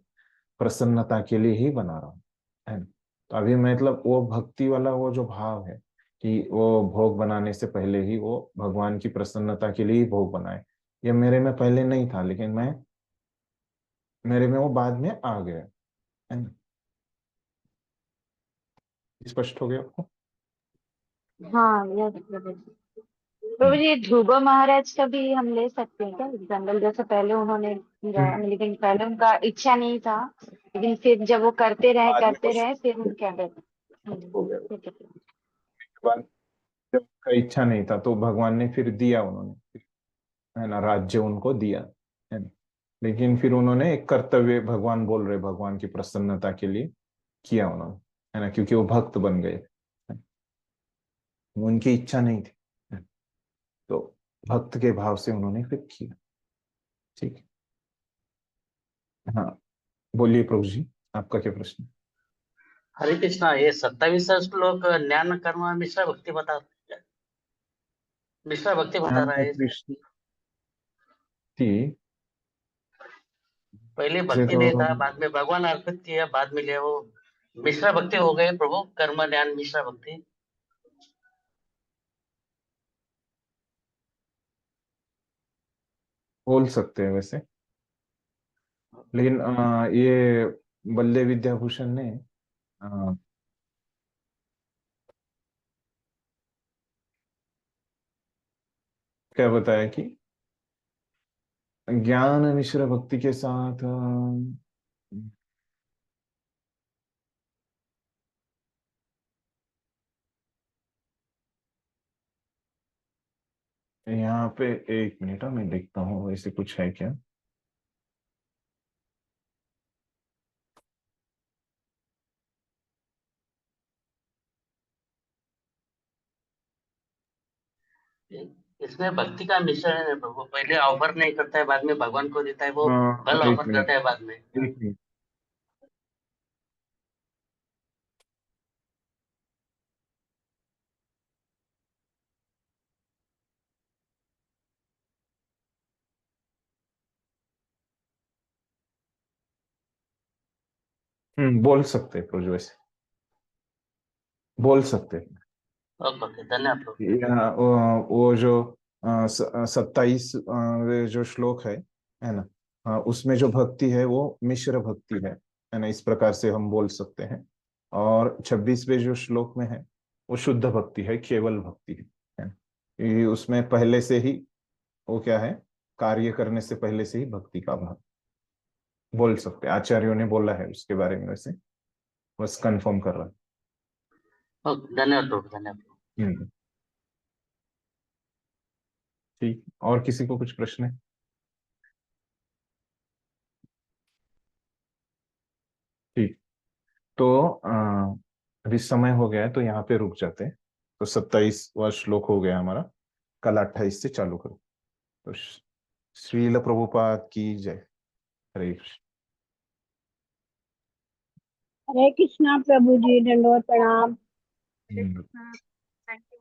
प्रसन्नता के लिए ही बना रहा हूँ, है ना। तो अभी मतलब वो भक्ति वाला वो जो भाव है कि वो भोग बनाने से पहले ही वो भगवान की प्रसन्नता के लिए ही भोग बनाए, ये मेरे में पहले नहीं था, लेकिन मैं मेरे में वो बाद में आ गया, है ना। स्पष्ट हो गया आपको? हाँ, यस प्रभु जी। प्रभु जी, ध्रुव महाराज का भी हम ले सकते हैं क्या एग्जाम्पल? जैसे पहले उन्होंने किया, हम्म। लेकिन पहले उनका इच्छा नहीं था, लेकिन फिर जब वो बाद में करते कुछ रहे फिर उनके अंदर। हो गया ठीक है। बाद जब उनका इच्छा नहीं था तो भगवान ने फिर दिया, उन्होंने, है ना, राज्य उनको दिया, है ना। लेकिन फिर उन्होंने एक कर्तव्य, भगवान बोल रहे, भगवान की प्रसन्नता के लिए किया उन्होंने, है ना, क्योंकि वो भक्त बन गए, उनकी इच्छा नहीं थी, तो भक्त के भाव से उन्होंने फिर किया। ठीक है, हाँ, बोलिए प्रभु जी, आपका क्या प्रश्न? हरे कृष्णा, ये 27वां श्लोक ज्ञान कर्म मिश्रा भक्ति बता रहा है। कृष्ण की पहले से भक्ति तो नहीं था, बाद में भगवान अर्पित किया, बाद में लिया, वो मिश्रा भक्ति हो गए प्रभु, कर्म ज्ञान मिश्रा भक्ति। बोल सकते हैं वैसे, लेकिन ये बल्ले विद्याभूषण ने अ, क्या बताया कि ज्ञान मिश्र भक्ति के साथ यहाँ पे, एक मिनट, मैं देखता हूँ ऐसे कुछ है क्या। इसमें भक्ति का मिश्रण है प्रभु, पहले ऑफर नहीं करता है, बाद में भगवान को देता है, वो फल एक ऑफर मिनट, करता है बाद में। एक मिनट, बोल सकते हैं प्रभु, वैसे बोल सकते हैं। ओके, धन्यवाद प्रभु। यहाँ वो जो 27 जो श्लोक है ना, उसमें जो भक्ति है वो मिश्र भक्ति है ना, इस प्रकार से हम बोल सकते हैं। और 26वें जो श्लोक में है वो शुद्ध भक्ति है, केवल भक्ति है ना। ये उसमें पहले से ही वो क्या है, कार्य करने से पहले से ही भक्ति का भाव बोल सकते हैं, आचार्यों ने बोला है उसके बारे में, वैसे बस कंफर्म कर रहा ओके, धन्यवाद प्रभु, धन्यवाद प्रभु। है। ठीक, और किसी को कुछ प्रश्न है? ठीक, तो अभी समय हो गया है, तो यहाँ पे रुक जाते हैं। तो 27वां श्लोक हो गया हमारा, कल 28 से चालू करो। तो श्रील प्रभुपाद की जय। हरे कृष्ण। हरे कृष्णा प्रभु जी, दंडवत प्रणाम। हम्म। Thank you.